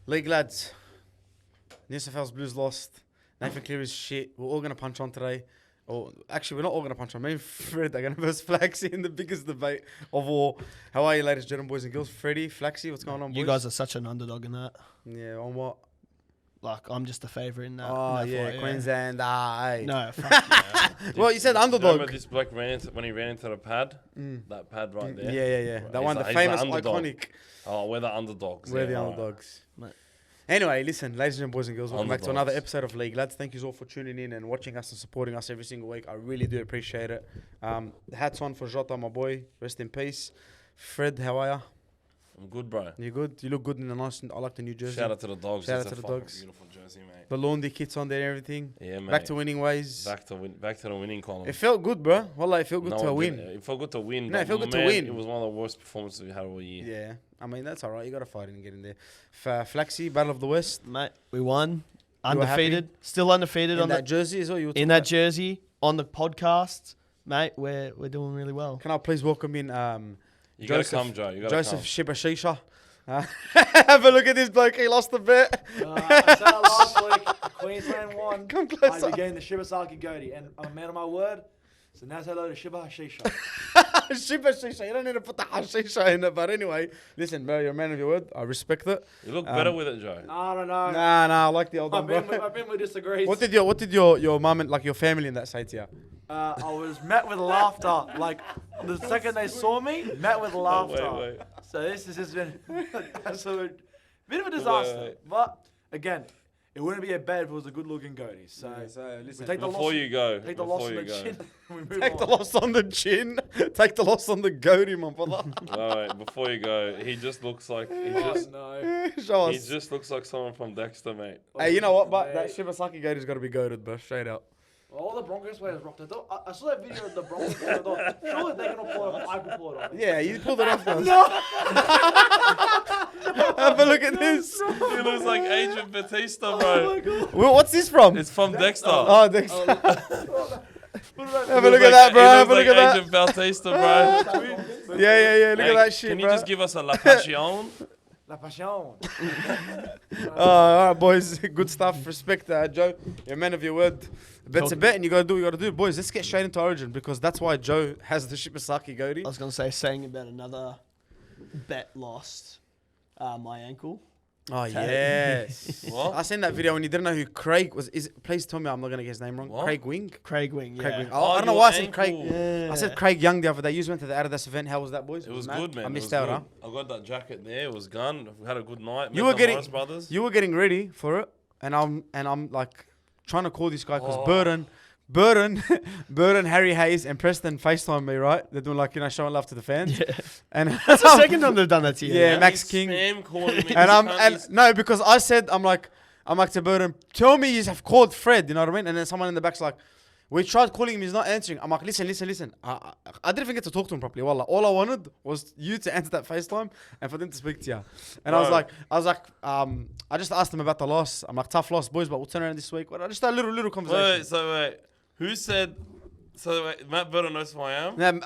League lads. New South Wales Blues lost. Nathan Cleary's shit. We're all going to punch on today. Or actually, we're not all going to punch on. Me and Fred are going to verse Flaxy in the biggest debate of all. How are you, ladies and gentlemen, boys and girls? Freddie, Flaxy, what's going on, boys? You guys are such an underdog in that. Yeah, on what? Like, I'm just a favourite in that. Oh, in that yeah, fight, Queensland. Hey. No, fuck yeah. Well, you said underdog. Remember this bloke when he ran into the pad? That pad right there? Yeah. That He's one, the he's famous, underdog. iconic. Oh, we're the underdogs. We're yeah, the right. underdogs. Mate. Anyway, listen, ladies and gentlemen, boys and girls, welcome back to Underdogs. another episode of League Lads. Thank you all for tuning in and watching us and supporting us every single week. I really do appreciate it. Hats on for Jota, my boy. Rest in peace. Fred, how are you? I'm good, bro. You good? You look good in the nice. I like the new jersey. Shout out to the dogs. Shout It's out to a the fucking dogs. Beautiful jersey, mate. The Laundry kits on there and everything. Yeah, mate. Back to winning ways. Back to the winning column. It felt good, bro. Wallah, it felt good No, to it win. didn't. It felt good to win. No, but it felt good to man, win. It was one of the worst performances we had all year. Yeah. I mean, that's all right. You got to fight and get in there. Flaxy, Battle of the West. Mate, we won. You were Undefeated. Still undefeated In on that the, jersey as well. You were in talking that jersey, on the podcast. Mate, we're doing really well. about. Can I please welcome in You Joseph, gotta come, Joe. You gotta Joseph come. Shibashisha. Have a look at this bloke. He lost the bet. I said it last week. Queensland won. Come I closer. began the Shibasaki Goatee, and I'm a man of my word. So now say hello to Shiba Hashisha. Shibashisha. You don't need to put the hashisha in it. But anyway, listen, bro, you're a man of your word. I respect it. You look better with it, Joe. I don't know. Nah, I like the old one, bro. I've been with disagrees. What did your mum and like your family in that say to you? I was met with laughter. Like the second they saw me, met with laughter. Wait. So this has just been an absolute bit of a disaster. Wait. But again, it wouldn't be a bad if it was a good-looking goatee. So listen. we take the Before loss. you go. Take the loss Before on you the go. chin. We move Take the on. loss on the chin. Take the loss on the goatee, my brother. Wait, before you go, he just looks like No. Show he us. just looks like someone from Dexter, mate. Hey, you know what? But that Shibasaki goatee's got to be goated, bro. Straight up. All the Broncos players rocked it. I saw that video of the Broncos players. I thought, surely they can pull it off. I can pull it off. Yeah, you pulled it off. No. No. Have a look at this. He looks like Agent Batista, Oh bro. my god. Well, what's this from? It's from Dexter. Oh, thanks. What about Have a look at that, bro. Have a look at that. Agent Batista, bro. Yeah. Look at that shit, Can bro. you just give us a La Passion? La Passion. All right, boys. Good stuff. Respect, Joe. You're a man of your word. Bet's a bet, and you got to do what you got to do. Boys, let's get straight into Origin because that's why Joe has the Shibasaki goatee. I was going to say, saying about another bet lost, my ankle. Oh, yes. What? I seen that video when you didn't know who Craig was. Please tell me I'm not going to get his name wrong. What? Craig Wing? Craig Wing, yeah. Craig Wing. Oh, I don't know your why I said Craig. ankle. Yeah. I said Craig Young the other day. You went to the Adidas event. How was that, boys? It was mad? good, man. I It missed was out, good. huh? I got that jacket there. It was gone. We had a good night. You Met were the getting- Morris brothers. You were getting ready for it, and I'm like trying to call this guy because Oh. Burden, Harry Hayes, and Preston FaceTime me, right? They're doing like showing love to the fans. Yeah. And That's the second time they've done that to you. Yeah, man. Max He's King. spam calling me. and no, because I said I'm like to Burden, tell me you have called Fred, you know what I mean? And then someone in the back's like, we tried calling him, he's not answering. I'm like, listen. I didn't even get to talk to him properly. Wallah. All I wanted was you to answer that FaceTime and for them to speak to you. And I was like, I just asked him about the loss. I'm like, tough loss, boys, but we'll turn around this week. Well, just a little conversation. Wait. Who said? Matt Burton knows who I am. Then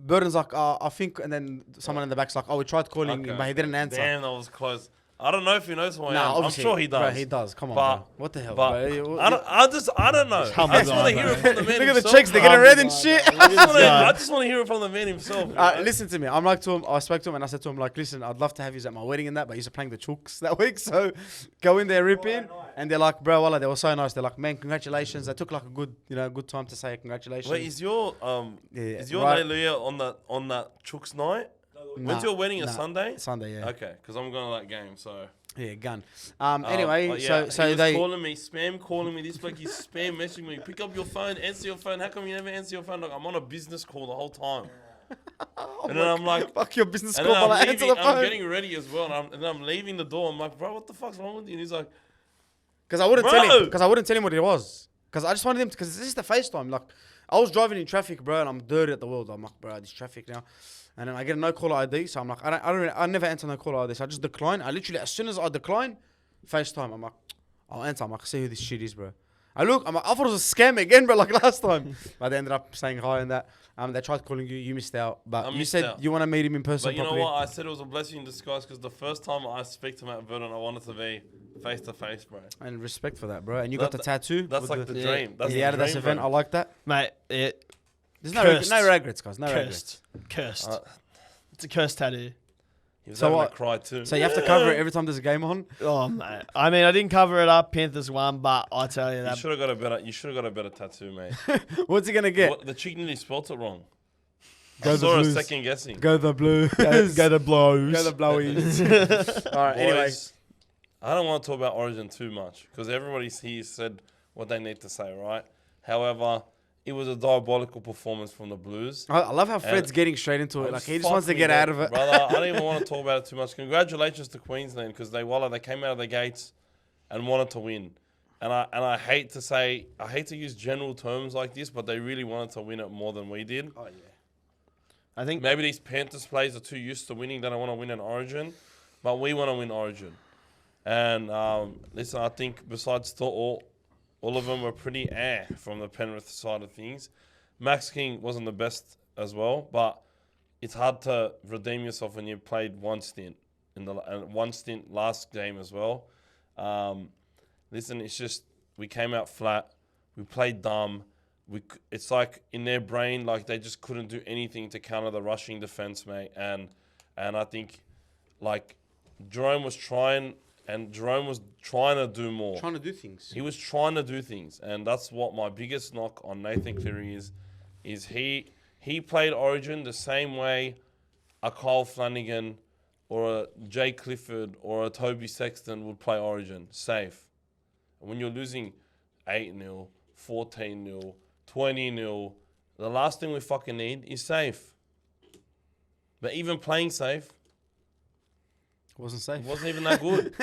Burden's like, I think, and then someone in the back's like, we tried calling him, but he didn't answer. Damn, that was close. I don't know if he knows who I Nah, am. I'm obviously, sure he does. Bro, he does. Come on, But- bro. What the hell, But bro? I don't know. humble I just want guy, to hear bro. it from the man Look at the himself. chicks, they're getting red and shit. I just want to hear it from the man himself. you know? Listen to me. I'm like to him. I spoke to him and I said to him like, listen, I'd love to have you at my wedding and that, but he's playing the chooks that week, so go in there, rip in, and they're like, bro, wallah, they were so nice. They're like, man, congratulations. They took like a good time to say congratulations. Wait, is your Yeah, right. right. on that Chooks night? When's your wedding? A Sunday? Sunday, yeah. Okay, because I'm going to that game. So Yeah, gun. Anyway, but yeah, so he was they. calling me. This bloke, he's spam messaging me. Pick up your phone, answer your phone. How come you never answer your phone? Like I'm on a business call the whole time. And then I'm like, Fuck your business and call, then but I answer the I'm phone. getting ready as well, and I'm leaving the door. I'm like, bro, what the fuck's wrong with you? And he's like, Because I wouldn't Bro! tell him. Because I wouldn't tell him what it was. Because I just wanted him. Because this is the FaceTime. Like, I was driving in traffic, bro, and I'm dirty at the world. I'm like, bro, this traffic now. And then I get a no caller ID, so I'm like, I never answer no caller ID. So I just decline. I literally, as soon as I decline, FaceTime. I'm like, I'll answer. I'm like, see who this shit is, bro. I thought it was a scam again, bro, like last time. But they ended up saying hi and that. They tried calling you. You missed out. But I you missed said out. you want to meet him in person But you know properly. what? I said it was a blessing in disguise because the first time I speak to Matt Vernon, I wanted to be face to face, bro. And respect for that, bro. And you got the tattoo. That's with like the Yeah. dream. That's the the Adidas dream, event. bro. I like that. Mate, There's Cursed. no regrets, guys. No regrets. cursed. It's a cursed tattoo. He was So having what? a cry too. So you have to cover it every time there's a game on. Oh, mate. I mean, I didn't cover it up. Panthers won, but I tell you You that. should have got a better. You should have got a better tattoo, mate. What's he gonna get? What, the chick nearly spelt it wrong. Go I the saw her Blues. second guessing. Go the blue. Go to blows. Go the blowies. All right. Anyway, Boys, I don't want to talk about Origin too much because everybody here said what they need to say, right? However, it was a diabolical performance from the Blues. I love how Fred's getting straight into it. Like he just wants to Fuck get me, out of it. brother. I don't even want to talk about it too much. Congratulations to Queensland because they came out of the gates and wanted to win. And I hate to use general terms like this, but they really wanted to win it more than we did. Oh, yeah. I think Maybe these Panthers players are too used to winning. They don't want to win an Origin, but we want to win Origin. And listen, I think besides all of them were pretty from the Penrith side of things. Max King wasn't the best as well, but it's hard to redeem yourself when you played one stint last game as well. Listen, it's just we came out flat. We played dumb. It's like in their brain, like they just couldn't do anything to counter the rushing defense, mate. And I think like Jerome was trying to do more. Trying to do things. He was trying to do things, and that's what my biggest knock on Nathan Cleary is he played Origin the same way a Kyle Flanagan or a Jay Clifford or a Toby Sexton would play Origin, safe. And when you're losing 8-0, 14-0, 20-0, the last thing we fucking need is safe. But even playing safe, Wasn't safe. it wasn't even that good.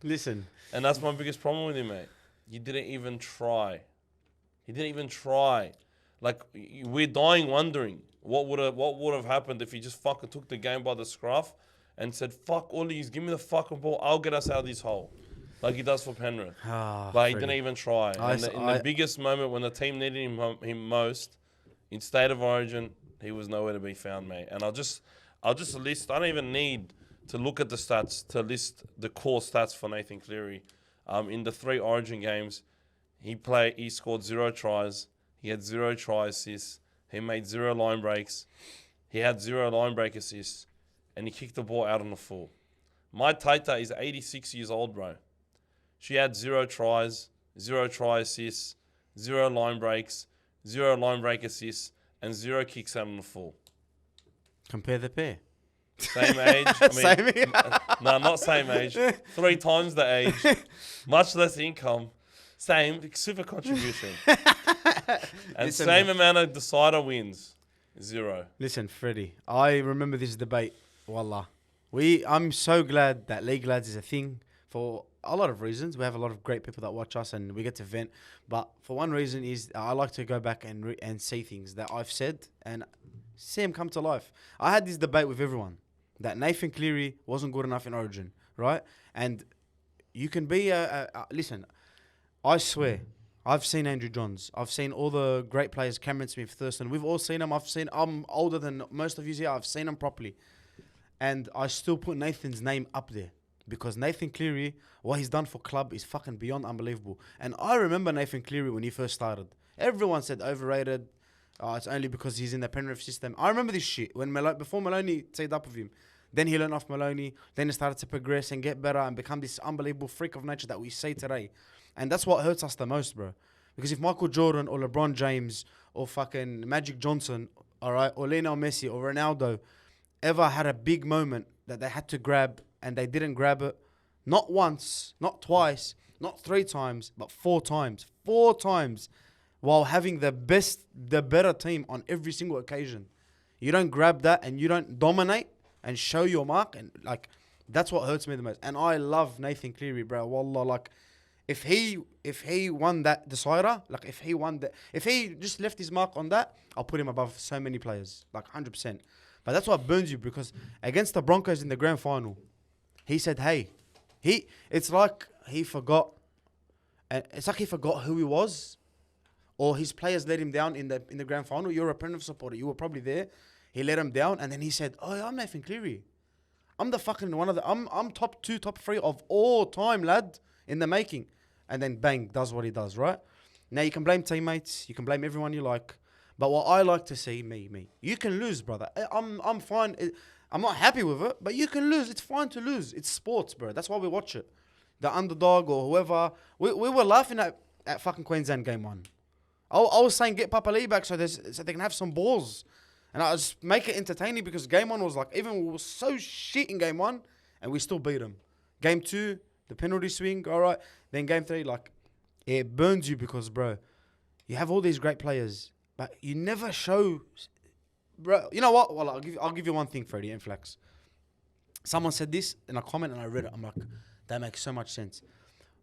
Listen. And that's my biggest problem with him, mate. You didn't even try. He didn't even try. Like, we're dying wondering what would have happened if he just fucking took the game by the scruff and said, fuck all of you, give me the fucking ball, I'll get us out of this hole. Like he does for Penrith. But he didn't even try. In the biggest moment when the team needed him most, in State of Origin, he was nowhere to be found, mate. And I'll just list, I don't even need to look at the stats to list the core stats for Nathan Cleary. In the 3 Origin games, he scored 0 tries. He had 0 try assists. He made 0 line breaks. He had 0 line break assists. And he kicked the ball out on the full. My Taita is 86 years old, bro. She had 0 tries, 0 try assists, 0 line breaks, 0 line break assists, and 0 kicks out on the full. Compare the pair. Same age. No, not same age. 3 times the age. Much less income. Same super contribution. And Listen, same amount of decider wins. 0. Listen, Freddie, I remember this debate. Wallah. I'm so glad that League Lads is a thing for a lot of reasons. We have a lot of great people that watch us and we get to vent. But for one reason is I like to go back and see things that I've said and see them come to life. I had this debate with everyone that Nathan Cleary wasn't good enough in Origin, right? And you can be listen, I swear, I've seen Andrew Johns. I've seen all the great players, Cameron Smith, Thurston. We've all seen them. I'm older than most of you here. I've seen them properly. And I still put Nathan's name up there. Because Nathan Cleary, what he's done for club is fucking beyond unbelievable. And I remember Nathan Cleary when he first started. Everyone said overrated. It's only because he's in the Penrith system. I remember this shit when before Maloney stayed up with him. Then he learned off Maloney. Then he started to progress and get better and become this unbelievable freak of nature that we see today. And that's what hurts us the most, bro. Because if Michael Jordan or LeBron James or fucking Magic Johnson, all right, or Lionel Messi or Ronaldo ever had a big moment that they had to grab and they didn't grab it, not once, not twice, not 3 times, but 4 times. 4 times while having the better team on every single occasion. You don't grab that and you don't dominate and show your mark. And like, that's what hurts me the most. And I love Nathan Cleary, bro. Wallah, like, if he won that decider, like if he just left his mark on that, I'll put him above so many players, like 100%. But that's what burns you because against the Broncos in the grand final, he said, hey, it's like he forgot And it's like he forgot who he was, or his players let him down in the grand final. You're a Penrith supporter. You were probably there. He let him down, and then he said, "Oh, I'm Nathan Cleary. I'm the fucking one of the. I'm top 2, top 3 of all time, lad, in the making." And then bang, does what he does, right? Now you can blame teammates, you can blame everyone you like, but what I like to see, me, you can lose, brother. I'm fine. I'm not happy with it, but you can lose. It's fine to lose. It's sports, bro. That's why we watch it. The underdog or whoever. We were laughing at fucking Queensland game 1. I was saying get Papali'i back so they can have some balls. And I just make it entertaining because game 1 was like, even we were so shit in game 1 and we still beat them. Game 2, the penalty swing, all right. Then game 3, like, it burns you because, bro, you have all these great players, but you never show, bro. You know what? Well, I'll give you one thing, Freddie and Flax. Someone said this in a comment and I read it. I'm like, that makes so much sense.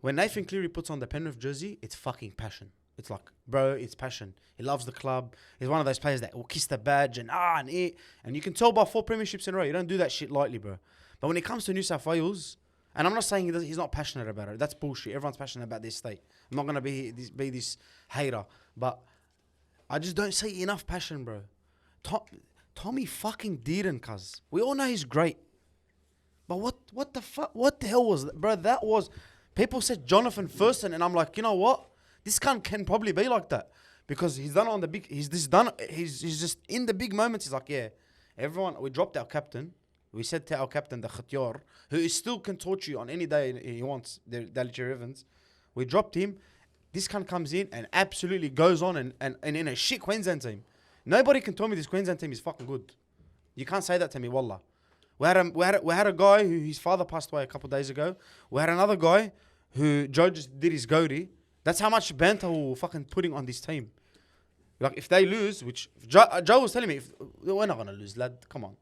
When Nathan Cleary puts on the Penrith jersey, it's fucking passion. It's like, bro, it's passion. He loves the club. He's one of those players that will kiss the badge and it. And you can tell by 4 premierships in a row. You don't do that shit lightly, bro. But when it comes to New South Wales, and I'm not saying he's not passionate about it. That's bullshit. Everyone's passionate about their state. I'm not going to be this hater. But I just don't see enough passion, bro. Tommy fucking didn't, cuz. We all know he's great. But what the fuck? What the hell was that? Bro, that was... People said Jonathan Thurston, and I'm like, you know what? This cunt can probably be like that. Because he's done it on the big... He's just in the big moments. He's like, yeah, everyone... We dropped our captain. We said to our captain, the Khatyar, who still can torch you on any day he wants, Dalitcher Evans. We dropped him. This cunt comes in and absolutely goes on and in a shit Queensland team. Nobody can tell me this Queensland team is fucking good. You can't say that to me, wallah. We had a guy who his father passed away a couple of days ago. We had another guy who Joe just did his goatee. That's how much banter we're fucking putting on this team. Like, if they lose, which Joe was telling me, we're not going to lose, lad. Come on.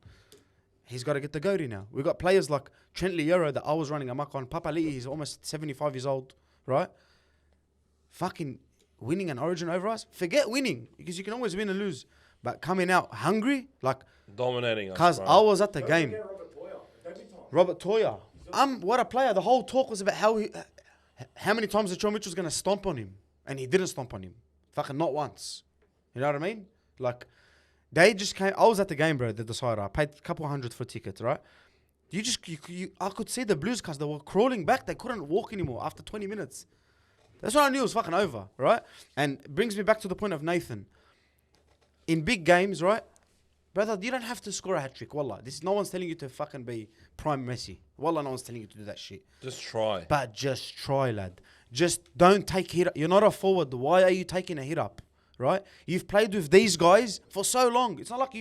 He's got to get the goatee now. We've got players like Trent Liero that I was running amok on. Papali'i, he's almost 75 years old, right? Fucking winning an origin over us. Forget winning, because you can always win and lose. But coming out hungry, like... Dominating us, Because bro. I was at the game. Robert Toya. What a player. The whole talk was about how many times the Mitchell was going to stomp on him. And he didn't stomp on him. Fucking not once. You know what I mean? Like... They just came. I was at the game, bro. The decider. I paid a couple $100 for tickets, right? I could see the Blues because they were crawling back. They couldn't walk anymore after 20 minutes. That's when I knew it was fucking over, right? And it brings me back to the point of Nathan. In big games, right, brother, you don't have to score a hat trick. Wallah, no one's telling you to fucking be prime Messi. Wallah, no one's telling you to do that shit. Just try. But just try, lad. Just don't take hit. You're not a forward. Why are you taking a hit up? Right? You've played with these guys for so long. It's not like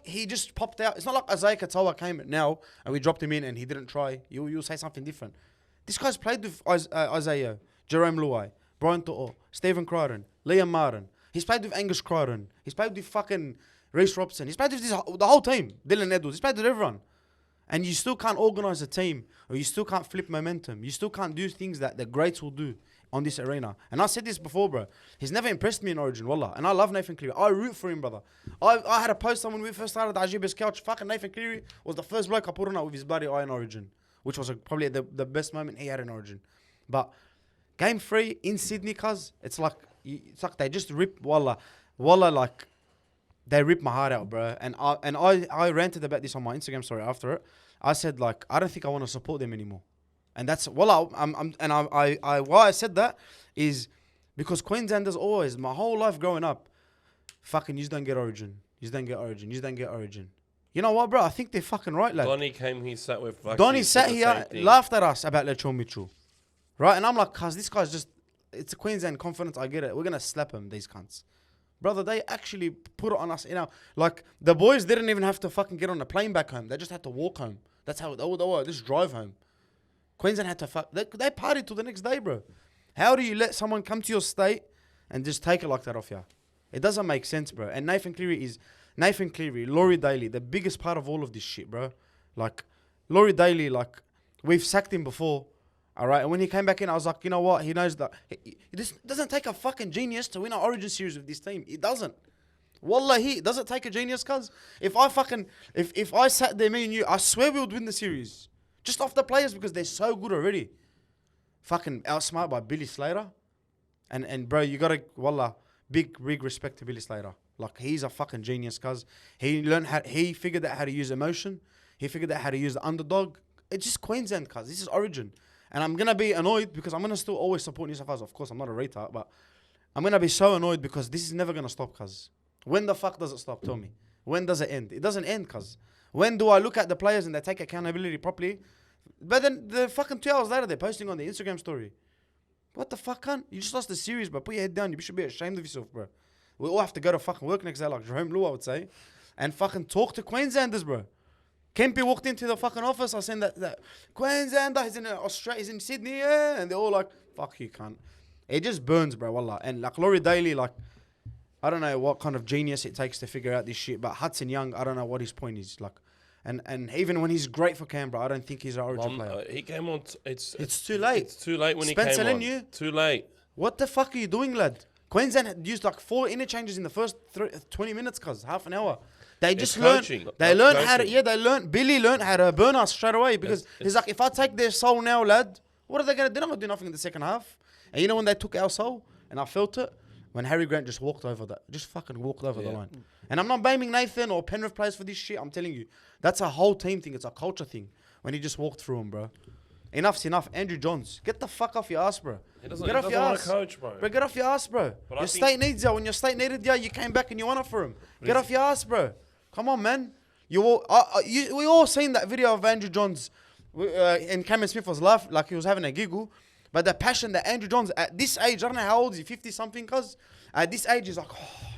he just popped out. It's not like Isaiah Katoa came now and we dropped him in and he didn't try. You'll say something different. This guy's played with Isaiah, Jerome Luai, Brian To'o, Stephen Crichton, Liam Martin. He's played with Angus Crichton. He's played with fucking Reece Robson. He's played with the whole team. Dylan Edwards. He's played with everyone. And you still can't organise a team, or you still can't flip momentum. You still can't do things that the greats will do on this arena. And I said this before, bro. He's never impressed me in Origin, wallah. And I love Nathan Cleary. I root for him, brother. I had a post on when we first started the Ajib's couch. Fucking Nathan Cleary was the first bloke I put on out with his bloody eye in Origin, which was probably the best moment he had in Origin. But game 3 in Sydney, cuz it's like they just rip, wallah, like they rip my heart out, bro. And I ranted about this on my Instagram story after it. I said, like, I don't think I want to support them anymore. And that's, why I said that is because Queenslanders always, my whole life growing up, fucking, you don't get Origin. You don't get Origin. You don't get Origin. You know what, bro? I think they're fucking right, lad. Donny came, he sat with Flaxy. Donny sat here, laughed at us about Jethrow Mitchell. Right? And I'm like, cuz this guy's just, it's a Queensland confidence, I get it. We're going to slap him, these cunts. Brother, they actually put it on us, like, the boys didn't even have to fucking get on a plane back home. They just had to walk home. That's how they were, just drive home. Queensland had to they partied till the next day, bro. How do you let someone come to your state and just take it like that off you? It doesn't make sense, bro. And Nathan Cleary, Laurie Daly, the biggest part of all of this shit, bro. Like, Laurie Daly, like, we've sacked him before, all right? And when he came back in, I was like, you know what? He knows that. It doesn't take a fucking genius to win an Origin series with this team. It doesn't. Wallahi, it doesn't take a genius, cuz. If I sat there, me and you, I swear we would win the series. Just off the players because they're so good already. fucking outsmarted by Billy Slater. And bro, you gotta, wallah, big respect to Billy Slater. Like, he's a fucking genius, cuz he figured out how to use emotion. He figured out how to use the underdog. It's just Queensland, cuz. This is origin. And I'm gonna be annoyed because I'm gonna still always support New South Wales. Of course, I'm not a retard, but I'm gonna be so annoyed because this is never gonna stop, cuz. When the fuck does it stop? Tell me. When does it end? It doesn't end, cuz. When do I look at the players and they take accountability properly? But then the fucking 2 hours later, they're posting on the Instagram story. What the fuck, cunt? You just lost the series, bro. Put your head down. You should be ashamed of yourself, bro. We all have to go to fucking work next day, like Jerome Lou, I would say, and fucking talk to Queenslanders, bro. Kempy walked into the fucking office. I seen that Queenslander, he's in Australia, he's in Sydney, yeah, and they're all like, "Fuck you, cunt." It just burns, bro. Wallah. And like Laurie Daly, like, I don't know what kind of genius it takes to figure out this shit. But Hudson Young, I don't know what his point is. Like, and even when he's great for Canberra, I don't think he's an origin player. He came on. It's too late. It's too late when Spencer he came on. Leniu? Too late. What the fuck are you doing, lad? Queensland had used like 4 interchanges in the first 20 minutes, cuz half an hour. They just learned. They learned how to. Yeah, they learned. Billy learned how to burn us straight away because he's like, if I take their soul now, lad, what are they gonna do? They're not gonna do nothing in the second half. And you know when they took our soul, and I felt it when Harry Grant just walked over that, just fucking walked over the line. And I'm not blaming Nathan or Penrith players for this shit. I'm telling you, that's a whole team thing. It's a culture thing. When he just walked through him, bro. Enough's enough. Andrew Johns, get the fuck off your ass, bro. He doesn't want to coach, bro. Bro, get off your ass, bro. But your state needs you. When your state needed you, you came back and you won it for him. Get off your ass, bro. Come on, man. We all seen that video of Andrew Johns, and Cameron Smith was laughing like he was having a giggle. But the passion that Andrew Johns at this age, I don't know how old is he, 50 something, cuz at this age he's like, oh,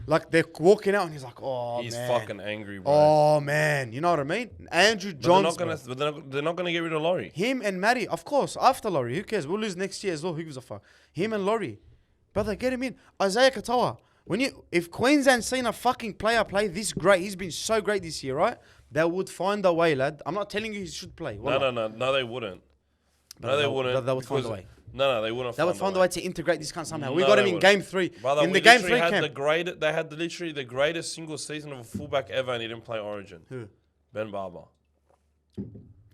like they're walking out and he's like, oh, he's man. fucking angry, bro. Oh man, you know what I mean? Andrew Johns. They're not gonna get rid of Laurie. Him and Matty, of course, after Laurie, who cares? We'll lose next year as well. Who gives a fuck? Him and Laurie, brother, get him in. Isaiah Katoa. If Queensland seen a fucking player play this great, he's been so great this year, right? They would find a way, lad. I'm not telling you he should play. No, they wouldn't. No, they wouldn't. They would find a way. No, they wouldn't. They would find a way to integrate this cunt somehow. We No, got they him in wouldn't. game 3. Brother, in the game 3 camp. They had literally the greatest single season of a fullback ever, and he didn't play Origin. Who? Ben Barber.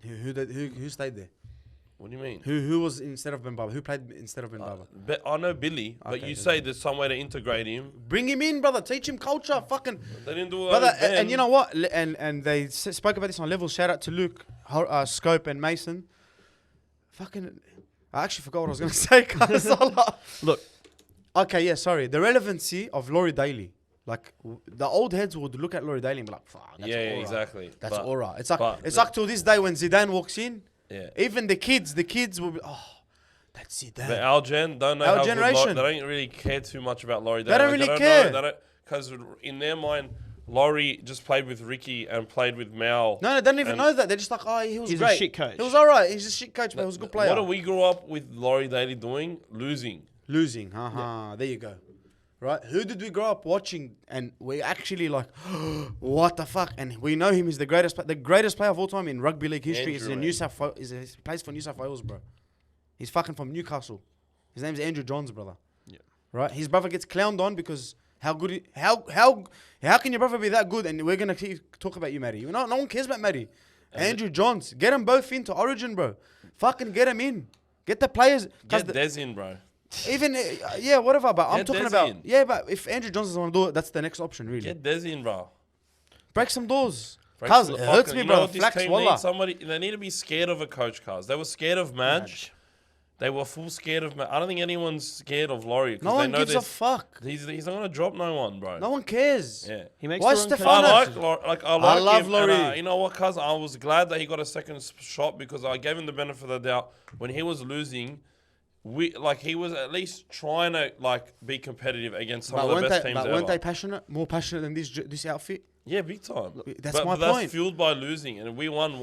Who stayed there? What do you mean? Who was instead of Ben Barber? Who played instead of Ben Barber? I know Billy, but Okay, you then. say there's some way to integrate him. Bring him in, brother. Teach him culture. Fucking They didn't do it. brother. with Ben. And you know what? And they spoke about this on Level. Shout out to Luke, Scope, and Mason. Fucking, I actually forgot what I was gonna say, cuz. Look, Okay, yeah, sorry. The relevancy of Laurie Daly. Like, the old heads would look at Laurie Daly and be like, fuck, that's yeah, aura. exactly. That's But- aura. It's but like till this day when Zidane walks in, Yeah. even the kids will be, oh, that's Zidane. But our gen don't know Our how generation. good they don't really care too much about Laurie. They don't really care. Because in their mind, Laurie just played with Ricky and played with Mal. No, they don't even and know that. They're just like, oh, he was He's a great. shit coach. He was all right. He's a shit coach, but he was a good player. What do we grow up with Laurie Daly doing? Losing. Losing. There you go. Right? Who did we grow up watching? And we actually like, what the fuck? And we know him is the greatest player of all time in rugby league history. He's in New South Wales. He plays for New South Wales, bro. He's fucking from Newcastle. His name's Andrew Johns, brother. Yeah. Right? His brother gets clowned on because how can your brother be that good? And we're gonna talk about you, Matty. No one cares about Matty. Andrew Johns, get them both into Origin, bro. Fucking get them in. Get the players. Get Des in, bro. Even whatever. But I'm Get talking Des about in. But if Andrew Johns doesn't want to do it, that's the next option, really. Get Des in, bro. Break some doors. Break Cuz some it hurts fucking- me, you know bro. what this Flax, team wallah. needs? Somebody. They need to be scared of a coach, cuz. They were scared of Madge. They were full scared of Madge. I don't think anyone's scared of Laurie. No one gives a fuck. He's not going to drop no one, bro. No one cares. Yeah. he makes Why the wrong Stefano? I connections. like love him, Laurie. and, you know what, cuz? I was glad that he got a second shot because I gave him the benefit of the doubt. When he was losing, he was at least trying to be competitive against some of the best teams ever. weren't they passionate? More passionate than this outfit? Yeah, big time. That's my but that's point. fueled by losing, and we won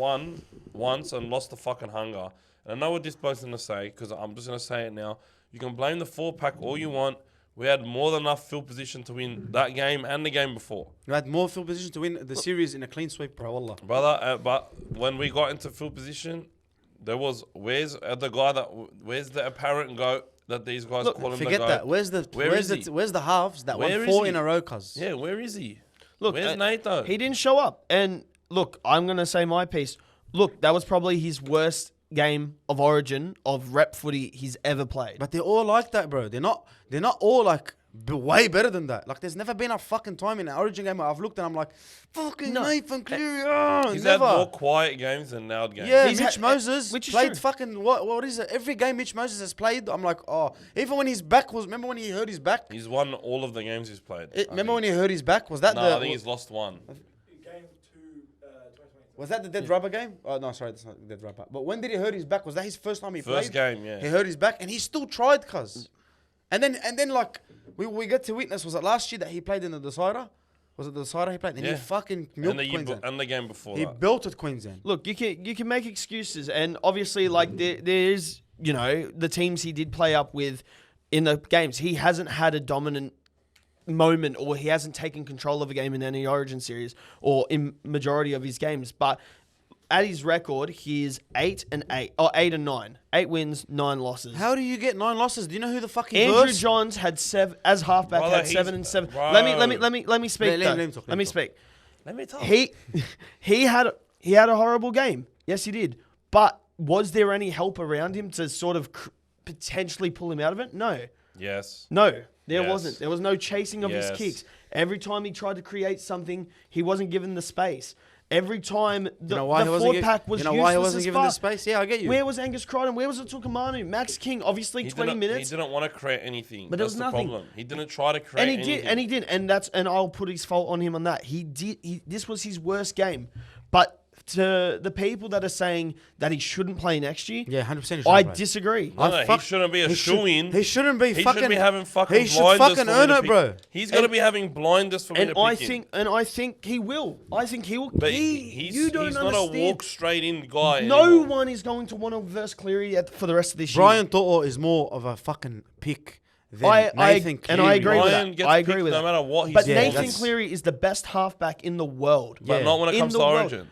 once and lost the fucking hunger. And I know what this bloke's gonna say because I'm just gonna say it now. You can blame the 4-pack all you want. We had more than enough field position to win that game and the game before. You had more field position to win the series in a clean sweep, bro. Wallah. Brother, but when we got into field position, there was where's the apparent goat that these guys call him Forget the goat? that. Where's the halves that Where won is 4 he? in a row, cuz? Yeah, where is he? Look, Where's Nate though? He didn't show up. And look, I'm going to say my piece. Look, that was probably his worst game of Origin of rep footy he's ever played. But they're all like that, bro. They're not all like way better than that. Like, there's never been a fucking time in an Origin game where I've looked and I'm like, fucking Nathan Cleary. He's Never. had more quiet games than loud games. Yeah, He's Mitch Moses which is played true. fucking what is it? Every game Mitch Moses has played, I'm like, oh. Even when his back was, remember when he hurt his back? He's won all of the games he's played. Remember when he hurt his back? Was that I think he's lost one. Game 2, 2020. Was that the dead rubber game? Oh no, sorry, that's not the dead rubber. But when did he hurt his back? Was that his first time he played? First game, yeah. He hurt his back and he still tried, cuz. And then like we get to witness, was it last year that he played in the decider? Was it the decider he played? And he fucking milked Queensland. And the game before He that. belted Queensland. Look, you can make excuses, and obviously, like there's the teams he did play up with in the games. He hasn't had a dominant moment, or he hasn't taken control of a game in any Origin series, or in majority of his games. But at his record, he is 8-8, or 8-9, 8 wins, 9 losses. How do you get 9 losses? Do you know who the fucking Andrew worst? Johns had 7 as halfback, Brother, had 7 and 7. bro. Let me speak. Let him though. talk, Let me speak. Let me talk. He had a horrible game. Yes, he did. But was there any help around him to sort of potentially pull him out of it? No. Yes. No, there Yes. wasn't. There was no chasing of Yes. his kicks. Every time he tried to create something, he wasn't given the space. Every time the forward pack was why he useless wasn't as given the fuck. space? Yeah, I get you. Where was Angus Crichton? Where was Tukamanu? Max King, obviously He 20 minutes. He didn't want to create anything. But there That's was the nothing. problem. He didn't try to create And he anything. did, and I'll put his fault on him on that. This was his worst game. But to the people that are saying that he shouldn't play next year, Yeah, 100%. I disagree. No, he shouldn't be a shoo-in. He shouldn't be He fucking. should be having fucking He should blinders fucking for me earn to it, pick. bro. He's going to be having blinders for me And to pick him. I think he will. I think he will. But he's he's not a walk straight in guy. No anymore. one is going to want to verse Cleary for the rest of this Brian year. To'o is more of a fucking pick than I Nathan and I Cleary. agree with Brian that. gets I agree picked with no that. matter what he's But doing. Nathan that's- Cleary is the best halfback in the world. But Yeah. not when it In comes the to world. Origin.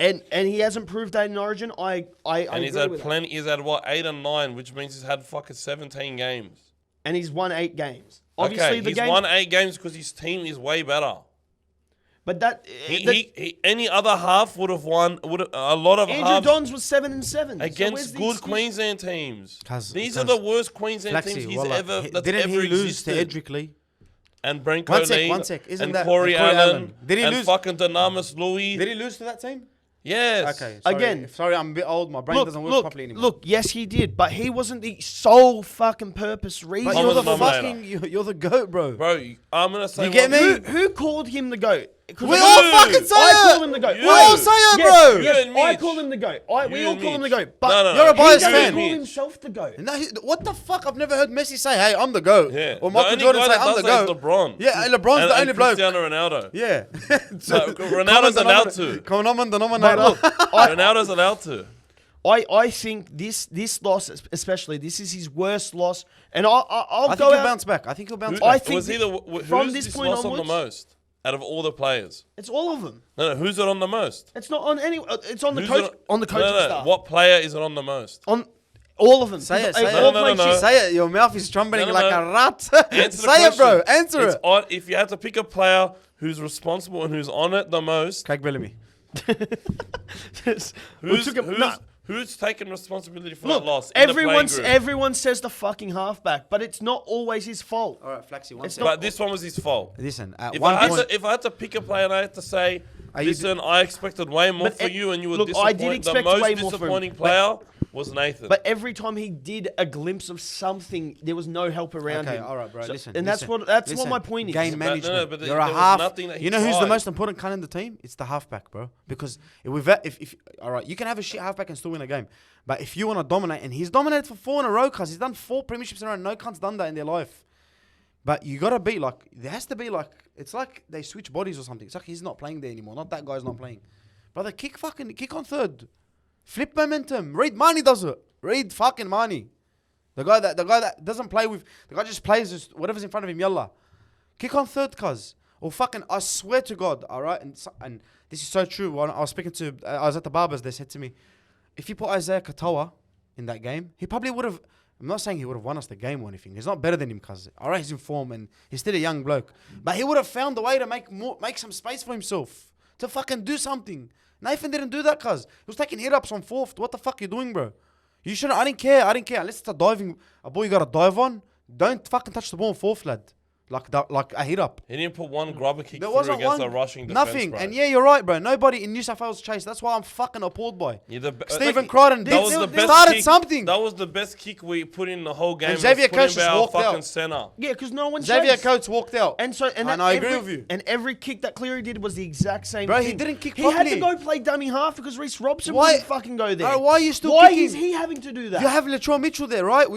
And he hasn't proved that in Origin. I And agree he's had with that. plenty. He's had what 8 and 9, which means he's had fucking 17 games. And he's won 8 games. Obviously, Okay, the he's game. won 8 games because his team is way better. But that Any other half would have won. A lot of Andrew halves Dons was 7 and 7 against good Queens. Queensland teams. These are Cause the worst Queensland teams he's wallah, ever. That's didn't ever he lose to existed. Edric Lee? And Branko Lee, One sec. Isn't and that Corey Corey Allen, Allen? Did he and lose? fucking Dynamis Louis. Did he lose to that team? Yes. Okay. Sorry. Again. Sorry, I'm a bit old. My brain doesn't work properly anymore. Look, yes, he did, but he wasn't the sole fucking purpose reason. but Common you're the denominator. fucking you're the goat, bro. Bro, I'm gonna say. You get what- me? Who called him the GOAT? 'Cause We I- all fucking say I it. call him the GOAT. You. We all say it, Yes, bro. yes, You and I Mitch. call him the GOAT. We You all and call him the Mitch. GOAT. But No. You're a he biased doesn't fan. call himself the GOAT. No, what the fuck? I've never heard Messi say, "Hey, I'm the goat," Yeah. or The Michael only Jordan guy say, that "I'm does the that is goat." LeBron. Yeah, LeBron's the only bloke. Cristiano Ronaldo. Yeah. No, Ronaldo's allowed to. Common denominator. But look, Ronaldo's allowed to. I think this loss, especially, this is his worst loss. And I'll I think go he'll out. bounce back. I think he'll bounce Who, I back. think was he from who's this this point loss on the onwards- most out of all the players? It's all of them. No, who's it on the most? It's not on any. It's on the Who's coach. it On the coaching no. staff. What player is it on the most? On all of them. Say it, They say it. all No, play no. shit. Say it. Your mouth is trembling No, like no. a rat. Answer the Say it, bro. question. Answer It's it. on, if you had to pick a player who's responsible and who's on it the most, Craig Bellamy. who's taking responsibility for Look, that loss? in the playing group? everyone says the fucking halfback, but it's not always his fault. All right, Flaxy. One It's second. But this one was his fault. Listen, at If one I, point, if I had to pick a player and I had to say, Are you listen, I expected way more But for you and you were look, I did disappointed. The expect most way more from him, disappointing but- player was Nathan. But every time he did a glimpse of something, there was no help around okay, him. all right, bro. So- listen, and listen, that's listen. what my point is. Game But management. but You're a there was half. nothing that he You know who's the tried. most important cunt in the team? It's the halfback, bro. Because if all right, you can have a shit halfback and still win a game. But if you want to dominate, and he's dominated for 4 in a row, cause he's done 4 premierships in a row. No cunt's done that in their life. But you gotta be like, there has to be like, it's like they switch bodies or something. It's like he's not playing there anymore. Not that guy's not playing. Brother, kick on third. Flip momentum. Reid Marnie does it. Reid fucking Marnie. The guy that doesn't play with, the guy just plays just whatever's in front of him, yalla. Kick on third, cuz. Or fucking, I swear to God, all right? And this is so true. When I was speaking to, I was at the barbers, they said to me, if you put Isaiah Katoa in that game, he probably would have, I'm not saying he would have won us the game or anything. He's not better than him, cuz. All right, he's in form and he's still a young bloke. But he would have found a way to make some space for himself. To fucking do something. Nathan didn't do that, cuz. He was taking hit-ups on fourth. What the fuck you doing, bro? You shouldn't. I didn't care. Unless it's a diving, a ball you got to dive on. Don't fucking touch the ball on fourth, lad. Like a hit-up. He didn't put one grubber kick There through wasn't against one. a rushing defense, Nothing. bro. And yeah, you're right, bro. Nobody in New South Wales chased. That's why I'm fucking appalled by. Stephen like, Crichton that was the best started kick, something. That was the best kick we put in the whole game. And Xavier was putting Coates just by our walked fucking out. center. Yeah, because no one Xavier chased. Coates walked out. And I agree with you. And every kick that Cleary did was the exact same Bro, thing. he didn't kick He had to properly. go play dummy half because Reece Robson Why- wouldn't fucking go there. Bro, why are you still Why kicking? is he having to do that? You have Latrell Mitchell there, right?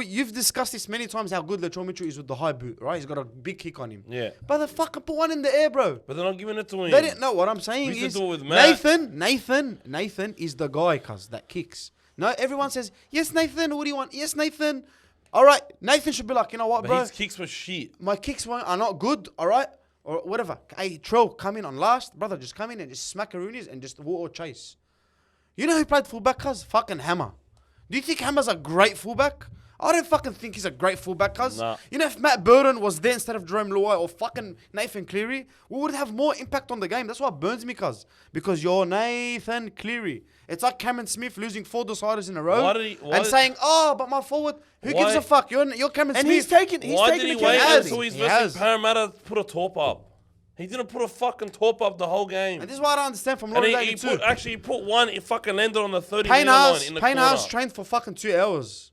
You've discussed this many times how good Latrell Mitchell is with the high boot, right? He's got a big kick on him. Yeah. But they fucking put one in the air, bro. But they're not giving it to him. They didn't know what I'm saying. We used to Is do it with Matt. Nathan is the guy, cuz, that kicks. No, everyone says, yes, Nathan, what do you want? Yes, Nathan. All right, Nathan should be like, you know what, But bro? his kicks were shit. My kicks are not good, all right? Or whatever. Hey, Trell, come in on last. Brother, just come in and just smack Roonies and just walk or chase. You know who played fullback, cuz? Fucking Hammer. Do you think Hammer's a great fullback? I don't fucking think he's a great fullback, cuz. Nah. You know, if Matt Burton was there instead of Jerome Luai or fucking Nathan Cleary, we would have more impact on the game. That's what burns me, cuz. Because you're Nathan Cleary. It's like Cameron Smith losing 4 deciders in a row and saying, oh, but my forward, who gives a fuck? You're Cameron and Smith. he's taking Why did he wait accountability. until he's He versus has. Parramatta to put a top up? He didn't put a fucking top up the whole game. And this is what I don't understand from And Laurie he Daly too. put one, it fucking landed on the 30 Payne meter line in the Payne corner. Haas trained for fucking 2 hours.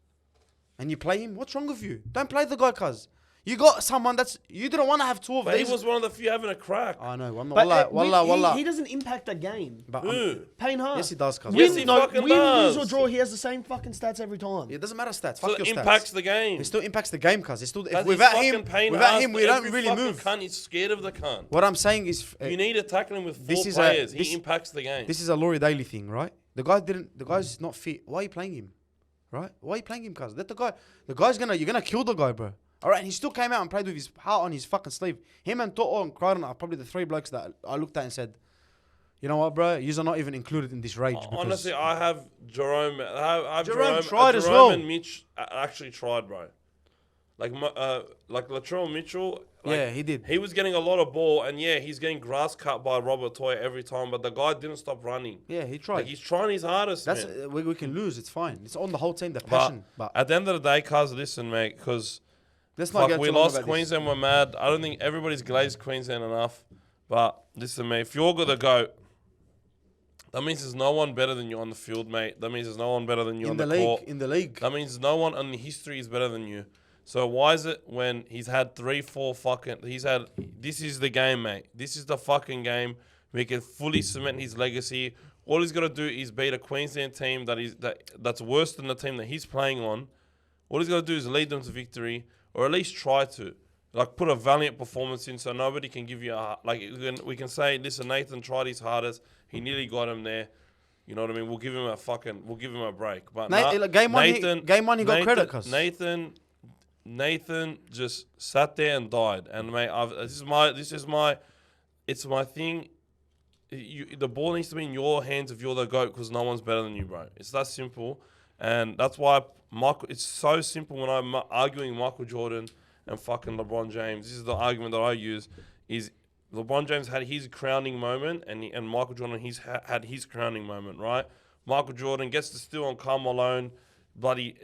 And you play him? What's wrong with you? Don't play the guy, cuz. You got someone you didn't want to have 2 of But these. he was one of the few having a crack. I know. But Wallah. he doesn't impact a game. But, Who? Payne Haas. yes, he does, cuz. Yes, he fucking win, does. lose or draw, he has the same fucking stats every time. It doesn't matter stats. So Fuck it your impacts stats. the game. It still impacts the game, cuz. Cuz Without he's him, fucking Payne without Haas, him, we don't every really fucking move. Cunt is scared of the cunt. What I'm saying is, You need to tackle him with 4 this is players. this- He impacts the game. this is a Laurie Daly thing, right? The guy's not fit. Why are you playing him? Right? Why are you playing him, cuz? Let the guy's you're gonna kill the guy, bro. All right, and he still came out and played with his heart on his fucking sleeve. Him and Toto and Crichton are probably the 3 blokes that I looked at and said, you know what, bro? You're not even included in this rage. Because Honestly, I have Jerome. I have Jerome Jerome tried as Jerome well. and Mitch actually tried, bro. Like Latrell Mitchell. Like, yeah, he did. He was getting a lot of ball, and yeah, he's getting grass cut by Robert Toy every time, but the guy didn't stop running. Yeah, he tried. Like, he's trying his hardest, That's man. we can lose. It's fine. It's on the whole team. The But passion. But at the end of the day, cuz, listen, mate, because let's not get we too long lost about Queensland, we're mad. I don't think everybody's glazed Queensland enough. But listen, mate, if you're gonna go, that means there's no one better than you on the field, mate. That means there's no one better than you this. on the court. In the league. That means no one in history is better than you. So why is it when he's had 3-4 fucking... This is the game, mate. This is the fucking game. We can fully cement his legacy. All he's got to do is beat a Queensland team that's worse than the team that he's playing on. All he's got to do is lead them to victory, or at least try to. Like, put a valiant performance in so nobody can give you a... Like, we can say, listen, Nathan tried his hardest. He nearly got him there. You know what I mean? We'll give him a break. But Game one, he got credit, cuz. Nathan just sat there and died. And mate, it's my thing. The ball needs to be in your hands if you're the GOAT, because no one's better than you, bro. It's that simple. And that's why it's so simple when I'm arguing Michael Jordan and fucking LeBron James. This is the argument that I use, is LeBron James had his crowning moment, and Michael Jordan had his crowning moment, right? Michael Jordan gets the steal on Karl Malone. Bloody,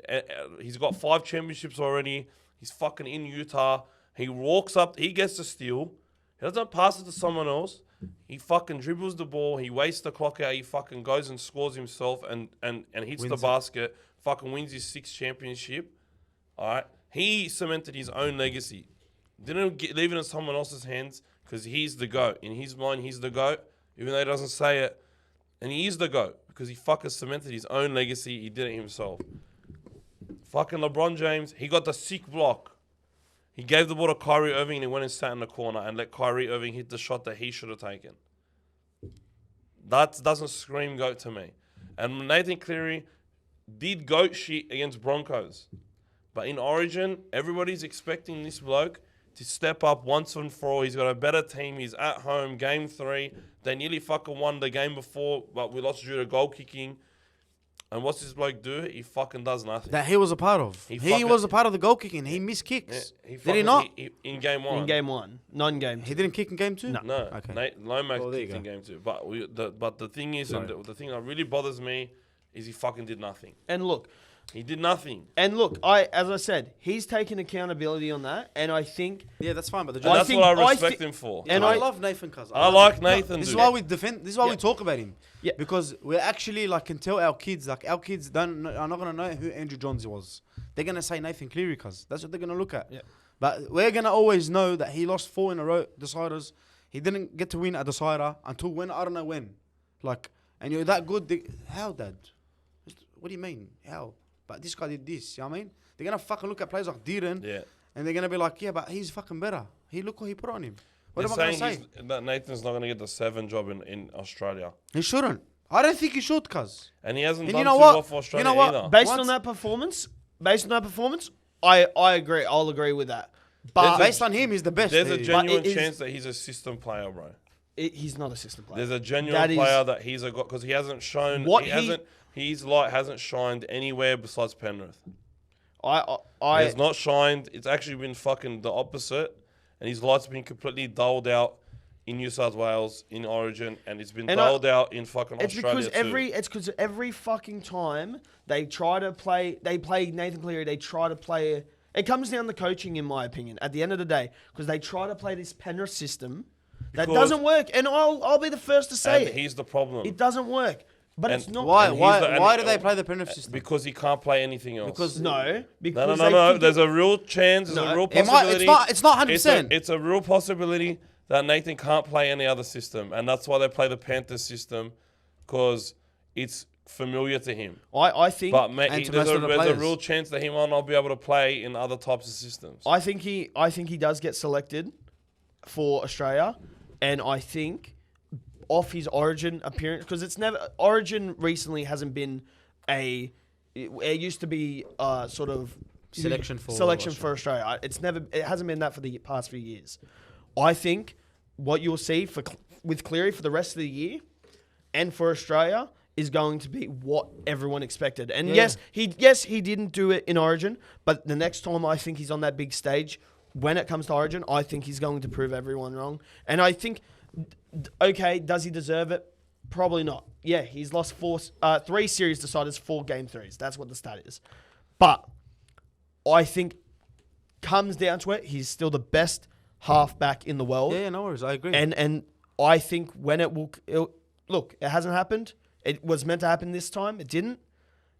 he's got 5 championships already. He's fucking in Utah. He walks up, he gets the steal. He doesn't pass it to someone else. He fucking dribbles the ball. He wastes the clock out. He fucking goes and scores himself and hits the basket. Fucking wins his 6th championship. All right. He cemented his own legacy. Didn't leave it in someone else's hands, because he's the GOAT. In his mind, he's the GOAT, even though he doesn't say it. And he is the GOAT because he fucking cemented his own legacy. He did it himself. Fucking LeBron James, he got the sick block. He gave the ball to Kyrie Irving and he went and sat in the corner and let Kyrie Irving hit the shot that he should have taken. That doesn't scream GOAT to me. And Nathan Cleary did GOAT shit against Broncos. But in Origin, everybody's expecting this bloke to step up once and for all. He's got a better team. He's at home, game 3. They nearly fucking won the game before, but we lost due to goal kicking. And what's this bloke do? He fucking does nothing. That he was a part of. He He fucking- was a part of the goal kicking. He missed Yeah, kicks. Did he fucking- not? in game one. In game 1, non-game. He didn't kick in game 2? No. No, Okay. Lomax Well, there you kicked in go. game 2. But the thing is, and Sorry. the thing that really bothers me is he fucking did nothing. And look, He did nothing. as I said, he's taken accountability on that, and I think Yeah, that's fine. But the And I that's think- what I I respect thi- him for. and I I- love Nathan Cuz. I like Nathan, This is dude. why we defend. This is why we Yeah. talk about him. Yeah. Because we actually like can tell our kids. Like our kids don't are not gonna know who Andrew Johns was. They're gonna say Nathan Cleary, cuz that's what they're gonna look at. Yeah. But we're gonna always know that he lost 4 in a row deciders. He didn't get to win a decider until when, I don't know when. Like, and you're that good. How, Dad? What do you mean? How? But this guy did this. You know what I mean? They're gonna fucking look at players like Deeren, Yeah. and they're gonna be like, yeah, but he's fucking better. Look what he put on him. What They're am I gonna saying say? that Nathan's not going to get the 7 job in Australia. He shouldn't. I don't think he should, cuz. And he hasn't And done you know too what? well for You Australia know what? either. based Once- on that performance, I agree. I'll agree with that. But Based on him, he's the best. There's a He- genuine it is- chance that he's a system player, bro. he's not a system player. There's a genuine That is- player that he's a because he hasn't shown What he he- hasn't his light hasn't shined anywhere besides Penrith. I It's not shined. It's actually been fucking the opposite, and his light's been completely dulled out in New South Wales in Origin, and it's been And dulled out in fucking It's Australia because every fucking time they try to play, they play Nathan Cleary. They try to play. It comes down to coaching, in my opinion. At the end of the day, because they try to play this Penrith system that Because- doesn't work, and I'll be the first to say And it. here's the problem. It doesn't work. But And it's not. Why? And he's Why? the- and Why he- do they play the Penrith system? Because he can't play anything else. Because No, because no. they think There's it- a real chance. There's No, a real it might- possibility. it's not 100%. It's a real possibility that Nathan can't play any other system, and that's why they play the Panthers system, because it's familiar to him. I think. But mate, And to there's most of the a players. real chance that he might not be able to play in other types of systems. I think he does get selected for Australia, and I think off his Origin appearance, because it's never Origin recently hasn't been it used to be sort of Selection for for Australia. It hasn't been that for the past few years. I think what you'll see with Cleary for the rest of the year and for Australia is going to be what everyone expected. And Yeah. yes, he didn't do it in Origin, but the next time I think he's on that big stage, when it comes to Origin, I think he's going to prove everyone wrong. And I think, okay, does he deserve it? Probably not. Yeah, he's lost 3 series deciders, 4 game 3s. That's what the stat is. But I think comes down to it, he's still the best halfback in the world. Yeah, no worries. I agree. And I think when look, it hasn't happened. It was meant to happen this time. It didn't.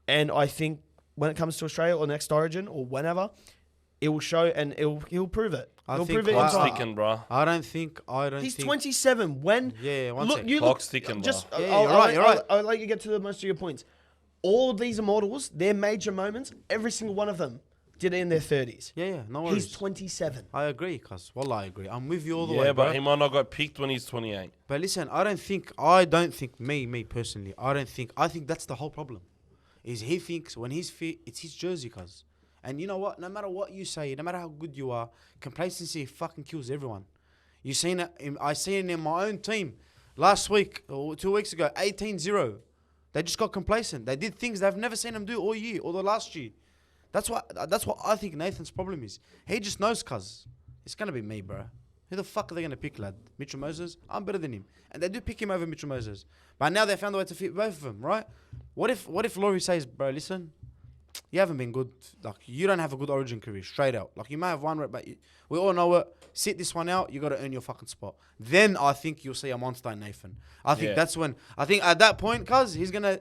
And I think when it comes to Australia or next Origin or whenever, it will show and he'll prove it. He'll think prove it in Clock's time. ticking, bro. I don't think. He's 27. When Yeah, one look, sec. you Clock's look. ticking, Just bro. Yeah, you're right, you're right. I'll let you get to the most of your points. All of these immortals, their major moments, every single one of them did it in their 30s. Yeah, no worries. He's 27. I agree, cuz. Wallah, I agree. I'm with you all the Yeah, way, but bro. he might not got picked when he's 28. But listen, I don't think, me personally, I think that's the whole problem. Is he thinks when he's fit, it's his jersey, cuz. And you know what? No matter what you say, no matter how good you are, complacency fucking kills everyone. You seen it, I seen it in my own team last week or 2 weeks ago, 18-0. They just got complacent. They did things they've never seen them do all year or the last year. That's what I think Nathan's problem is. He just knows, cuz. It's going to be me, bro. Who the fuck are they going to pick, lad? Mitchell Moses? I'm better than him. And they do pick him over Mitchell Moses. But now they found a way to fit both of them, right? What if Laurie says, bro, listen, you haven't been good. Like, you don't have a good Origin career, straight out. Like, you may have one rep, but we all know it. Sit this one out. You got to earn your fucking spot. Then I think you'll see a monster in Nathan. I think that's when. I think at that point, cuz he's gonna,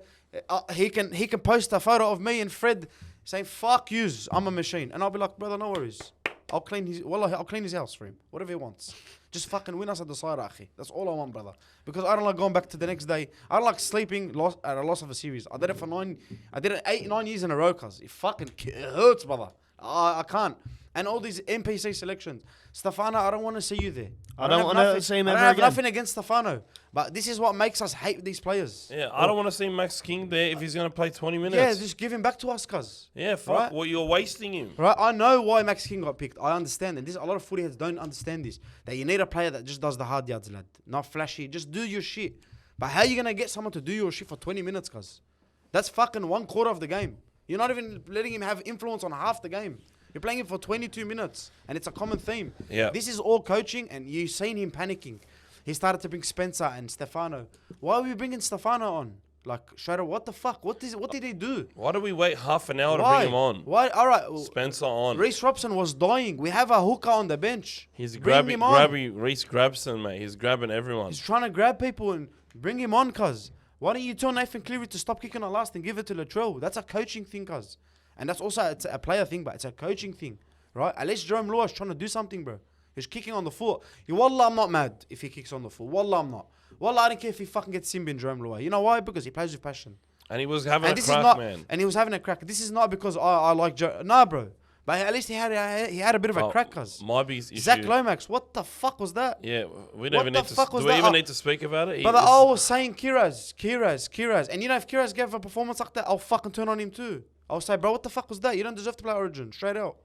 he can post a photo of me and Fred saying "fuck yous, I'm a machine," and I'll be like, brother, no worries. I'll clean his house for him. Whatever he wants. Just fucking win us at the side, akhi. That's all I want, brother. Because I don't like going back to the next day. I don't like sleeping at a loss of a series. I did it for 8-9 years in a row, cuz. It fucking hurts, brother. I can't. And all these NPC selections. Stefano, I don't want to see you there. I don't want to see him I ever don't have again. nothing against Stefano. But this is what makes us hate these players. Yeah, I don't want to see Max King there if he's going to play 20 minutes. Yeah, just give him back to us, cuz. Yeah, fuck. Right? Well, you're wasting him. Right, I know why Max King got picked. I understand, and a lot of footy heads don't understand this. That you need a player that just does the hard yards, lad. Not flashy. Just do your shit. But how are you gonna get someone to do your shit for 20 minutes, cuz? That's fucking 1/4 of the game. You're not even letting him have influence on half the game. You're playing him for 22 minutes, and it's a common theme. Yeah. This is all coaching, and you've seen him panicking. He started to bring Spencer and Stefano. Why are we bringing Stefano on? Like, Shadow, what the fuck? What did he do? Why do we wait half an hour to Why? bring him on? Why? All right. Spencer on. Reece Robson was dying. We have a hooker on the bench. He's Bring him on. Reece Grabson, mate. He's grabbing everyone. He's trying to grab people and bring him on, cuz. Why don't you tell Nathan Cleary to stop kicking on last and give it to Latrell? That's a coaching thing, cuz. And that's also it's a player thing, but it's a coaching thing, right? At least Jerome Lewis trying to do something, bro. He's kicking on the foot. Wallah, I'm not mad if he kicks on the foot. Wallah, I'm not. Wallah, I don't care if he fucking gets Simba and Jerome Lewis. You know why? Because he plays with passion. And he was having And a this is crack, not, man. and he was having a crack. This is not because I like Joe. Nah, bro. But at least he had a bit of a crack, cuz. My biggest issue. Zach Lomax, what the fuck was that? Yeah, we don't What even the need to. fuck was Do we that? even need to speak about it? But I was saying Kiraz. And you know, if Kiraz gave a performance like that, I'll fucking turn on him too. I'll say, bro, what the fuck was that? You don't deserve to play Origin, straight out.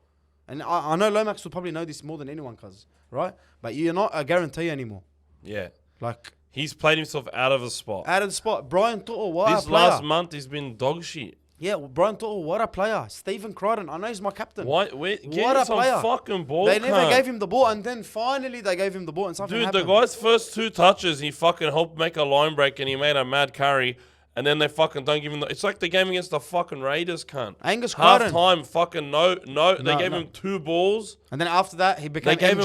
And I know Lomax will probably know this more than anyone, cuz, right? But you're not a guarantee anymore. Yeah, Like, he's played himself out of a spot. out of the spot. Brian To'o, what This a player. last month, he's been dog shit. Yeah, well, Brian To'o, what a player. Stephen Crichton, I know he's my captain. Why? Get What him a some player. fucking ball. They never cunt. gave him the ball, and then finally they gave him the ball, and something Dude, happened. the guy's first 2 touches, he fucking helped make a line break and he made a mad carry. And then they fucking don't give him it's like the game against the fucking Raiders, cunt. Angus Half Crichton. time, fucking they gave him 2 balls. And then after that, he became They gave MJ.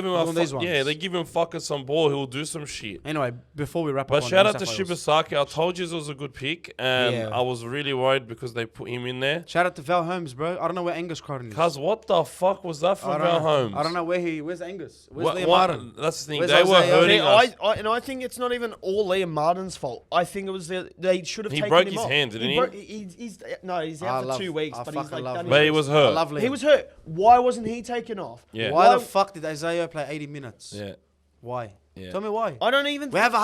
him One of these ones. yeah, they give him fucking some ball, he'll do some shit. Anyway, before we wrap But up on shout New out to South Wales. Shibasaki. I told you it was a good pick, and Yeah. I was really worried because they put him in there. Shout out to Val Holmes, bro. I don't know where Angus Crichton is. Cuz what the fuck was that I from don't Val know. Holmes? I don't know where's Angus. Where's Liam What- Martin? That's the thing. Where's They were Isaiah? hurting us. I think it's not even all Liam Martin's fault. I think it was they should have He taken broke him his off. hand, didn't he? He's I out for love- 2 weeks, I but he's fucking like love done him. But he his- was I hurt. love Liam. He was hurt. Why wasn't he taken off? Yeah. Why the fuck did Isaiah play 80 minutes? Yeah. Why? Yeah. Tell me why. I don't even. We have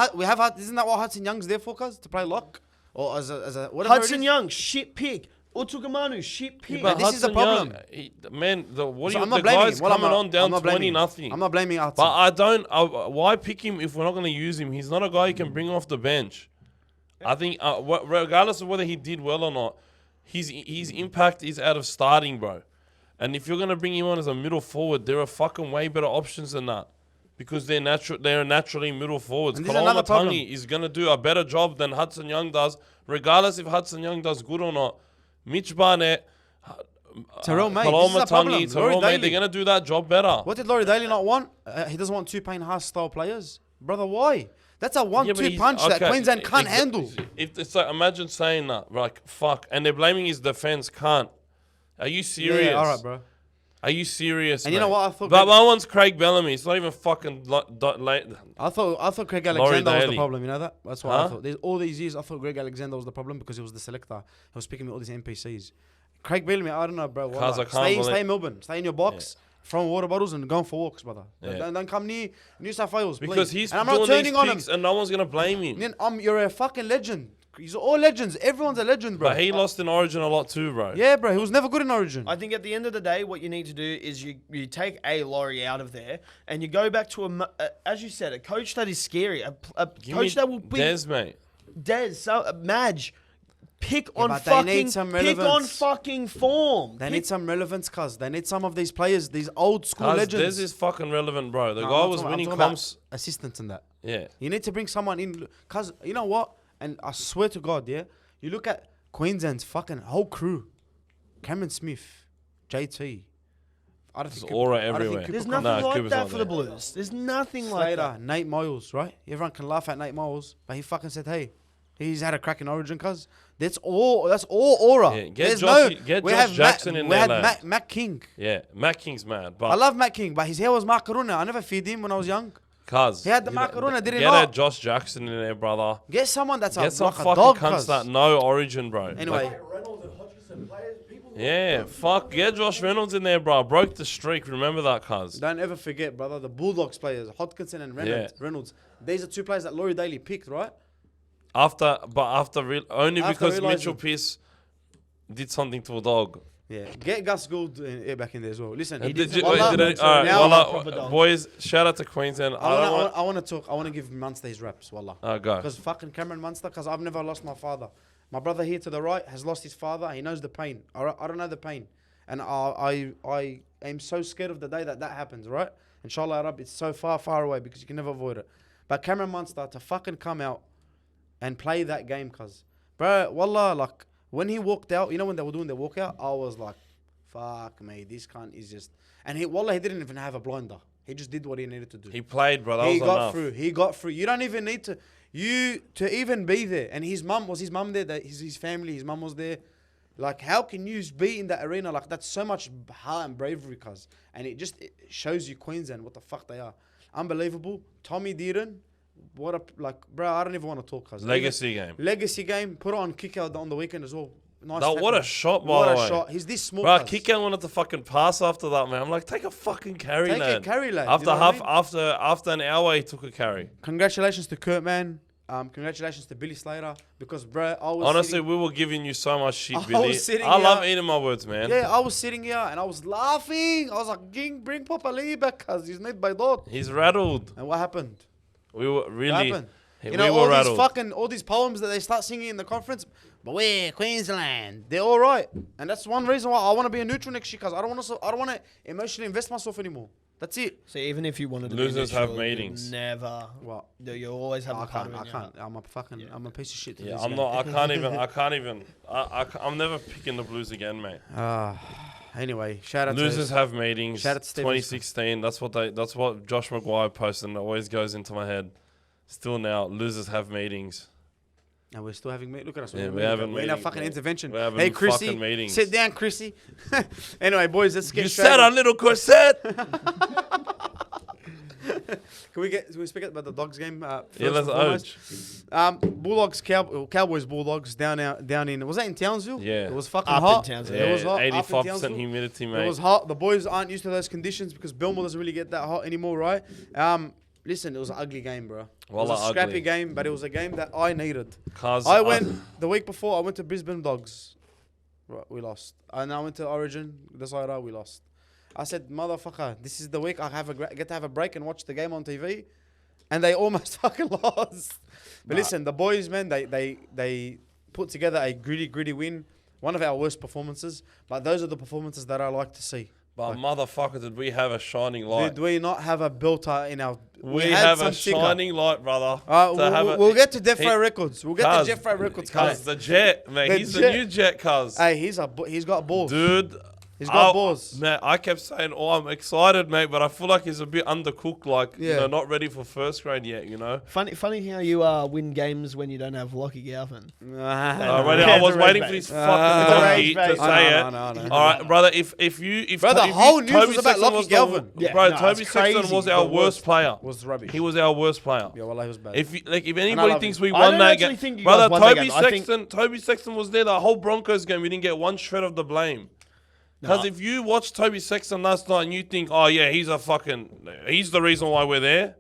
isn't that what Hudson Young's there for, cuz? To play lock? Or as a whatever Hudson it is? Young, shit pick. Utugamanu, shit pick. but this is the problem. Man, So the I'm not blaming guy's him. Well, I'm coming not- on down I'm not blaming 20 him. nothing. I'm not blaming Hudson. But I don't. Why pick him if we're not going to use him? He's not a guy you can bring off the bench. I think, regardless of whether he did well or not, his impact is out of starting, bro. And if you're going to bring him on as a middle forward, there are fucking way better options than that. Because they're naturally middle forwards. And this is another problem. Koloamatangi is going to do a better job than Hudson Young does, regardless if Hudson Young does good or not. Mitch Barnett, Terrell May, this is a problem. Koloamatangi, Laurie Terrell May, Daly. they're going to do that job better. What did Laurie Daly not want? He doesn't want 2 Payne Haas style players. Brother, why? That's a 1-2 Yeah, but he's- punch that okay, Queensland can't handle. If it's like, imagine saying that, like, fuck, and they're blaming his defense. Can't. Are you serious? Yeah, all right, bro. Are you serious? And you know mate? what? I thought But Greg- my one's Craig Bellamy. It's not even fucking late. I thought Greg Laurie Alexander was the Daly. problem. You know that? That's what I Huh? thought. All these years, I thought Greg Alexander was the problem because he was the selector. He was picking with all these NPCs. Craig Bellamy, I don't know, bro. Cuz I Wallah. can't Stay believe- in Melbourne. Stay in your box. Throwing water bottles and going for walks, brother. Yeah. Don't come near New South Wales, please. Because he's and I'm doing not these turning on him. picks and no one's going to blame him. Then, you're a fucking legend. He's all legends. Everyone's a legend, bro. But he lost in Origin a lot too, bro. Yeah, bro. He was never good in Origin. I think at the end of the day, what you need to do is you take a Laurie out of there and you go back to as you said, a coach that is scary, a Give me coach that will be Des, mate. Madge. Pick on but they need some fucking relevance. form. They need some relevance, cuz. They need some of these players, these old school Cuz legends. Des is fucking relevant, bro. The No, guy I'm not was talking- I'm winning talking about comps. assistants and that. Yeah. You need to bring someone in, cuz you know what? And I swear to God, yeah, you look at Queensland's fucking whole crew: Cameron Smith, JT. I don't There's think aura I don't think everywhere. Cooper There's Cronk- nothing Nah, like Cooper's that not for the there. Blues. There's nothing like Slater, that. Nate Miles, right? Everyone can laugh at Nate Miles, but he fucking said, "Hey, he's had a crack in Origin, cuz." That's all aura. Yeah, get There's Josh have Jackson in we there, had lad. Matt King. Yeah. Matt King's mad. I But love Matt King, but his hair was macarona. I never feed him when I was young. cuz. He had the macarona, did he Get not? a Josh Jackson in there, brother. Get someone that's Get some like a fucking dog, cunts cuz. that know Origin, bro. Anyway. Like, Reynolds and Hodgkinson players, people. yeah, fuck. Get Josh Reynolds in there, bro. Broke the streak. Remember that, cuz. Don't ever forget, brother, the Bulldogs players, Hodgkinson and Reynolds. These are 2 players that Laurie Daly picked, right? Only After because realising- Mitchell Pearce did something to a dog. Yeah. Get Gus Gould back in there as well. Listen, he Did did. you, Wallah, wait, did I, Wallah, all right, now- Wallah, proper dog. boys, shout out to Queensland. I want to talk. I want to give Munster his raps, wallah. Go. Because fucking Cameron Munster, because I've never lost my father. My brother here to the right has lost his father. He knows the pain. I don't know the pain. And I am so scared of the day that happens, right? Inshallah, Arab, it's so far away because you can never avoid it. But Cameron Munster to fucking come out and play that game, cuz. Bro, wallah, like, when he walked out, you know when they were doing their walkout, I was like, fuck me, this cunt is just... And he didn't even have a blinder. He just did what he needed to do. He played, bro. That He was got enough. through. He got through. You don't even need to... To even be there. And his mum there? His family, his mum was there. Like, how can you be in that arena? Like, that's so much heart and bravery, cuz. And it shows you Queensland, what the fuck they are. Unbelievable. Tommy Dearden, bro, I don't even want to talk, cuz. Legacy game. Legacy game. Put it on kick out on the weekend as well. Nice. What tackle. a shot, by the What way. a shot. He's this small, Bro, cuz. Kiko wanted to fucking pass after that, man. I'm like, take a fucking carry, Take lad. a carry, lad. After You know what I mean? after an hour, he took a carry. Congratulations to Kurt, man. Congratulations to Billy Slater. Because, bro, I was Honestly, sitting, we were giving you so much shit, I Billy. was sitting I love here- eating my words, man. yeah, I was sitting here and I was laughing. I was like, bring Papa Lee back, cuz he's not by dot. He's rattled. And what happened? We were What really... happened? we You know, were all rattled. all these poems that they start singing in the conference, but we're Queensland. They're all right. And that's one reason why I want to be a neutral next year, cuz I don't want to emotionally invest myself anymore. That's it. So even if you wanted to Losers be have neutral, you meetings. Never. What? You always have I a part can't. of I it in your can't. heart. I'm a piece of shit. To Yeah, lose I'm again. not... I can't even... I'm never picking the Blues again, mate. Anyway, shout out Losers to have meetings. Shout out to Steve 2016. That's what Josh Maguire posted, and it always goes into my head. Still now, losers have meetings. And we're still having meetings. Look at us. Yeah, we're we're having in a meetings, fucking mate. intervention. We're having Hey, Chrissy, fucking meetings. sit down, Chrissy. Anyway, boys, let's get You straight said in. a little corset. Can we speak about the Dogs game? First Yeah, let's and foremost? urge. Bulldogs, Cowboys, Bulldogs down in. Was that in Townsville? Yeah. It was fucking Up in hot. Townsville. It was hot. Yeah, Up in 85% Townsville. humidity, It mate. was hot. The boys aren't used to those conditions because Belmore doesn't really get that hot anymore, right? Listen, it was an ugly game, bro. It was Wallah, a scrappy ugly. game, but it was a game that I needed. 'Cause I went the week before. I went to Brisbane Dogs. Right, we lost. And I went to Origin. Decided we lost. I said, motherfucker, this is the week I get to have a break and watch the game on TV, and they almost fucking lost. But listen, the boys, man, they put together a gritty win. One of our worst performances, but those are the performances that I like to see. But motherfucker, did we have a shining light? Did we not have a belter in our? We had have some a ticker. shining light, brother. to have a- We'll get to Death Row he- Records. We'll get to Death Row Records. Cuz the jet, mate. The He's jet. the new jet, cuz. Hey, he's got balls. Dude. He's got balls. Man, I kept saying, oh, I'm excited, mate, but I feel like he's a bit undercooked, like, Yeah. not ready for first grade yet, Funny how you win games when you don't have Lockie Galvin. I was waiting for this fucking donkey rage to bait. say it. I know. All right, brother, if Bro, the whole news was about Lockie Galvin. Yeah, Bro, no, Toby it's Sexton crazy. was our The worst player. Was rubbish. He was our worst player. Yeah, well, he was bad. If I anybody love thinks him. we I won don't that actually game, think you brother, guys won that Toby game. I think- Sexton, Toby Sexton was there the whole Broncos game. We didn't get one shred of the blame. Because if you watch Toby Sexton last night and you think, oh yeah, he's the reason why we're there,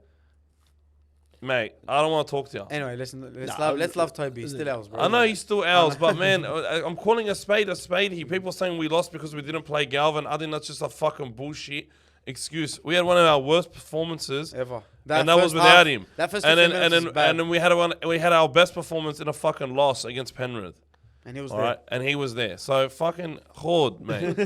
mate, I don't want to talk to you. Anyway, listen, let's love Toby. He's still ours, bro. I know he's still ours, but man, I'm calling a spade here. People saying we lost because we didn't play Galvin. I think that's just a fucking bullshit excuse. We had one of our worst performances Ever. and that was without him. That first and 15 then minutes was bad. and then we had our best performance in a fucking loss against Penrith. And he was All there. right, and he was there. So fucking horde, mate.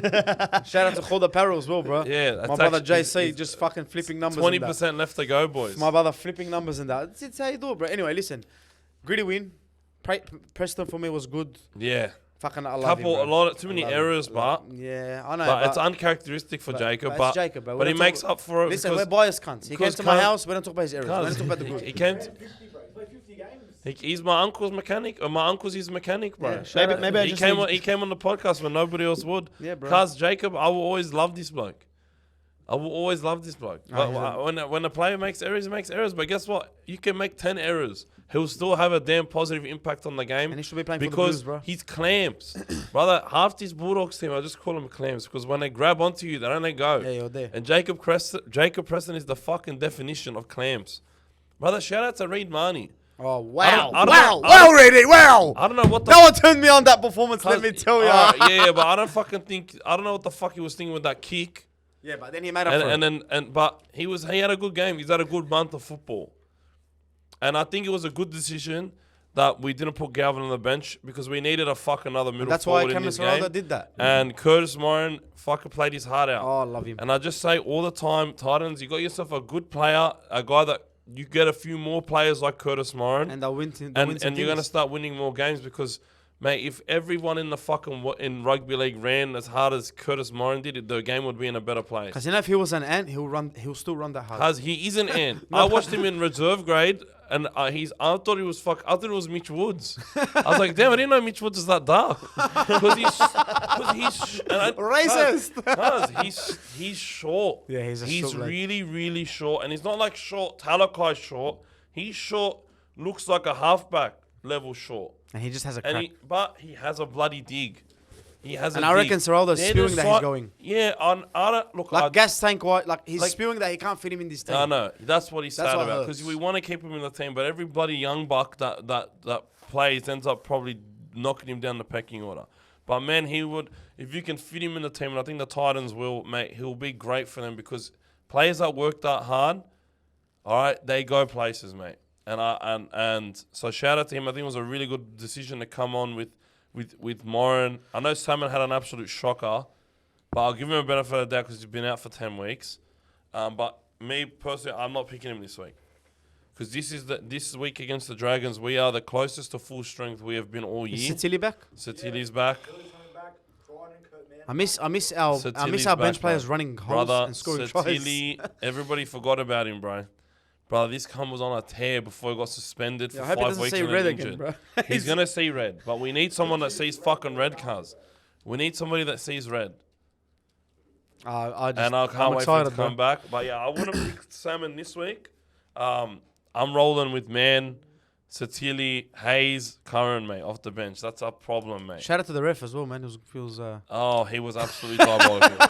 Shout out to Khod Apparel as well, bro. Yeah, that's My brother actually- JC just fucking flipping numbers. 20% left to go, boys. My brother flipping numbers and that. It's how you do it, bro. Anyway, listen. Gritty win. Preston for me was good. Yeah, Fucking, I love him, bro. too many I love him. errors, but Yeah, I know. it's uncharacteristic for Jacob. it's But Jacob, bro. We but he don't makes talk- up for it. Listen, because- we're biased cunts. He came because to my cuz- house. We don't talk about his errors. We don't cuz talk about the good. he came. 50, bro. He's played 50 games. He's my uncle's mechanic, or my uncle's his mechanic, bro. Yeah, shout out- Maybe I he just came need- on. He came on the podcast when nobody else would. Yeah, bro. Cuz Jacob, I will always love this bloke. I will always love this bloke. Oh, But when a player makes errors, he makes errors. But guess what? You can make 10 errors. He'll still have a damn positive impact on the game. And he should be playing for the because Blues, bro. he's clamps. Brother, half this Bulldogs team, I just call them clamps because when they grab onto you, they don't let go. Yeah, you're there. And Jacob Preston is the fucking definition of clamps. Brother, shout out to Reid Marnie. Oh, wow. I don't Wow. know- Wow, Reedy. Wow. I don't know what the No one turned me on that performance, let me tell you. yeah, but I don't fucking think. I don't know what the fuck he was thinking with that kick. Yeah, but then he made up for it. But he had a good game. He's had a good month of football, and I think it was a good decision. that we didn't put Galvin on the bench because we needed a fuck another middle That's why forward in Cameron this Serraldo game. did that. And Curtis Moran fucking played his heart out. Oh, I love him. And I just say all the time, Titans, you got yourself a good player, a guy that you get a few more players like Curtis Moran, And they'll win. and you're going to start winning more games because, mate, if everyone in the fucking in rugby league ran as hard as Curtis Moran did, the game would be in a better place. Because if he was an ant, he'll still run that hard. Cause he is an ant. I watched him in reserve grade, and I thought he was I thought it was Mitch Woods. I was like, damn, I didn't know Mitch Woods is that dark. Because he's racist. He's short. Yeah, he's short leg. really, really short, and he's not like short Talakai short. He's short, looks like a halfback level short. And he just has a crack. But he has a bloody dig. He has And a I dig. reckon Serraldo's They're spewing the that he's si- going. Yeah, I don't look. Like gas tank white, like he's Like- spewing that he can't fit him in this team. I know. That's what he's That's sad what about hurts. because we want to keep him in the team, but every bloody young buck that plays ends up probably knocking him down the pecking order. But man, he would if you can fit him in the team, and I think the Titans will, mate. He'll be great for them because players that work that hard, all right, they go places, mate. And so shout out to him. I think it was a really good decision to come on with Moran. I know Salmon had an absolute shocker, but I'll give him a benefit of the doubt because he's been out for 10 weeks. But me personally, I'm not picking him this week because this week against the Dragons, we are the closest to full strength we have been all Is year. Satili back? Satili's back. I miss our Satili's bench back, players bro. running holes Brother, and scoring Satili, tries. everybody forgot about him, bro. Brother, this cunt was on a tear before he got suspended for I hope he 5 doesn't weeks see and red then again, injured. bro. He's going to see red, but we need someone that sees fucking red, cuz. We need somebody that sees red. I And I can't I'm wait for him excited, to come back. But yeah, I wouldn't pick Salmon this week. I'm rolling with Man, Satili, Hayes, Curran, mate, off the bench. That's a problem, mate. Shout out to the ref as well, man. It feels. Oh, he was absolutely diabolical.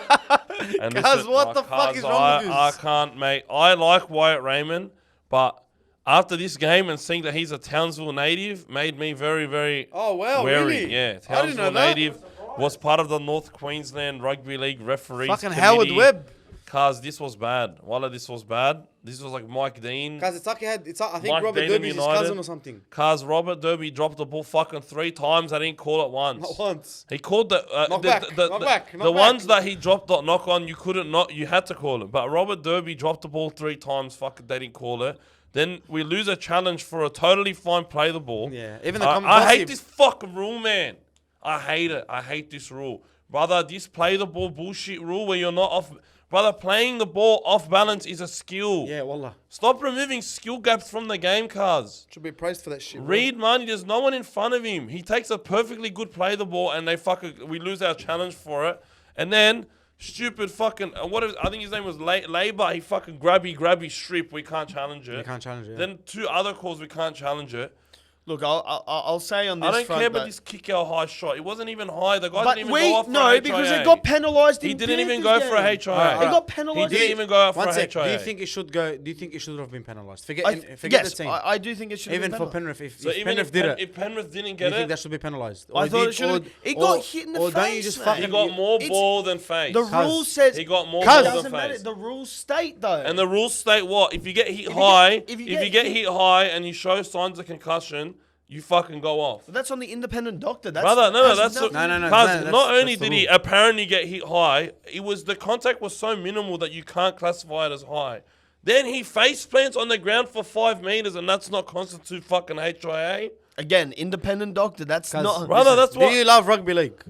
And Cuz, listen, what my the fuck cuz, is wrong with I this? can't, mate. I like Wyatt Raymond, but after this game and seeing that he's a Townsville native made me very, very Oh wow, wary. really? Yeah, I didn't know Townsville that. native was part of the North Queensland Rugby League referees Fucking committee. Howard Webb. Cuz this was bad. Wallah, this was bad. This was like Mike Dean. Cuz I think Mike Robert Dean Derby's his United. cousin or something. Cuz Robert Derby dropped the ball fucking 3 times. I didn't call it once. Not once. He called the Knock back, knock back, the knock ones back. that he dropped that knock on. You couldn't not. You had to call it. But Robert Derby dropped the ball 3 times. Fucking, they didn't call it. Then we lose a challenge for a totally fine play the ball. Yeah, even the I hate this fucking rule, man. I hate it. I hate this rule, brother. This play the ball bullshit rule where you're not off. Brother, playing the ball off balance is a skill. Yeah, wallah. Stop removing skill gaps from the game, cuz. Should be praised for that shit. bro. Reed Money, there's no one in front of him. He takes a perfectly good play the ball and we lose our challenge for it. And then stupid fucking I think his name was Labour. He fucking grabby strip. We can't challenge it. You can't challenge it. Then 2 other calls we can't challenge it. Look, I'll say on this I don't front care about that- this kick out high shot. It wasn't even high. The guy But didn't even go off for a HIA. because it got penalised. He in didn't even Panthers go for a game. HIA. Alright, It got He penalised. didn't even go out for One a sec. Do HIA. you think it should go? Do you think it should have been penalised? Forget yes, the team. I do think it should. Even have for been Penrith, if So even Penrith did it, if Penrith didn't do you get think it, that should be penalised? I thought it should have. It got hit in the or face. don't you just mate. fucking- he got more It's- ball than face. The rule says He got more it ball Cuz- than doesn't matter. face. The rules state though. And the rules state what? If you get hit you high, get- if if you you get get hit high and you show signs of concussion, you fucking go off. But that's on the independent doctor. That's, Brother, no, has that's nothing- No, Cuz no, not only that's the did he rule. apparently get hit high, the contact was so minimal that you can't classify it as high. Then he face plants on the ground for 5 meters, and that's not constitute fucking HIA. Again, independent doctor. That's Cuz- not. Brother, that's Do what. you love rugby league?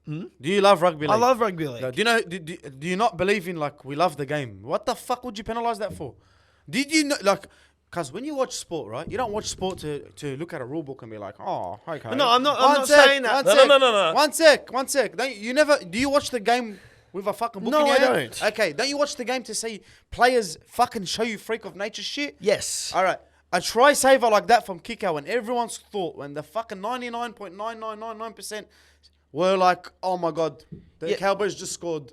Do you love rugby league? I love rugby league. No, do you know? Do you not believe in like we love the game? What the fuck would you penalise that for? Did you know like? Because when you watch sport, right? You don't watch sport to look at a rule book and be like, oh, okay. No, I'm not saying that. No. One sec. Do you watch the game with a fucking book No, in your I hand? don't. Okay, don't you watch the game to see players fucking show you freak of nature shit? Yes. All right. A try saver like that from kick out when everyone's thought, when the fucking 99.9999% were like, oh my God, the Yeah. Cowboys just scored.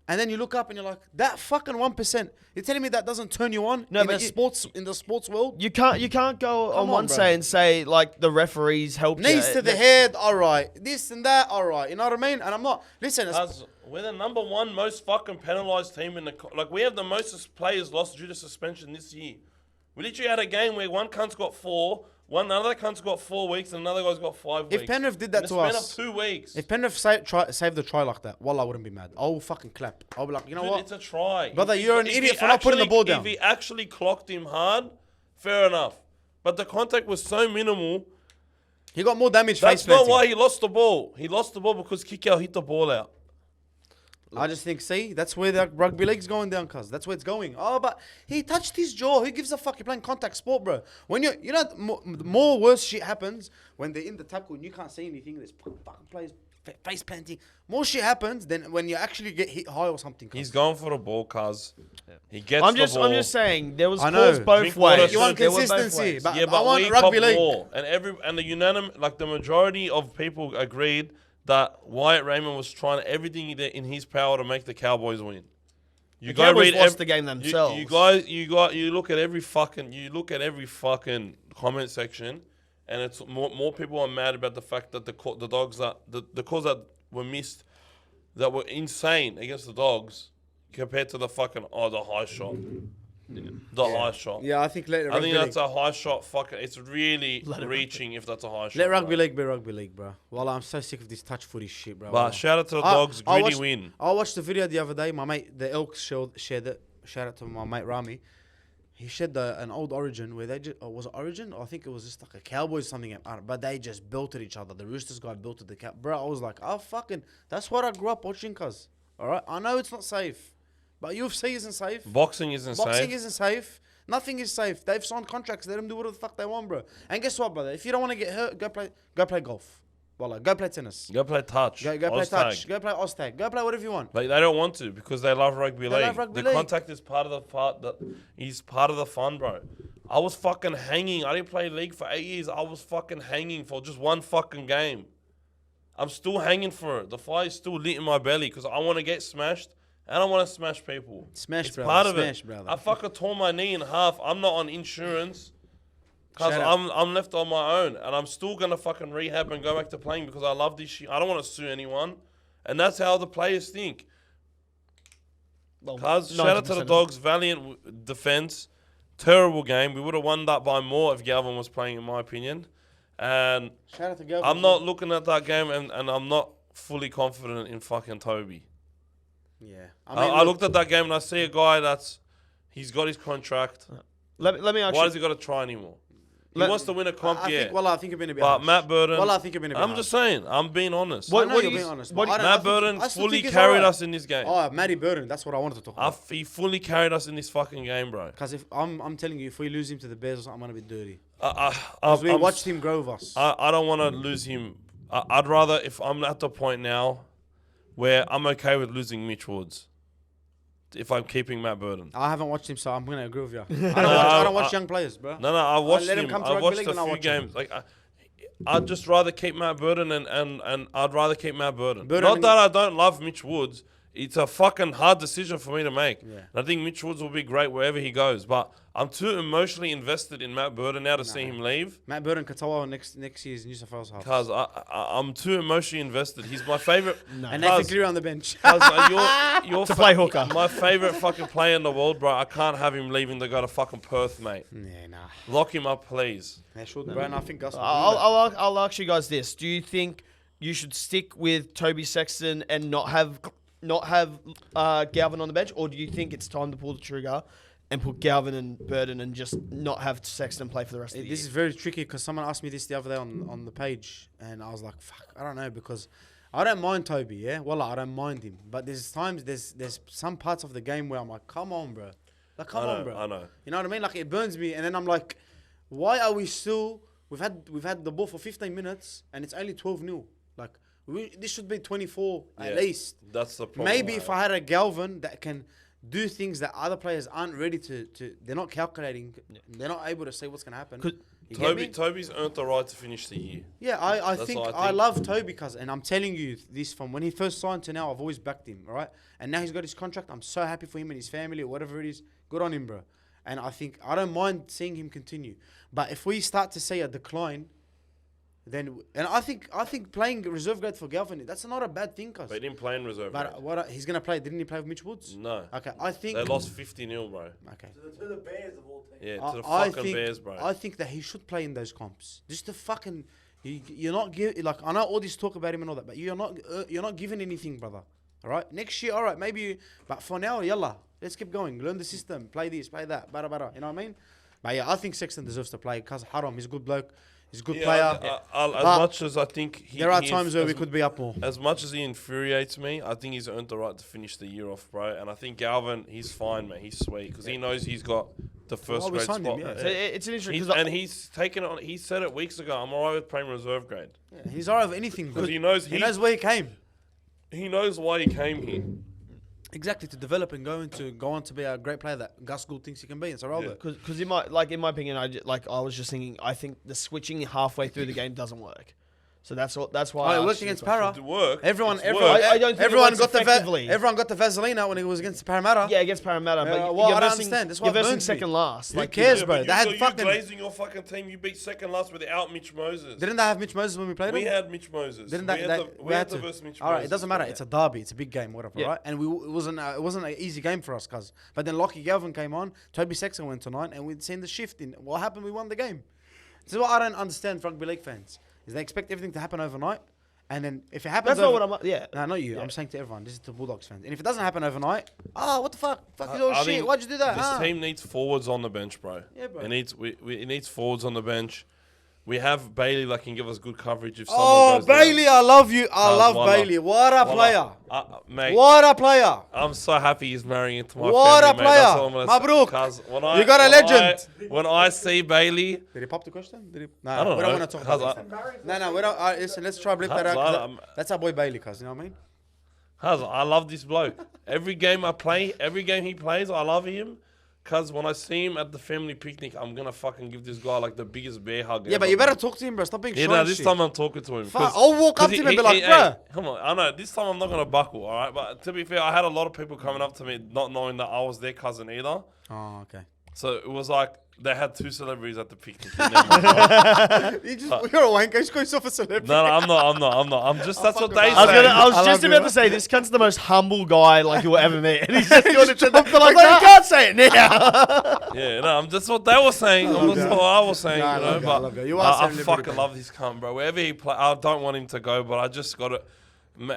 And then you look up and you're like, that fucking 1%. You're telling me that doesn't turn you on No, in but the sports world? You can't go on on, one bro. say and say like the referees helped Knees you. to the head, all right. This and that, all right. You know what I mean? And I'm not. Listen, Cuz we're the number 1 most fucking penalised team in the... Like, we have the most players lost due to suspension this year. We literally had a game where one cunt's got 4, One another cunt's got 4 weeks, and another guy's got 5 weeks. If Penrith did that in to the span us, of 2 weeks. if Penrith saved the try like that, wallah, I wouldn't be mad. I will fucking clap. I'll be like, you know Dude, what? it's a try. Brother, If he- you're an if he idiot for not putting the ball down. If he actually clocked him hard, fair enough. But the contact was so minimal. He got more damage face That's not planting. why he lost the ball. He lost the ball because Kikau hit the ball out. I just think, see, that's where the rugby league's going down, cuz. That's where it's going. Oh, but he touched his jaw. Who gives a fuck? You're playing contact sport, bro. When you know, more worse shit happens when they're in the tackle and you can't see anything. There's fucking players face planting. More shit happens than when you actually get hit high or something. Cuz. He's going for the ball, cuz. He gets I'm the ball. I'm just saying there was I know. calls both Drink water, ways. You want There were both consistency, ways. but Yeah, I but want we rugby cop league. more. And the unanimous, like the majority of people agreed that Wyatt Raymond was trying everything in his power to make the Cowboys win. You The go Cowboys read lost the game themselves. You look at every fucking comment section, and it's more people are mad about the fact that the dogs that the calls that were missed that were insane against the Dogs compared to the fucking the high shot. High shot. Yeah, I think let I rugby think that's league. a high shot. Fucking, it's really reaching if that's a high shot. Let rugby bro. league be rugby league, bro. Well, I'm so sick of this touch footy shit, bro. But Wallah. shout out to the I- Dogs, I greedy watched- win. I watched the video the other day. My mate, the Elks, shared it. Shout out to my mate Rami. He shared an old Origin where they just, was it Origin? Or I think it was just like a Cowboys or something. I don't know, but they just belted each other. The Roosters guy belted the Bro, I was like, oh, fucking, that's what I grew up watching, cuz. All right? I know it's not safe. But UFC isn't safe. Boxing isn't Boxing safe. isn't safe. Nothing is safe. They've signed contracts. Let them do whatever the fuck they want, bro. And guess what, brother? If you don't want to get hurt, go play golf. Wallah, go play tennis. Go play touch. Go play Oz touch. tag. Go play Oztag. Go play whatever you want. But they don't want to because they love rugby They league. love rugby The league. contact is part of he's part of the fun, bro. I was fucking hanging. I didn't play league for 8 years. I was fucking hanging for just one fucking game. I'm still hanging for it. The fire's still lit in my belly because I want to get smashed and I want to smash people. Smash, it's brother. part of Smash, it. brother. I fucking tore my knee in half. I'm not on insurance because Shut up. I'm left on my own and I'm still gonna fucking rehab and go back to playing because I love this shit. I don't want to sue anyone, and that's how the players think. Well, Cuz, shout out to 90% the of Dogs, valiant defense, terrible game. We would have won that by more if Galvin was playing, in my opinion. And Shout out to Galvin. I'm not looking at that game, and I'm not fully confident in fucking Toby. Yeah. I looked at that game and I see a guy he's got his contract. Let me ask Why you. does he got to try anymore? He Let- wants to win a comp, I yeah. think, well, I think you've been a bit But harsh. Matt Burden, Well, I think you've been a bit I'm harsh. just saying, I'm being honest. What- I know what you're do you- being honest. what- but I don't- I Matt think- Burden I still fully think he's carried alright. us in this game. Oh, Matty Burden. That's what I wanted to talk about. He fully carried us in this fucking game, bro. Because if I'm telling you, if we lose him to the Bears or something, I'm gonna be dirty. Because Because we watched him grow with us. I don't want to lose him. I'd rather, if I'm at the point now where I'm okay with losing Mitch Woods, if I'm keeping Matt Burden. I haven't watched him, so I'm gonna agree with you. I don't watch young players, bro. No, I watched let him him. come to I rugby watched league a and I'll few watch him. games. Like, I'd just rather keep Matt Burden and I'd rather keep Matt Burden. Burden Not and- that I don't love Mitch Woods. It's a fucking hard decision for me to make. Yeah. And I think Mitch Woods will be great wherever he goes. But I'm too emotionally invested in Matt Burden now to see him leave. Matt Burden, Katawa next year's New South Wales half. Because I'm too emotionally invested. He's my favourite. And Nathan Cleary on the bench. You're To play hooker. My favourite fucking player in the world, bro. I can't have him leaving to go to fucking Perth, mate. Yeah, nah. Lock him up, please. They should, bro. And I think Gus will do that. I'll ask you guys this: do you think you should stick with Toby Sexton and not have Galvin on the bench, or do you think it's time to pull the trigger and put Galvin and Burden and just not have Sexton play for the rest of the This year? is very tricky because someone asked me this the other day on the page, and I was like, "Fuck, I don't know," because I don't mind Toby, yeah. Well, I don't mind him, but there's times there's some parts of the game where I'm like, "Come on, bro, like come on, bro." I know. You know what I mean? Like it burns me, and then I'm like, "Why are we still? We've had the ball for 15 minutes, and it's only 12-0. Like this should be 24 at Yeah, least. That's the problem. Maybe if I had a Galvin that can do things that other players aren't ready to they're not calculating, they're not able to see what's gonna happen." Could- You get me? Toby's earned the right to finish the year. Yeah, I That's think what I I think. love Toby, cuz, and I'm telling you this from when he first signed to now, I've always backed him, all right? And now he's got his contract. I'm so happy for him and his family or whatever it is. Good on him, bro. And I think I don't mind seeing him continue. But if we start to see a decline, then and I think playing reserve grade for Galvin, that's not a bad thing, cuz. But he didn't play in reserve. But what he's gonna play? Didn't he play with Mitch Woods? No. Okay, I think They lost 50-0, bro. Okay. To the Bears of all teams. Yeah, to the I fucking think, Bears, bro. I think that he should play in those comps. Just the fucking, you're not giving, like, I know all this talk about him and all that, but you're not giving anything, brother. All right, next year, all right, maybe, but for now, yalla, let's keep going. Learn the system, play this, play that, bara. You know what I mean? But yeah, I think Sexton deserves to play because Haram, he's a good bloke, he's a good player. As much as I think there are times where we could be up more. As much as he infuriates me, I think he's earned the right to finish the year off, bro. And I think Galvin, he's fine, man. He's sweet because he knows he's got the first Well, we grade signed spot. him, yeah. So it's an interesting. And he's taken it on. He said it weeks ago. I'm alright with playing reserve grade Yeah, he's alright with anything. because Good. he knows He knows where he came. he knows why he came here. Exactly, to develop and go on to be a great player that Gus Gould thinks he can be. It's a role. Yeah. Because in my opinion, I was just thinking. I think the switching halfway through the game doesn't work. So that's why. Oh, I it worked asked you against the question. Parra. It worked. Everyone, It's everyone, worked. I don't think it everyone works got effectively. everyone got the Vaseline out when he was against Parramatta. Yeah, against Parramatta, Yeah, but well, you're I don't versing, understand. That's you're what versing burns me. second last. Who Like, cares, Yeah, bro? but They had you're fucking. glazing your fucking team. You beat second last without Mitch Moses. Didn't they have Mitch Moses when we played We him? had Mitch Moses. Didn't we had to verse Mitch All right, Moses. it doesn't matter. It's a derby. It's a big game, whatever, Yeah. right? And it wasn't an easy game for us, cuz. But then Lockie Galvin came on. Toby Sexton went tonight, and we'd seen the shift in what happened. We won the game. This is what I don't understand, rugby league fans. Is they expect everything to happen overnight, and then if it happens, that's not what I'm. Yeah. No, not you. Yeah. I'm saying to everyone. This is to Bulldogs fans. And if it doesn't happen overnight, what the fuck? Fuck is all I shit. think Why'd you do that? This team needs forwards on the bench, bro. Yeah, bro. It needs forwards on the bench. We have Bailey that can give us good coverage if someone Oh, goes Bailey, down. I love you. I love Wallah. Bailey. What a player. Mate, What a player. I'm so happy he's marrying into my What family, a mate. That's all I'm player. gonna say. Mabruk. 'Cause You got a legend. When I see Bailey, Did he pop the question? Did he? I No, don't we know. don't want to talk about How's that. No, we don't. Listen, let's try to blip that How's out. that? 'Cause that's our boy Bailey, cuz. You know what I mean? I love this bloke. Every game he plays, I love him. Cause when I see him at the family picnic, I'm gonna fucking give this guy like the biggest bear hug. Yeah, but you better talk to him, bro. Stop being shy. Yeah, no, and this shit. time I'm talking to him. Fuck, I'll walk up to him and be like, bruh. Come on, I know, this time I'm not going to buckle, all right? But to be fair, I had a lot of people coming up to me not knowing that I was their cousin either. Oh, okay. So it was like they had two celebrities at the picnic. Never mind, right? You're a wanker. He's got yourself a celebrity. No, I'm not. I'm just, that's what they say. I was I just love about you. to say this cunt's the most humble guy like you'll ever meet, and he's just going to jumped like like that. you can't say it now. Yeah, no, I'm just what they were saying. love That's you. what I was saying, No, I you love know. you, I But love you. You are I celebrity, fucking bro. love this cunt, bro. Wherever he play, I don't want him to go, but I just got to.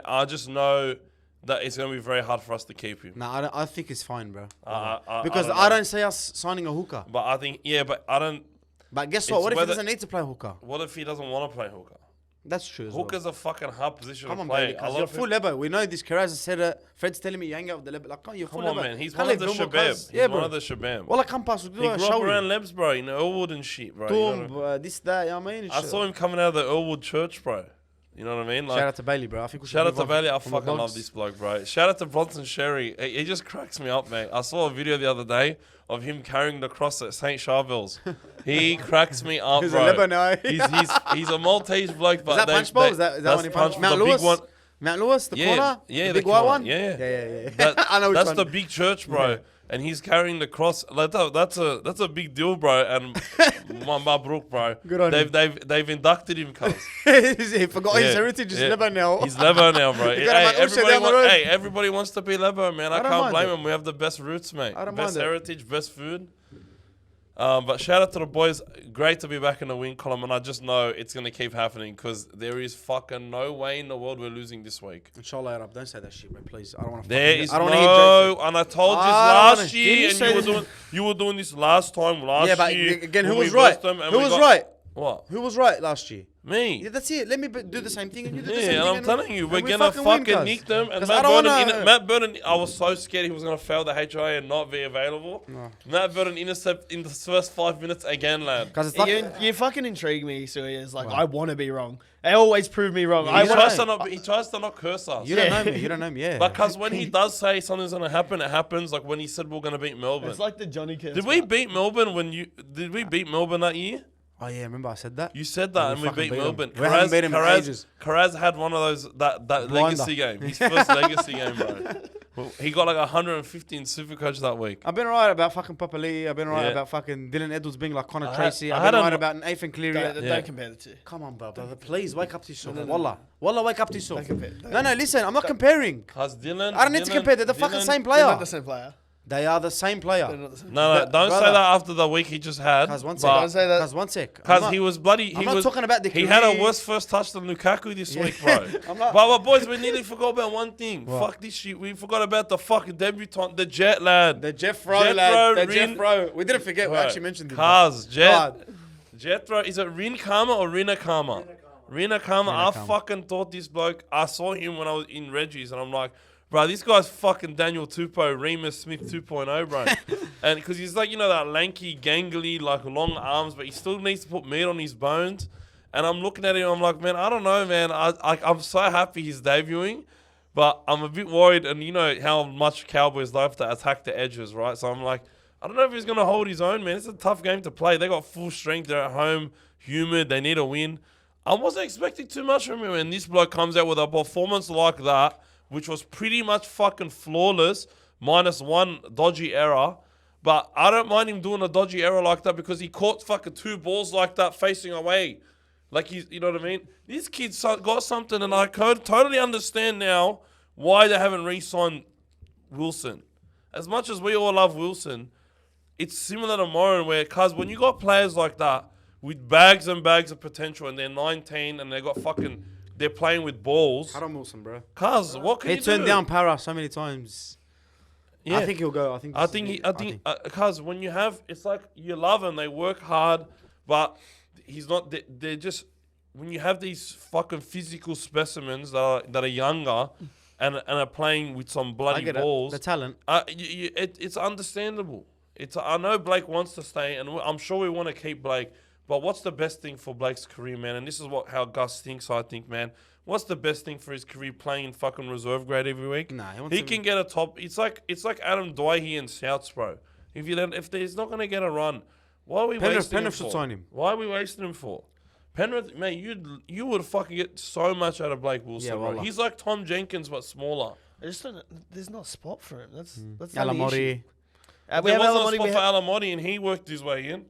I just know that it's going to be very hard for us to keep him. Nah, I think it's fine, bro. I Because don't I know. don't see us signing a hooker. But I think, but I don't. But guess It's what? What if he whether- doesn't need to play hooker? What if he doesn't want to play hooker? That's true as Hooker's a fucking hard position well. Come to on, play. baby. A 'Cause lot you're of full people- lever. We know this. Karaz said it. Fred's telling me you hang out with the lever. Like, come on, you're full Come on, lever. man. He's Can't one of leave the no more shabab. cuz. He's Yeah, one bro. of the shabam. Well, I come past. We He do grew a up show. around Lebs, bro, in Elwood and shit, bro. You know Boom, what bro. This, that. You know what I mean? I saw him coming out of the Elwood church, bro. You know what I mean? Like, Shout out to Bailey, bro. I think we should shout out move to on Bailey. I from the fucking love dogs. this bloke, bro. Shout out to Bronson Sherry. He just cracks me up, mate. I saw a video the other day of him carrying the cross at St. Charbel's. He cracks me up, He's bro. a Lebanon now. he's a Maltese bloke, but Is that they- punch ball? they- Is that that's one he punched? punch- Mount the Lewis? big one. Mount Lewis, the Yeah, corner? yeah, the the big white corner, one? yeah. Yeah. That- I know which that's one. the big church, bro. Yeah. And he's carrying the cross. Like that's a big deal, bro. And Mabruk, bro. Good on him. They've inducted him, cuz. He forgot his Yeah, heritage. He's yeah. Lebanon now. He's Lebo now, bro. You got him at Usher down the road. Everybody wants to be Lebo, man. I I don't can't mind blame it. him. We have the best roots, mate. I don't Best mind it. heritage, best food. But shout out to the boys. Great to be back in the win column, and I just know it's gonna keep happening because there is fucking no way in the world we're losing this week. Inshallah, Arab, don't say that shit, bro. Please, I don't want to. There is I don't wanna hear no, and I told you I don't last wanna- year, Didn't you and say you were doing this last time last Yeah, but year. again, who when was we right? versed them and Who we was got- right? What? Who was right last year? Me. Yeah, that's it. Let me do the same thing and you do the Yeah, same and thing. I'm telling you, we're we gonna win, fucking cuz. nick them. And 'Cause I don't wanna- Matt Burton, I was so scared he was gonna fail the HIA and not be available. No. Matt Burton intercept in the first 5 minutes again, lad. Because it's like You fucking intrigue me, Suey. It's like, I want to be wrong. They always prove me wrong. Yeah, I He wanna, tries to not curse us. you don't know me. You don't know me. Yeah. Because when he does say something's gonna happen, it happens. Like when he said we're gonna beat Melbourne. it's like the Johnny Curse. Did we beat Melbourne Did we beat Melbourne that year? Oh yeah, remember I said that. You said that, and we fucking beat beat 'em. Melbourne. We haven't beat 'em in ages. Karaz had one of those that Blinder. legacy game. His first legacy game, bro. Well, he got like 150 in Supercoach that week. I've been right about fucking Papali. I've been right Yeah. about fucking Dylan Edwards being like Connor I had- Tracy. I I've had been a- right about Nathan Cleary. Don't compare the two. Come on, bro, brother. Please wake up to yourself. No. Wallah, wake up to yourself. Don't compare. No, listen. I'm not comparing. Cause Dylan. I don't need to compare. They're the fucking same They're player. not the same player. They are the same player. They're not the same. No, But, don't say brother- that after the week he just had. Cause one but- sec. Don't say that. Cause one sec. I'm Because not- he was bloody. I'm not talking about the He had a career. worse first touch than Lukaku this Yeah. week, bro. I'm not- But boys, we nearly forgot about one thing. What? Fuck this shit. We forgot about the fucking debutant, the Jet lad. The Jethrow Jethrow lad. The Rin- Jethrow. We didn't forget. We Right. actually mentioned him. Cars, God. Jethrow. Is it Rinakama or Rinakama? Rinakama. I Rinakama. fucking thought this bloke. I saw him when I was in Reggie's, and I'm like, bro, this guy's fucking Daniel Tupou, Remus Smith 2.0, bro. And because he's like, that lanky, gangly, like long arms, but he still needs to put meat on his bones. And I'm looking at him, I'm like, man, I don't know, man. I'm so happy he's debuting, but I'm a bit worried. And you know how much Cowboys love to attack the edges, right? So I'm like, I don't know if he's going to hold his own, man. It's a tough game to play. They got full strength. They're at home, humid. They need a win. I wasn't expecting too much from him. And this bloke comes out with a performance like that, which was pretty much fucking flawless, minus one dodgy error. But I don't mind him doing a dodgy error like that because he caught fucking 2 balls like that facing away. Like, you know what I mean? This kid's got something, and I totally understand now why they haven't re-signed Wilson. As much as we all love Wilson, it's similar to Moran where, cuz when you got players like that with bags and bags of potential and they're 19 and they're playing with balls. Adam Wilson, bro. Cuz, what can He you turned do? down Parra so many times. Yeah. I think he'll go. I think. Cuz when you have, it's like you love them, they work hard, but he's not. They're just when you have these fucking physical specimens that are younger and are playing with some I bloody get balls. it. The talent. It's understandable. I know Blake wants to stay, and I'm sure we want to keep Blake. But what's the best thing for Blake's career, man? And this is how Gus thinks, I think, man. What's the best thing for his career playing in fucking reserve grade every week? Nah, he wants He to- can get a top. It's like Adam Dwight and Souths, bro. If he's not going to get a run, why are we wasting him Penrith should for? sign him. Why are we wasting him for? Penrith, mate, you would fucking get so much out of Blake Wilson, Yeah, bro. wallah. He's like Tom Jenkins, but smaller. I just don't. There's not a spot for him. That's not the issue. Alamori. We There have wasn't a Alamori. spot for Alamotti, and he worked his way in.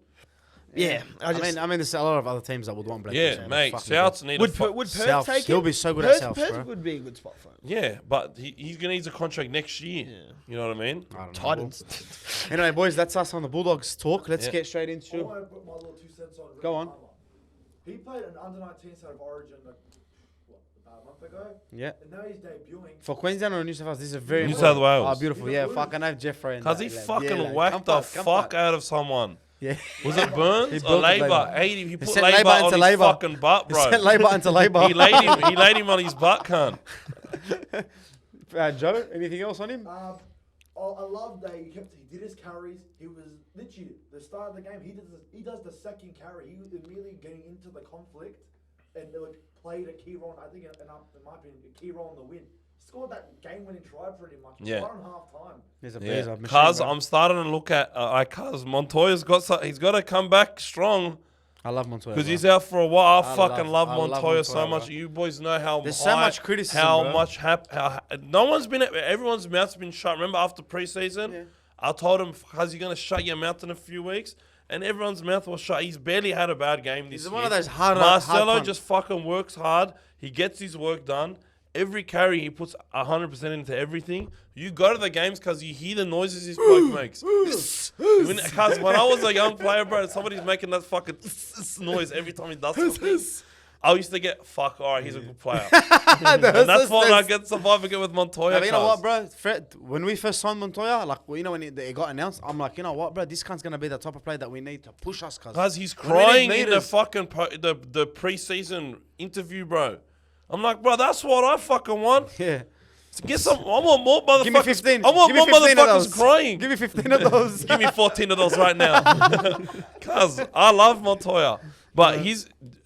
Yeah, I mean, there's a lot of other teams that would want Blake. Yeah, Wilson. mate. Fucking Souths need would a fuck. Perth Souths, take he'll him? be so good at Souths, Perth bro. would be a good spot for him. Yeah, but he's going to need a contract next year. Yeah. You know what I mean? I don't know. Titans. Anyway, boys, that's us on the Bulldogs talk. Let's Yeah. get straight I into. want to put my little 2 cents on. Go on. Rinakama. He played an under-19 side of Origin about a month ago, Yeah. and now he's debuting. For Queensland or New South Wales, this is a very New important- South Wales. Oh, beautiful. Yeah, fucking have Jeffrey. Because he fucking whacked the fuck out of someone. Yeah. Was it Burns He or built Labour? Labour. He put sent Labour Labour on into his Labour. fucking butt, He bro. sent Labour into Labour. He laid him on his butt, cunt. Joe, anything else on him? I love that he did his carries. He was literally the start of the game. He does the second carry. He was immediately getting into the conflict and played a key role. I think, in my opinion, a key role in the win. Scored that game-winning try pretty much. Yeah. 1 half time. He's a Yeah, machine, cuz bro. I'm starting to look at cuz Montoya's he's got to come back strong I love Montoya. because bro. he's out for a while. I I fucking love love Montoya so Montoya, much. bro. You boys know how There's so much criticism, how bro. much how no one's been everyone's mouth's been shut. Remember after preseason, Yeah. I told him, "Cuz you're gonna shut your mouth in a few weeks." And everyone's mouth was shut. He's barely had a bad game this He's year. one of those hard Marcelo hard just fucking works hard. He gets his work done. Every carry he puts 100% into everything. You go to the games because you hear the noises his bloke makes. Because when I was a young player, bro, somebody's making that fucking noise every time he does something. I used to get, all right, he's a good player. And that's what I get survive again with Montoya. Yeah, but you know cuz. what, bro? Fred, when we first signed Montoya, when it got announced, I'm like, you know what, bro? This cunt's gonna be the type of player that we need to push us, cuz. Cuz he's When we need crying in the leaders. fucking the preseason interview, bro. I'm like, bro, that's what I fucking want. Yeah. Get some. I want more motherfuckers. Give me 15. I want Give me more 15 of motherfuckers those. crying. Give me 15 of those. Give me 14 of those right now. Cuz I love Montoya. But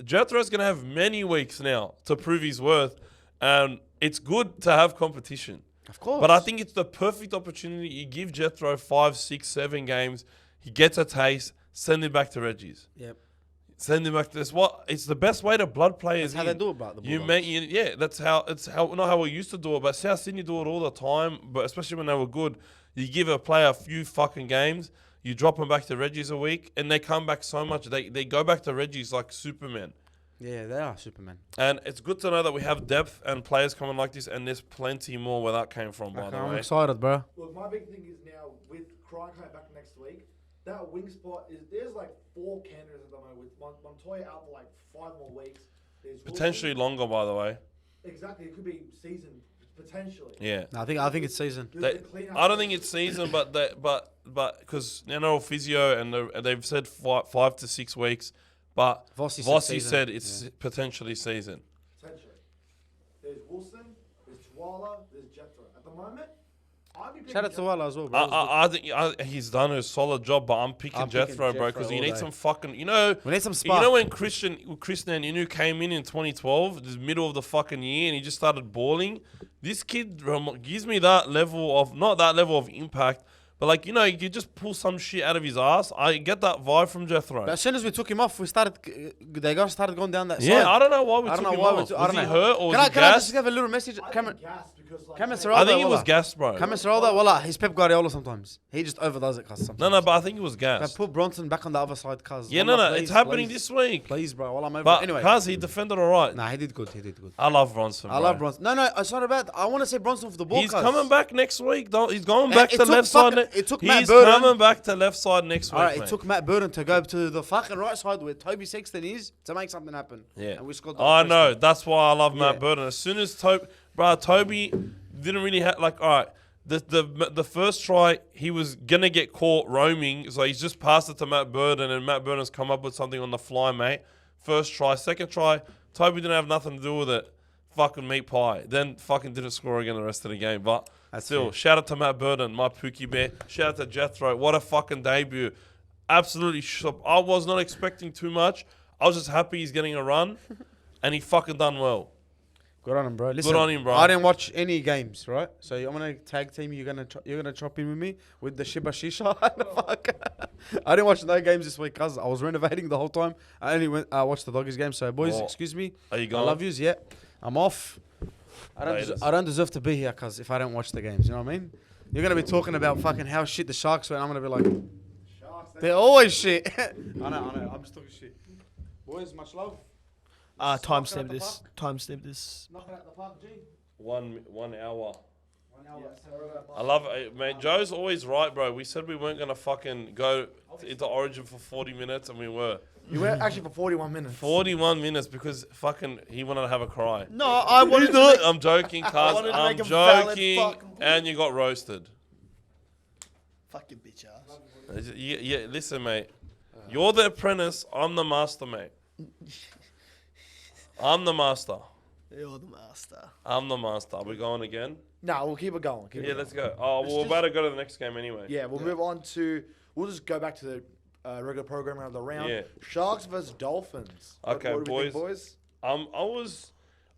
Jethro's going to have many weeks now to prove his worth. And it's good to have competition. Of course. But I think it's the perfect opportunity. You give Jethro 5, 6, 7 games. He gets a taste. Send him back to Reggie's. Yep. Send him back to this. What? It's the best way to blood players. That's how they do it, but the You Bulldogs. yeah, that's how it's how not how we used to do it, but South Sydney do it all the time. But especially when they were good, you give a player a few fucking games, you drop them back to Reggie's a week, and they come back so much. They go back to Reggie's like Superman. Yeah, they are Superman. And it's good to know that we have depth and players coming like this, and there's plenty more where that came from. By the I'm way, excited, bro. Look, my big thing is now with Cry coming back next week, that wing spot is there's like 4 candidates at the moment with Montoya out for like 5 more weeks. There's potentially Wilson. longer. By the way, Exactly, it could be season potentially. yeah. No, I think it's season. I don't think it's season, but because physio and they've said 5 to 6 weeks, but Vossi said it's potentially season. Potentially. There's Wilson, there's Tuala, there's Jethrow. At the moment, I'd be picking Shout out to Jethrow. Walla as well, bro. I think he's done a solid job, but I'm picking Jethrow, bro, because you all need day. some fucking, we need some spark. You know when Christian Inu came in 2012, the middle of the fucking year, and he just started balling. This kid gives me that level of not that level of impact, but like you just pull some shit out of his ass. I get that vibe from Jethro. But as soon as we took him off, started going down that side. Yeah, I don't know why we I took don't know him why off. we Was took. I don't he know. hurt or Can was I he can I just gassed? give a little message? I Cameron, think gas because like Cameron I think he Serralda, was Walla. gassed, bro. Cameron Serralda, Walla, he's Pep Guardiola sometimes. He just overdoes it, cuz sometimes. No, but I think he was But gassed. put Bronson back on the other side, cuz. Yeah, Walla, no, please, it's happening please. this week. Please, bro. Well, I'm over. But Anyway. cuz he defended all right. Nah, he did good. I love Bronson. I love Bronson. No, it's not about. I want to say Bronson for the ball. He's cuz. coming back next week. He's going back it to took left side. fucking- it took Matt He's Burton- coming back to left side next week. All right, mate. it took Matt Burton to go to the fucking right side where Toby Sexton is to make something happen. Yeah, And we scored the I first know. one. That's why I love Matt Yeah. Burton. As soon as Toby didn't really have like. All right, the first try he was gonna get caught roaming, so he's just passed it to Matt Burton, and Matt Burton's come up with something on the fly, mate. First try, second try, Toby didn't have nothing to do with it. Fucking meat pie. Then fucking didn't score again the rest of the game. But That's still, fair. shout out to Matt Burton, my Pookie Bear. Shout out to Jethro. What a fucking debut. Absolutely I was not expecting too much. I was just happy he's getting a run, and he fucking done well. Good on him, bro. Listen, on him, bro. I didn't watch any games, right? So I'm gonna tag team. You're gonna chop in with me with the Shiba Shisha. Fuck. I didn't watch no games this week, cause I was renovating the whole time. I only watched the Doggies game. So boys, Oh. excuse me. Are you I going? love yous. Yeah, I'm off. Latest. I don't deserve to be here, cause if I don't watch the games, you know what I mean? You're gonna be talking about fucking how shit the Sharks were, and I'm gonna be like, Sharks, they're always shit. I know. I'm just talking shit. Boys, much love. Timestamp this. Timestamp this. Knocking out the park, G. 1 hour. 1 hour. I love it, man. Joe's always right, bro. We said we weren't gonna fucking go into Origin for 40 minutes, and we were. You were actually for 41 minutes. 41 minutes because fucking he wanted to have a cry. No, I wanted to. Not, I'm joking, cuz. wanted to I'm make a valid joking, fucking point. and you got roasted. Fucking bitch ass. Yeah, listen, mate. You're the apprentice. I'm the master, mate. I'm the master. You're the master. I'm the master. Are we going again? No, we'll keep it going. Yeah, let's go. Oh, well, we're about to go to the next game anyway. Yeah, we'll move on to. We'll just go back to the regular programming of the round. Yeah. Sharks versus Dolphins. Okay, what do we think, boys. boys?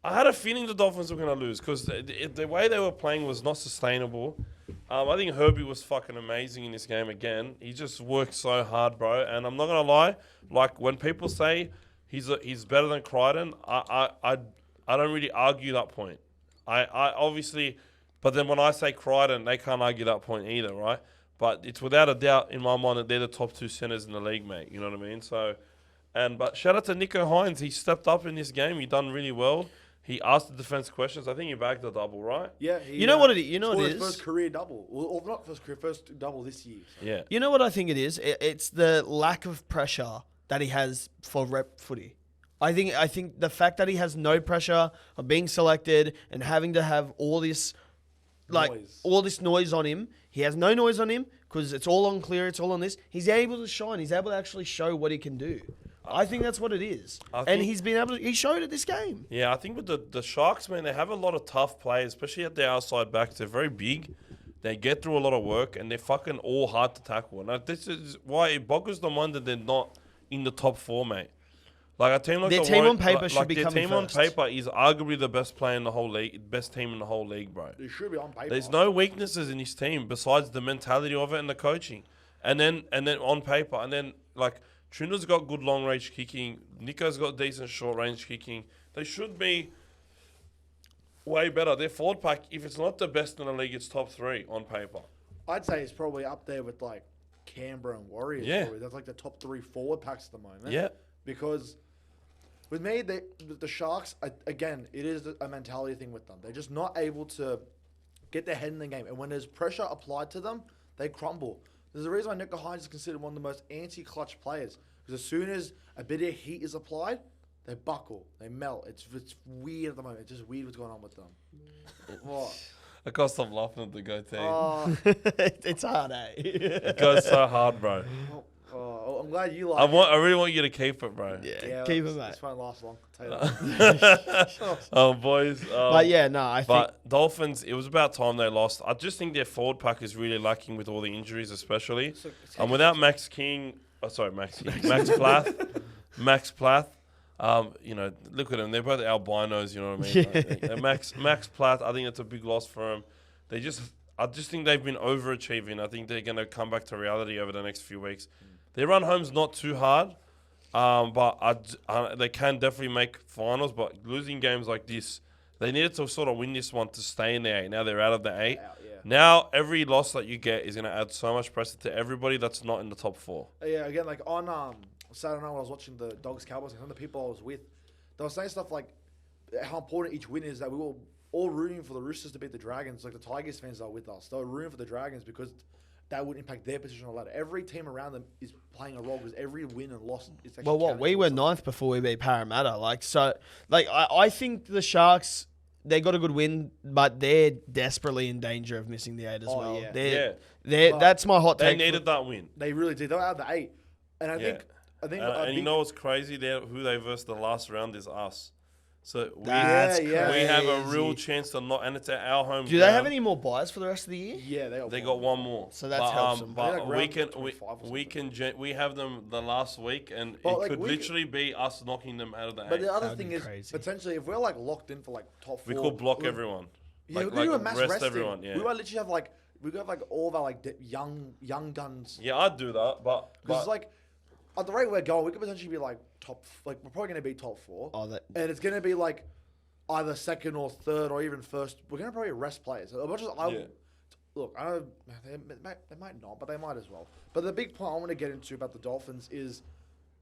I had a feeling the Dolphins were going to lose because the way they were playing was not sustainable. I think Herbie was fucking amazing in this game again. He just worked so hard, bro. And I'm not going to lie, like when people say he's better than Crichton, I don't really argue that point. I obviously, but then when I say Crichton, they can't argue that point either, right? But it's without a doubt in my mind that they're the top 2 centers in the league, mate. You know what I mean? So, but shout out to Nico Hines. He stepped up in this game. He done really well. He asked the defense questions. I think he bagged the double, right? Yeah. He, You know what it is? You know what scored it his is? first career double. Or not first career, first double this year. So. Yeah. You know what I think it is? It's the lack of pressure that he has for rep footy. I think the fact that he has no pressure of being selected and having to have all this, all this noise on him. He has no noise on him because it's all on Cleary, it's all on this. He's able to shine. He's able to actually show what he can do. I think that's what it is. And he's been able to, he showed it this game. Yeah, I think with the Sharks, man, they have a lot of tough players, especially at their outside backs. They're very big. They get through a lot of work, and they're fucking all hard to tackle. And this is why it boggles the mind that they're not in the top 4, mate. Like a team like Their the team on Warriors- paper like, should be their coming team first. on paper is arguably the best player in the whole league, best team in the whole league, bro. It should be on paper. There's no weaknesses in his team besides the mentality of it and the coaching, and then on paper, and then like Trina's got good long range kicking. Nico's got decent short range kicking. They should be way better. Their forward pack, if it's not the best in the league, it's top 3 on paper. I'd say it's probably up there with like Canberra and Warriors. Yeah. Probably. That's like the top 3 forward packs at the moment. Yeah. Because with me, the Sharks, again, it is a mentality thing with them. They're just not able to get their head in the game. And when there's pressure applied to them, they crumble. There's a reason why Nico Hines is considered one of the most anti-clutch players. Because as soon as a bit of heat is applied, they buckle, they melt. It's weird at the moment. It's just weird what's going on with them. What? I can't stop laughing at the go team. Oh, It's hard, eh? It goes so hard, bro. I'm glad you like it. I really want you to keep it, bro. Yeah, keep it, This mate. won't last long. I'll tell you that. Oh, boys. But yeah, no, I think But Dolphins, it was about time they lost. I just think their forward pack is really lacking with all the injuries, especially. And without Max King, Max Plath, Max Plath. You know, look at them. They're both albinos. You know what I mean? Yeah. Max Plath. I think it's a big loss for them. I just think they've been overachieving. I think they're going to come back to reality over the next few weeks. Their run home's not too hard, but they can definitely make finals. But losing games like this, they needed to sort of win this one to stay in the 8. Now they're out of the 8. Now every loss that you get is going to add so much pressure to everybody that's not in the top 4. Yeah, again, like on Saturday night when I was watching the Dogs Cowboys, and some of the people I was with, they were saying stuff like how important each win is. That we were all rooting for the Roosters to beat the Dragons, like the Tigers fans are with us. They were rooting for the Dragons because that would impact their position on the ladder. Every team around them is playing a role because every win and loss is actually well, what counting we were towards something. 9th before we beat Parramatta. I think the Sharks, they got a good win, but they're desperately in danger of missing the 8 as well. yeah. But that's my hot They take. needed that win. They really did. They were out of the 8, and I think And you know what's crazy? Who they versed the last round is us. So we That's we have a real crazy. chance to not, and it's at our home. Do they have any more buys for the rest of the year? Yeah, They got one more. So that helps them. But They're like we round can 25 or we have them the last week, and But, it like, could we literally be us knocking them out of the 8. But the other That'd thing be is, crazy. potentially, if we're like locked in for like top 4, We could block everyone. Yeah, Like- we're gonna do a like mass rest resting. everyone, yeah. We might literally have like all of our like young guns. Yeah, I'd do that, but Because like at the rate we're going, we could potentially be like we're probably gonna be top 4, Oh, and it's gonna be like either second or third or even first. We're gonna probably rest players. As much as look, I know they might not, but they might as well. But the big point I want to get into about the Dolphins is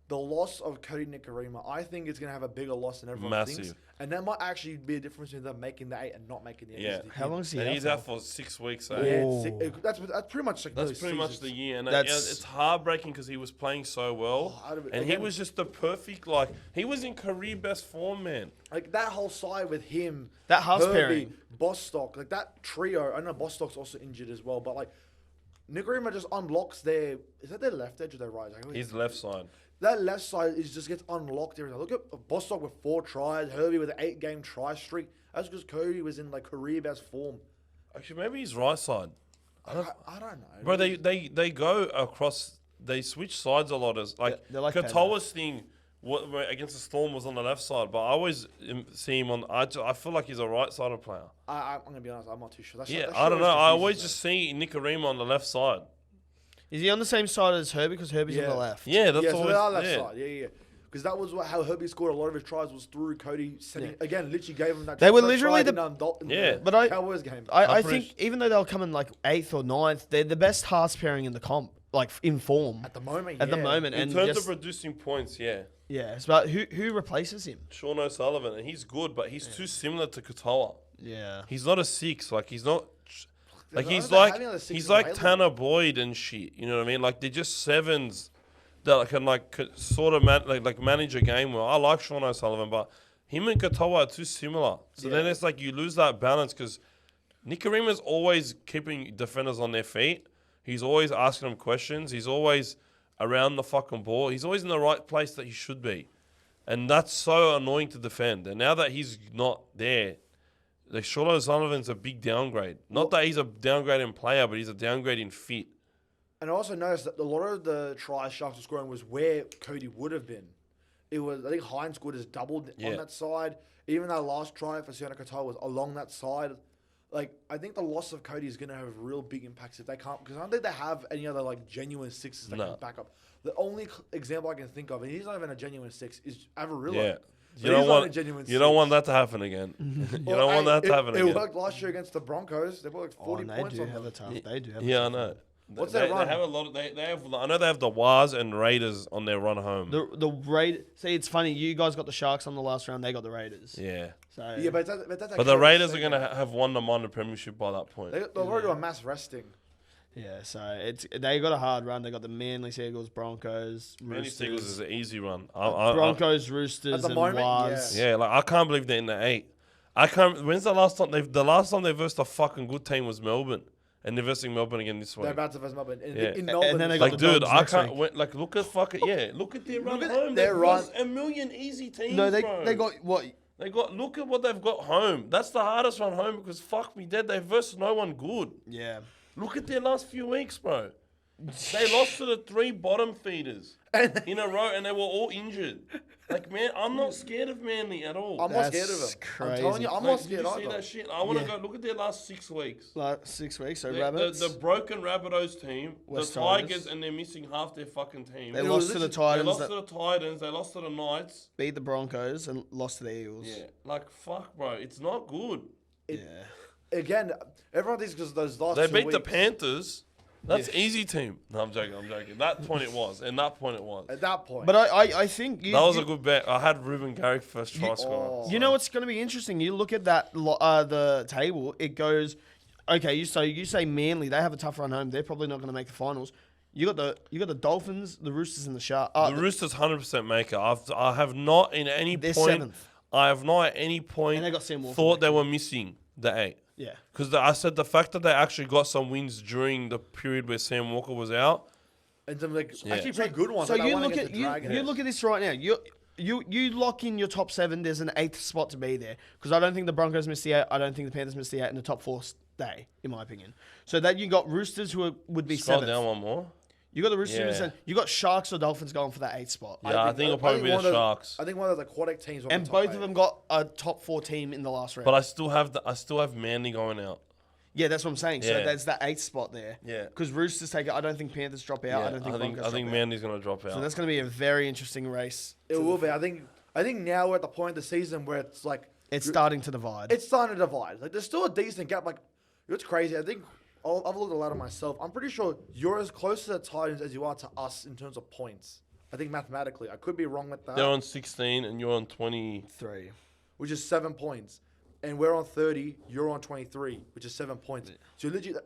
the loss of Cody Nicarima. I think it's going to have a bigger loss than everyone thinks. Massive. And that might actually be a difference between them making the 8 and not making the 8. Yeah. How long is he and out he's for? out for 6 weeks. Yeah, that's pretty much like That's those pretty much seasons. the year, and That's- it's heartbreaking because he was playing so well, Oh, and he again- was just the perfect he was in career best form, man. Like that whole side with him, That half Herbie, pairing. Bostock, like that trio. I know Bostock's also injured as well, but like Nicarima just unlocks their. Is that their left edge or their right? Like, His left side. that left side just gets unlocked every time. Look at Bostock with 4 tries, Herbie with an 8-game try streak. That's because Cody was in like career best form. Actually, maybe his right side. I don't know, Bro, they go across. They switch sides a lot. As They're like Katoa's thing against the Storm was on the left side, but I always see him on. I feel like he's a right-sided player. I'm gonna be honest. I'm not too sure. That Yeah, that I don't know. always I always confuses just see Nicarima on the left side. Is he on the same side as Herbie? Because Herbie's on Yeah. the left. Yeah, me. that's Yeah, so always they are left yeah. side. Yeah. Because that was how Herbie scored a lot of his tries was through Cody sending again. Literally gave him that. They were that literally try the- in Yeah. the But I- Cowboys game. I I'm think pretty even though they'll come in like 8th or 9th, they're the best halves pairing in the comp, like in form At the moment, at the yeah. moment. In And terms just, of producing points, yeah. yeah, it's about who replaces him. Sean O'Sullivan, and he's good, but he's too similar to Katoa. Yeah, He's not a 6. Like he's not. Like They're he's not like having other sixes he's like available. Tanner Boyd and shit. You know what I mean? Like they're just 7s that can sort of manage a game well. I like Sean O'Sullivan, but him and Katoa are too similar. So then it's like you lose that balance because Nicarima's always keeping defenders on their feet. He's always asking them questions. He's always around the fucking ball. He's always in the right place that he should be. And that's so annoying to defend. And now that he's not there, like Sean O'Sullivan's a big downgrade. Not that he's a downgrade in player, but he's a downgrade in fit. And I also noticed that a lot of the tries Sharks were scoring was where Cody would have been. It was, I think Hines scored has doubled Yeah. on that side. Even that last try for Siona Katoa was along that side. like I think the loss of Cody is going to have real big impacts if they can't, because I don't think they have any other like genuine sixes that No. can back up. The only example I can think of, and he's not even a genuine six, is Avarillo. Yeah. But You don't he's not a want genuine you don't six. want that to happen again. you Well, don't want that to happen It again. worked last year against the Broncos. They put like 40 they points do on have them. a tough. They do have. Yeah, a I tough know. What's they, their they run? have a lot of they have. I know they have the Waz and Raiders on their run home. The Raid. See, it's funny. You guys got the Sharks on the last round. They got the Raiders. yeah, So Yeah, but that's but actually the what Raiders I'm are saying. gonna have won the minor premiership by that point. They'll already do a mass resting. yeah. So they got a hard run. They got the Manly Seagulls, Broncos, Manly Seagulls is Roosters, an easy run. Broncos, Roosters, At the and moment, Waz. Yeah, like I can't believe they're in the 8. I can't. When's the last time they versed a fucking good team was Melbourne, and they're versing Melbourne again this week. They're about to face Melbourne. In Yeah. Melbourne, then they got Like, the dude, Dogs I next can't. week. Wait, like, look at fucking Look at their run at home. their They've run. versed a million easy teams. No, bro. they got what? They got. Look at what they've got home. That's the hardest run home because fuck me dead. They versed no one good. Yeah. Look at their last few weeks, bro. They lost to the 3 bottom feeders in a row, and they were all injured. Like, man, I'm not scared of Manly at all. I'm not scared of That's them. I'm telling you, I'm Like, not did scared you see either. that shit? I want to Yeah. go look at their last 6 weeks. Like 6 weeks. So The Rabbits. the broken Rabbitohs team, West the Tigers, Tigers. and they're missing half their fucking team. They It lost was to the literally- They Titans. lost That to the Titans. They lost to the Knights. beat the Broncos and lost to the Eels. Yeah, like fuck, bro. It's not good. Yeah. Again, everyone thinks because those last They 2 beat the weeks- Panthers. That's easy team. No, I'm joking. That point it was. And that point it was. At that point. But I think you, That was you, a good bet. I had Ruben Garrick first try scorer. you know what's going to be interesting. You look at that the table. It goes, okay. You say Manly. They have a tough run home. They're probably not going to make the finals. You got the Dolphins, the Roosters, and the Sharks. The Roosters 100% maker. I have not in any They're point. 7th. I have not at any point And they got Sam Walker thought back they were missing the 8. Yeah. Because I said the fact that they actually got some wins during the period where Sam Walker was out. and some like Yeah. actually pretty good ones. So like that you one look against at the Dragons. you look at this right now. You lock in your top 7. There's an 8th spot to be there because I don't think the Broncos missed the 8. I don't think the Panthers missed the 8, and the top 4 stay, in my opinion. So that you got Roosters would be Scroll 7th. down one more. You got the Roosters. Yeah. And you got Sharks or Dolphins going for that 8th spot. Yeah, I think it'll probably be the one of Sharks. I think one of the aquatic teams. will And be top both 8. of them got a top 4 team in the last round. But I still have Manly going out. yeah, that's what I'm saying. So Yeah. that's that 8th spot there. Yeah. Because Roosters take it. I don't think Panthers drop out. Yeah, I don't think Broncos I think drop out. Manly's gonna drop out. So that's going to be a very interesting race. It will be. I think now we're at the point of the season where it's like It's starting to divide. it's starting to divide. Like there's still a decent gap. Like it's crazy. I think I've looked a lot at myself. I'm pretty sure you're as close to the Titans as you are to us in terms of points. I think mathematically, I could be wrong with that. They're on 16 and you're on 20. 3. Which is 7 points, and we're on 30. You're on 23, which is 7 points. So you're literally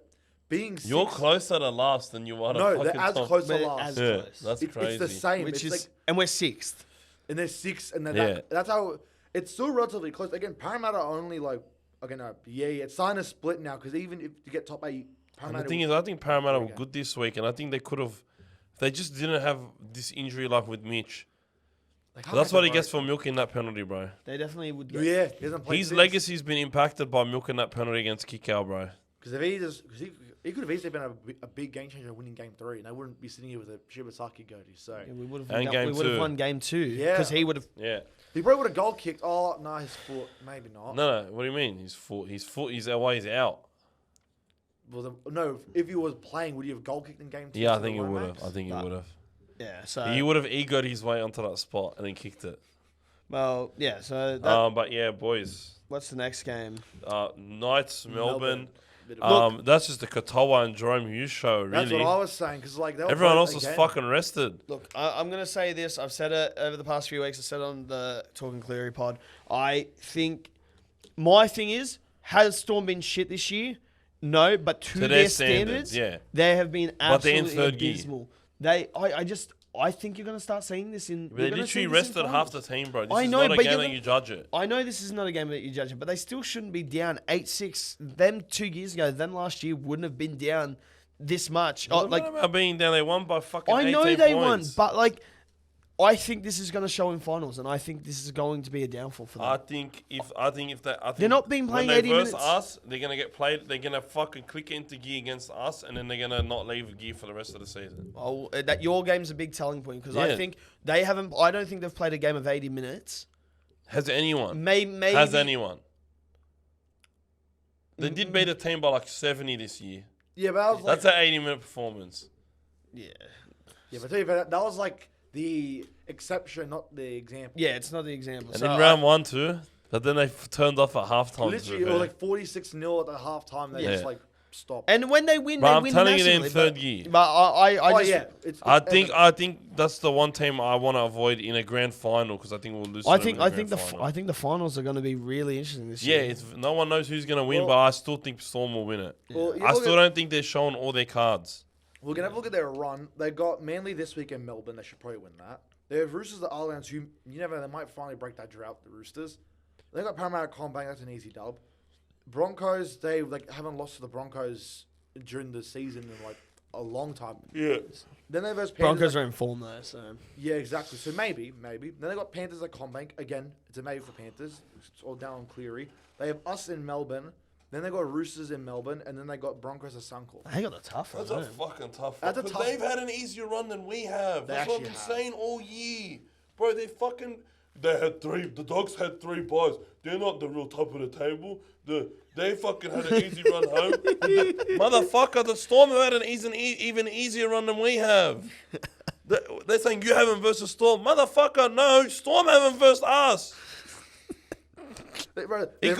being six, You're closer to last than you are to No, fucking they're as top. close to But last. as Yeah, close. that's crazy. It's the same. Which It's is, like, and we're 6th. and they're 6, and then Yeah. that's how it's still relatively close. Again, Parramatta are only like okay, no, yeah, it's starting to split now because even if you get top 8, And Parramatta. the thing is, I think Parramatta were There we go. good this week, and I think they could have. If they just didn't have this injury like with Mitch. like, That's what he gets for milking that penalty, bro. They definitely would get. Yeah, he hasn't played His since. legacy's been impacted by milking that penalty against Kikau, bro. Because if he just, because he could have easily been a big game changer winning game 3, and they wouldn't be sitting here with a Shibasaki goatee. So Yeah, we would have And game we would have 2. won game 2. Yeah. Because he would have. Yeah. he probably would have goal kicked. Oh no, his foot, maybe not. No. What do you mean? His foot. He's away. He's out. Well, no, if he was playing, would he have goal kicked in game 2? Yeah, I to the think he would have. Lomax? I think he Nah. would have. Yeah. So. He would have egoed his way onto that spot and then kicked it. Well, yeah. So that, But yeah, boys. what's the next game? Knights, Melbourne. Bit of- That's just the Katoa and Jerome Hughes show, really. That's what I was saying, because like they were Everyone playing else was again. fucking rested. Look, I'm going to say this. I've said it over the past few weeks. I said it on the Talking Cleary pod. I think my thing is, has Storm been shit this year? No, but to To their their standards, standards, yeah. they have been But they're in absolutely third gear. abysmal. I think you're going to start seeing this in. They literally rested half the team, bro. This I is know, not a but game you're that not- you judge it. I know this is not a game that you judge it, but they still shouldn't be down 8-6. Them 2 years ago, them last year wouldn't have been down this much. What about being down? They won by fucking I 18 know they won, points. but like, I think this is going to show in finals, and I think this is going to be a downfall for them. I think They're not being playing when 80 they verse minutes. us, they're gonna get played. They're gonna fucking click into gear against us, and then they're gonna not leave gear for the rest of the season. Oh, that your game's a big telling point because I Yeah. think they haven't. I don't think they've played a game of 80 minutes. Has anyone? Maybe Has anyone? They did beat a team by like 70 this year. Yeah, but that was like, That's an 80-minute performance. Yeah. yeah, but tell you that was like the exception, not the example. Yeah, it's not the example. And So in round 1 too. But then they turned off at halftime. Literally, it was like 46-0 at the halftime. They Yeah. just like stopped. and when they win, But they I'm win telling you, they're in massively, third gear. But I Oh just, yeah, it's I evident. think that's the one team I want to avoid in a grand final because I think we'll lose. I to them think in I the think grand the final. I think the finals are going to be really interesting this Yeah, year. it's no one knows who's gonna win, Well- but I still think Storm will win it. Well, I still don't think they're showing all their cards. We're gonna have a look at their run. They got Manly this week in Melbourne. They should probably win that. They have Roosters at Islands, who you never know, they might finally break that drought. The Roosters. They got Parramatta Combank. That's an easy dub. Broncos. They like haven't lost to the Broncos during the season in like a long time. Yeah. Then they versus Panthers. Broncos are in form though, so Yeah, exactly. So maybe. Then they got Panthers at Combank. Again, it's a maybe for Panthers. It's all down on Cleary. They have us in Melbourne. Then they got Roosters in Melbourne, and then they got Broncos at Suncorp. they got a tough one. That's a don't they? fucking tough That's one. a 'Cause tough- they've had an easier run than we have. They That's what I've actually been have. saying all year. Bro, the Dogs had 3 buys. They're not the real top of the table. They fucking had an easy run home. Motherfucker, the Storm have had an even easier run than we have. They're saying you haven't versus Storm. Motherfucker, no, Storm haven't versus us. It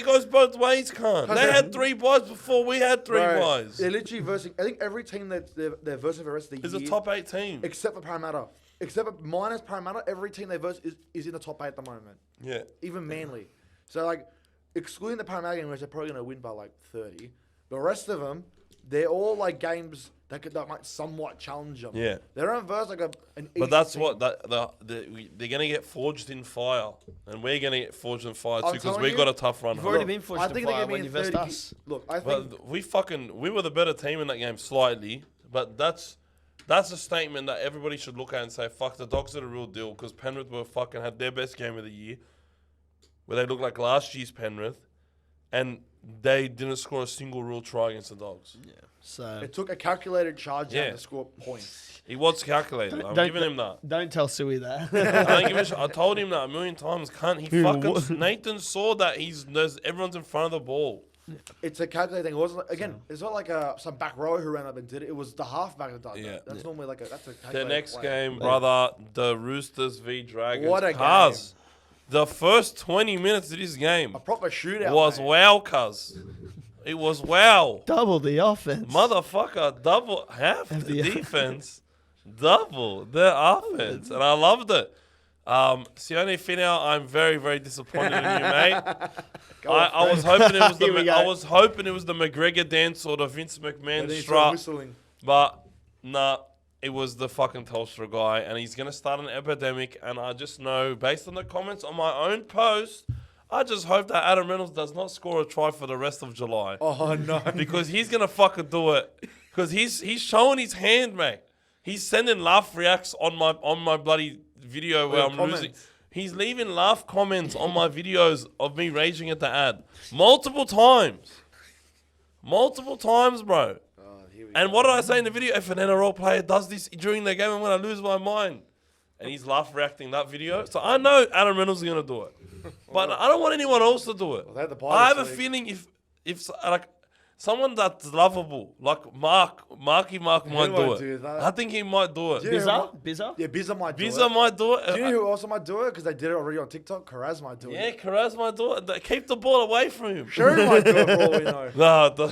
goes both ways, cunt. They had 3 buys before we had 3 buys. They're literally versing. I think every team that they're versing for the rest of the It's year. a top 8 team. Except for Parramatta. Except for minus Parramatta, every team they verse is in the top 8 at the moment. Yeah. Even Manly. So, like, excluding the Parramatta game, which they're probably going to win by, like, 30. The rest of them, they're all, like, games that might somewhat challenge them. Yeah. They don't verse, like, an easy But that's team. what they're going to get forged in fire, and we're going to get forged in fire too I'm because telling we've you, got a tough run You've home. already been forced I to think they're fire going to when be you in versed 30. us. Look, I think... But we were the better team in that game slightly. But that's a statement that everybody should look at and say, fuck, the Dogs are the real deal because Penrith were fucking had their best game of the year, where they looked like last year's Penrith, and they didn't score a single real try against the Dogs. Yeah. So It took a calculated charge down Yeah. to score points. He was calculated. I'm giving him that. don't tell Suey that. I told him that a million times. Cunt. He fucking Nathan saw that everyone's in front of the ball. It's a calculated thing. It wasn't, again, it's not like some back row who ran up and did it. It was the halfback that did Yeah. that. That's normally like that's a The calculated next play. game, brother, the Roosters v Dragons. What a Cuz, the first 20 minutes of this game A proper shootout. was mate. wow, cuz. It was wow. Double the offense. Motherfucker, double half the defense, double the offense. And I loved it. Sione Finau, I'm very, very disappointed in you, mate. I was hoping it was the McGregor dance or the Vince And McMahon then he started strut. whistling. But nah, it was the fucking Telstra guy, and he's gonna start an epidemic. And I just know, based on the comments on my own post, I just hope that Adam Reynolds does not score a try for the rest of July Oh no! because he's gonna fucking do it. Because he's showing his hand, mate. He's sending laugh reacts on my bloody video where I'm comments. losing. He's leaving laugh comments on my videos of me raging at the ad multiple times, bro. Oh, here we And go. what did I say in the video? If an NRL player does this during the game, I'm going to lose my mind. And he's laugh reacting that video. So I know Adam Reynolds is going to do it. But I don't want anyone else to do it. Well, they had the I have a Pirates league. feeling if like someone that's lovable, like Marky Mark might do won't it. do that. I think he might do it. Yeah. Bizarre? Yeah, Bizza might do Bizza it. might do it. Do you know who also might do it? Because they did it already on TikTok. Karaz might do Yeah, it. Karaz might do it. Keep the ball away from him. Sherry might do it for all we know. No,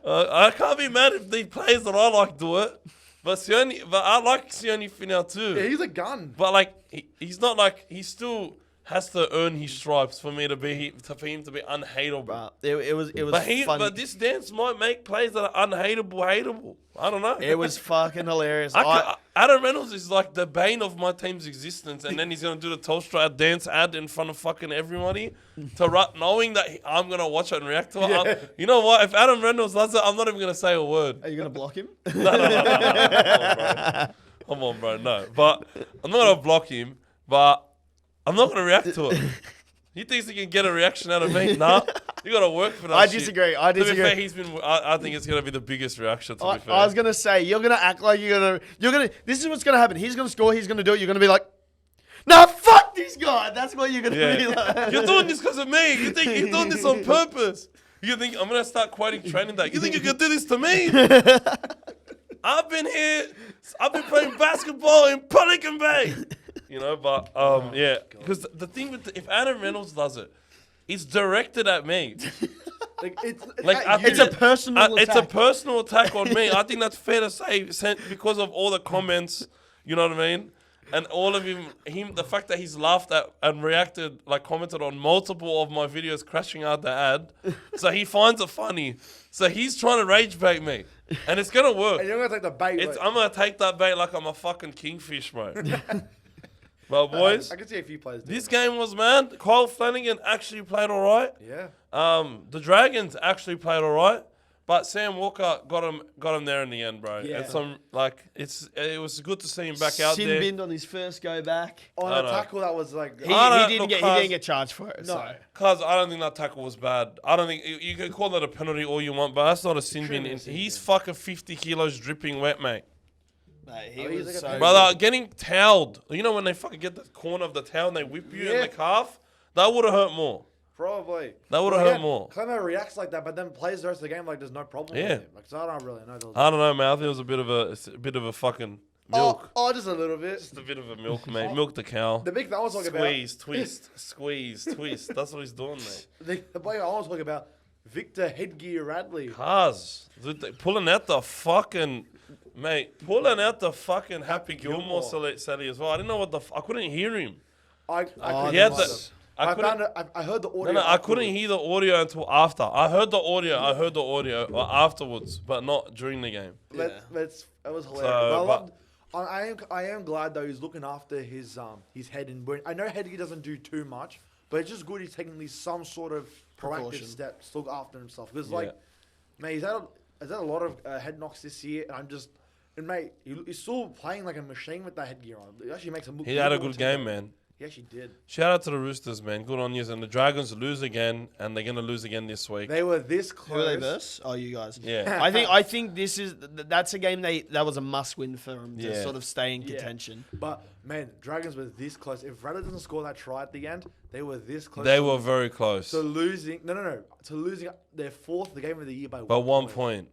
I can't be mad if the players that I like do it. But I like Sione Finau too. Yeah, he's a gun. But like he's not like he still has to earn his stripes for him to be unhateable. It was funny. But this dance might make plays that are unhateable hateable. I don't know. It was fucking hilarious. Adam Reynolds is like the bane of my team's existence, and then he's gonna do the Telstra dance ad in front of fucking everybody, knowing that I'm gonna watch it and react to it. Yeah. You know what? If Adam Reynolds does it, I'm not even gonna say a word. Are you gonna block him? No. Come on, bro. No, but I'm not gonna block him. But I'm not gonna react to it. He thinks he can get a reaction out of me? Nah, you gotta work for that. I shit. disagree. To be fair, he's been. I think it's gonna be the biggest reaction. To be fair, I was gonna say you're gonna act like you're gonna. This is what's gonna happen. He's gonna score. He's gonna do it. You're gonna be like, nah, fuck fuck this guy. That's what you're gonna be like. Yeah. You're doing this because of me. You think you're doing this on purpose. You think I'm gonna start quoting training day. You think you can do this to me? I've been here. I've been playing basketball in Pelican Bay. You know, but yeah. Because the thing with if Adam Reynolds does it, it's directed at me. It's a personal It's a attack. personal attack on me. I think that's fair to say because of all the comments. You know what I mean? And all of him, the fact that he's laughed at and reacted, like commented on multiple of my videos crashing out the ad. So he finds it funny. So he's trying to rage bait me. And it's going to work. And you're going to take the bait. I'm going to take that bait like I'm a fucking kingfish, bro. But boys, I can see a few players doing this game was, man, Kyle Flanagan actually played all right. Yeah. The Dragons actually played all right. But Sam Walker got him there in the end, bro. Yeah. It was good to see him back out there. Sin binned on his first go back. On I a know. tackle that was like... He Look, didn't get charged for it. No. So. Cause I don't think that tackle was bad. I don't think you can call that a penalty all you want, but that's not a sin bin. He's fucking 50 kilos dripping wet, mate. Mate, he Oh, he's was like a so... penalty. Brother, getting toweled. You know when they fucking get the corner of the towel and they whip you in the calf? That would have hurt more. Probably. That would have hurt more. Clemmer reacts like that, but then plays the rest of the game like there's no problem Yeah. with him. Like, so I don't really know. I don't know, man. I think it was a bit of a fucking milk. Oh, just a little bit. Just a bit of a milk, mate. Milk the cow. The big thing I was talking Squeeze, twist, squeeze, twist. That's what he's doing, mate. the player I was talking about, Victor Headgear Radley. Cars. Pulling out the fucking... Mate, pulling out the fucking Happy Gilmore Sally as well. I didn't know what I couldn't hear him. I He had the... I couldn't- heard the audio. No, I couldn't hear the audio until after. I heard the audio afterwards, but not during the game. It was hilarious. So, I am glad though he's looking after his head and brain. I know Headgear doesn't do too much, but it's just good he's taking at least some sort of proactive Precaution. steps to look after himself. Because Yeah. mate, he's had a lot of head knocks this year, and mate, he's still playing like a machine with that headgear on. It actually makes him look. He had a good good game, man. He actually did. Shout out to the Roosters, man. Good on you. And the Dragons lose again, and they're going to lose again this week. They were this Who are they close. versus? Oh, you guys. Yeah. I think that's a game that was a must win for them to Yeah. sort of stay in Yeah. contention. But man, Dragons were this close. If Radley doesn't score that try at the end, they were this close. They were very close. to losing. No. To losing their fourth, the game of the year by But 1 point.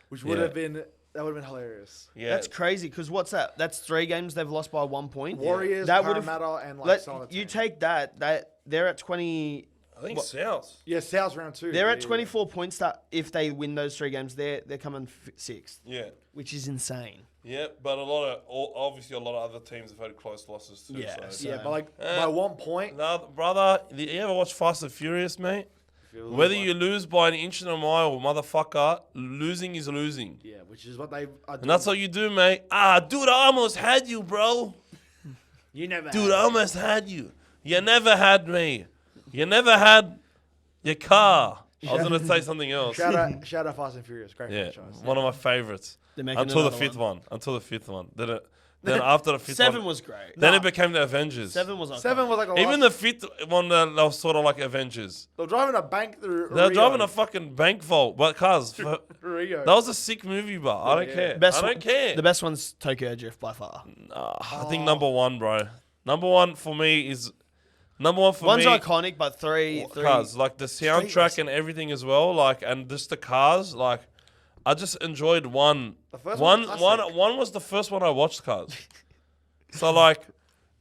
which would Yeah. have been hilarious. Yeah. That's crazy because what's that? That's 3 games they've lost by 1 point. Warriors, That would've- Parramatta, and like Let, some other you team. take that they're at 20. I think South. Yeah, South round 2. They're Yeah, at 24 points. That if they win those 3 games, they're coming 6th, Yeah. which is insane. Yeah, but obviously a lot of other teams have had close losses too. Yeah, So. Yeah, but like by 1 point. No, brother, you ever watch Fast and Furious, mate? Whether you lose by an inch and a mile, motherfucker, losing is losing. Yeah, which is what they are doing. And that's what you do, mate. Dude, I almost had you, bro. You never. Dude, I almost had you. You never had me. You never had your car. I was going to say something else. Shout out Fast and Furious, great Yeah, franchise. one of my favorites. They're making Until the another fifth one. one. Until the fifth one. Then after the fifth 7 one. was great. Then it became the Avengers. 7 was okay. 7 was like the Even last, the fifth one, they were sort of like Avengers. they were driving a bank through. They're Rio. driving a fucking bank vault. But cars, that Rio. was a sick movie, but I don't care. I don't care. The best one's Tokyo Drift by far. I think number 1, bro. Number 1 for me is One's me. iconic, but three. Cars, like the soundtrack and everything as well, like, and just the cars, like, I just enjoyed one. The first one one's classic. was the first one I watched, Cars. So like,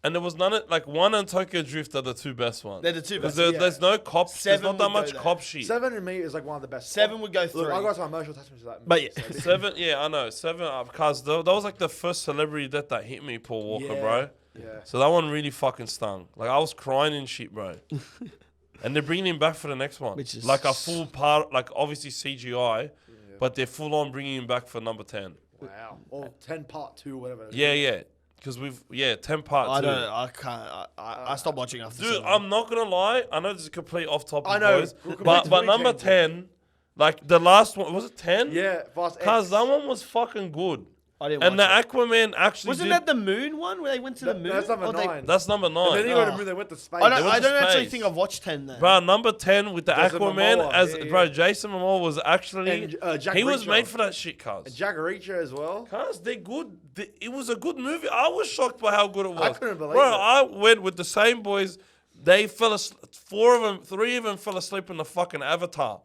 and there was none of, like, 1 and Tokyo Drift are the 2 best ones. They're the 2 because best. there's no cop. There's 7 not that would go much there. cop shit. 7 in me is like one of the best. 7 would go 3. Look, I got some emotional attachment to that. But yeah. movie, so- 7, yeah, I know. 7, because that was like the first celebrity death that hit me, Paul Walker, Yeah. bro. Yeah. So that one really fucking stung. Like, I was crying and shit, bro. And they're bringing him back for the next one. Which is like a full part, like obviously CGI, but they're full on bringing him back for number 10. Wow. Or 10 part 2, whatever. Yeah. Because 10 part I 2. don't. I can't. I stopped watching after. Dude, 7. I'm not going to lie. I know this is a complete off topic, I know. boys. Complete But number change. 10, like the last one, was it 10? Yeah, Fast X. Because that one was fucking good. I didn't And the watch it. Aquaman actually Wasn't that the moon one where they went to the moon? That's number Or they- 9. That's number 9. And then he went to moon, they went to space. I They don't, went I to don't actually space. think I've watched 10 then. Bro, number 10 with the Jason Aquaman Momoa, as yeah, bro, yeah. Jason Momoa was actually And, Jack he was Reacher. made for that shit, And cuz. Jack Reacher as well. Cuz, they're good. It was a good movie. I was shocked by how good it was. I couldn't believe bro, it. I went with the same boys. They fell asleep. 3 of them fell asleep in the fucking Avatar.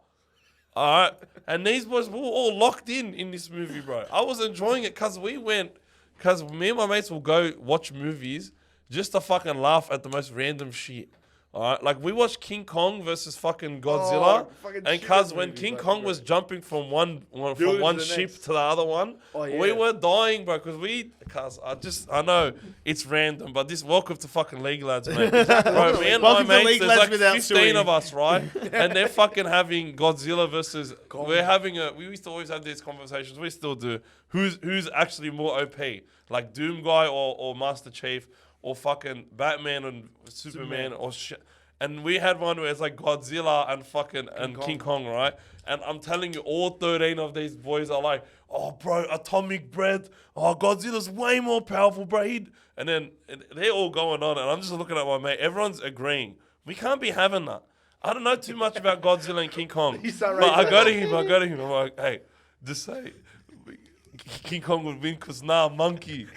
All right, and these boys were all locked in this movie, bro. I was enjoying it because me and my mates will go watch movies just to fucking laugh at the most random shit. All right, like we watched King Kong versus fucking Godzilla, fucking and shit cuz when movies, King like, Kong bro. was jumping from one Building from one to the ship next. to the other one, Oh, yeah. we were dying, bro. Cuz I know it's random, but this welcome to fucking League Lads, mate. Bro, me and Welcome to my mates, League there's Lads like without 15 Suey. of us, right? And they're fucking having Godzilla versus. Kong. We used to always have these conversations. We still do. Who's actually more OP, like Doom Guy or Master Chief or fucking Batman and Superman or shit. And we had one where it's like Godzilla and fucking King Kong, right? And I'm telling you, all 13 of these boys are like, oh, bro, atomic breath. Oh, Godzilla's way more powerful, bro. And then they're all going on, and I'm just looking at my mate. Everyone's agreeing. We can't be having that. I don't know too much about Godzilla and King Kong. He's so But I right. go to him. I'm like, hey, just say King Kong would win because monkey.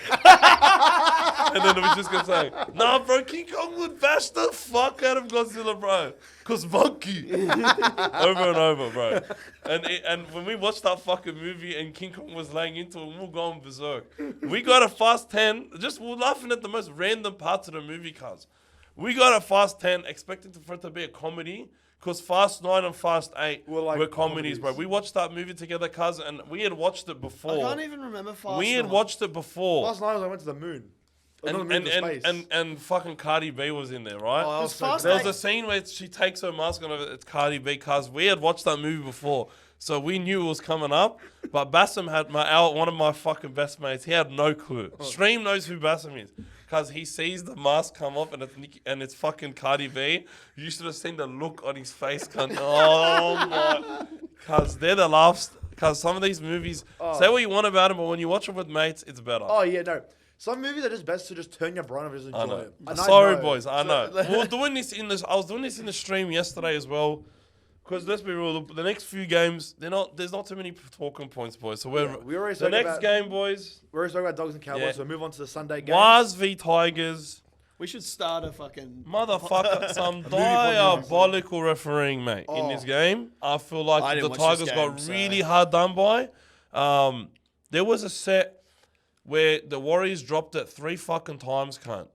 And then we just gonna say, nah, bro, King Kong would bash the fuck out of Godzilla, bro. Cause monkey. Over and over, bro. And when we watched that fucking movie and King Kong was laying into it, we were going berserk. We got a fast 10. We're laughing at the most random parts of the movie, cuz. We got a fast 10 expecting for it to be a comedy. Because Fast 9 and Fast 8 Were like were comedies, bro. comedies. We watched that movie together, cuz, and we had watched it before. I can't even remember Fast We had 9. watched it before. Last night I went to the moon. Or not And, the moon, to space. and fucking Cardi B was in there, right? Oh, that was Was so Fast good. There was a scene where she takes her mask on, it's Cardi B, cuz we had watched that movie before. So we knew it was coming up. But Bassam had one of my fucking best mates, he had no clue. Stream knows who Bassam is. Cause he sees the mask come off and it's fucking Cardi B. You should have seen the look on his face. Oh my! Cause they're the laughs. Cause some of these movies, say what you want about them, but when you watch them with mates, it's better. Oh, yeah, no. Some movies are just best to just turn your brain off and just enjoy I know. it. And Sorry, know. boys. I So- know. We were doing this I was doing this in the stream yesterday as well. Because let's be real, the next few games, there's not too many talking points, boys. So we already the spoke next about- game, boys. We're always talking about Dogs and Cowboys, Yeah. so we'll move on to the Sunday game. Waz v Tigers. We should start a fucking... Motherfucker, some podcast. diabolical refereeing, mate, in Oh. this game. I feel I like didn't the watch this Tigers game, got so- really hard done by. There was a set where the Warriors dropped it 3 fucking times, cunt.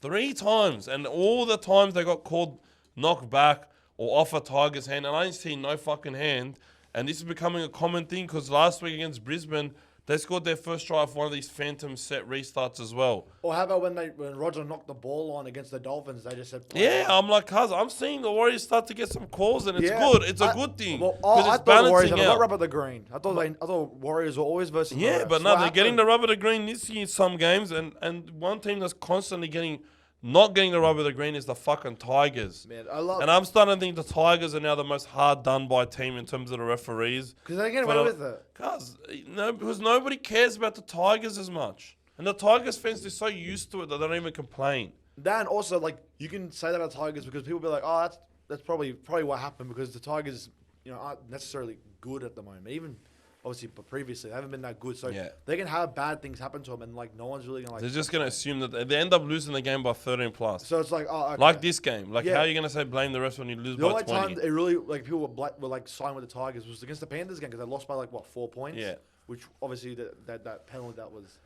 3 times. And all the times they got called knocked back or off a Tigers hand. And I ain't seen no fucking hand. And this is becoming a common thing because last week against Brisbane, they scored their first try off one of these phantom set restarts as well. Or how about when Roger knocked the ball on against the Dolphins, they just said... Yeah, I'm like, cuz, I'm seeing the Warriors start to get some calls, and it's Yeah. good. It's a good thing. Well, Because I it's thought the Warriors balancing had a lot out. rub of the green. I thought Warriors were always versus the Yeah, refs. but no, What they're getting the happened? rub of the green this year in some games, and one team that's constantly not getting the rub of the green is the fucking Tigers. Man, I love... And I'm starting to think the Tigers are now the most hard done by team in terms of the referees. Because they get For away the- with it. Cuz, because nobody cares about the Tigers as much. And the Tigers fans, they're so used to it that they don't even complain. Then also, like, you can say that about Tigers because people be like, oh, that's probably what happened because the Tigers, aren't necessarily good at the moment. Even, obviously, but previously, they haven't been that good. So Yeah. they can have bad things happen to them and, like, no one's really going to, like... They're just going to assume that they end up losing the game by 13 plus. So it's like, oh, okay. Like this game. Like, Yeah. how are you going to say blame the rest when you lose The by only 20? time it really, like, people were like, signing with the Tigers was against the Panthers game because they lost by, like, 4 points? Yeah. Which, obviously, that penalty, that was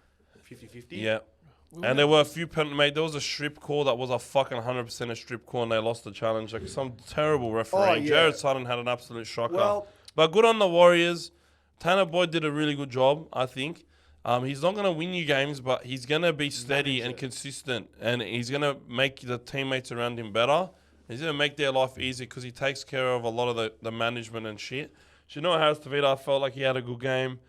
50-50. Yeah. And there were a few mate, there was a strip call that was a fucking 100% a strip call and they lost the challenge. Like some terrible refereeing. Oh, yeah. Jared Sutton had an absolute shocker. Well- but good on the Warriors. Tanner Boyd did a really good job, I think. He's not going to win you games, but he's going to be steady and consistent. And he's going to make the teammates around him better. He's going to make their life easy because he takes care of a lot of the management and shit. So, Harris Tavita, I felt like he had a good game.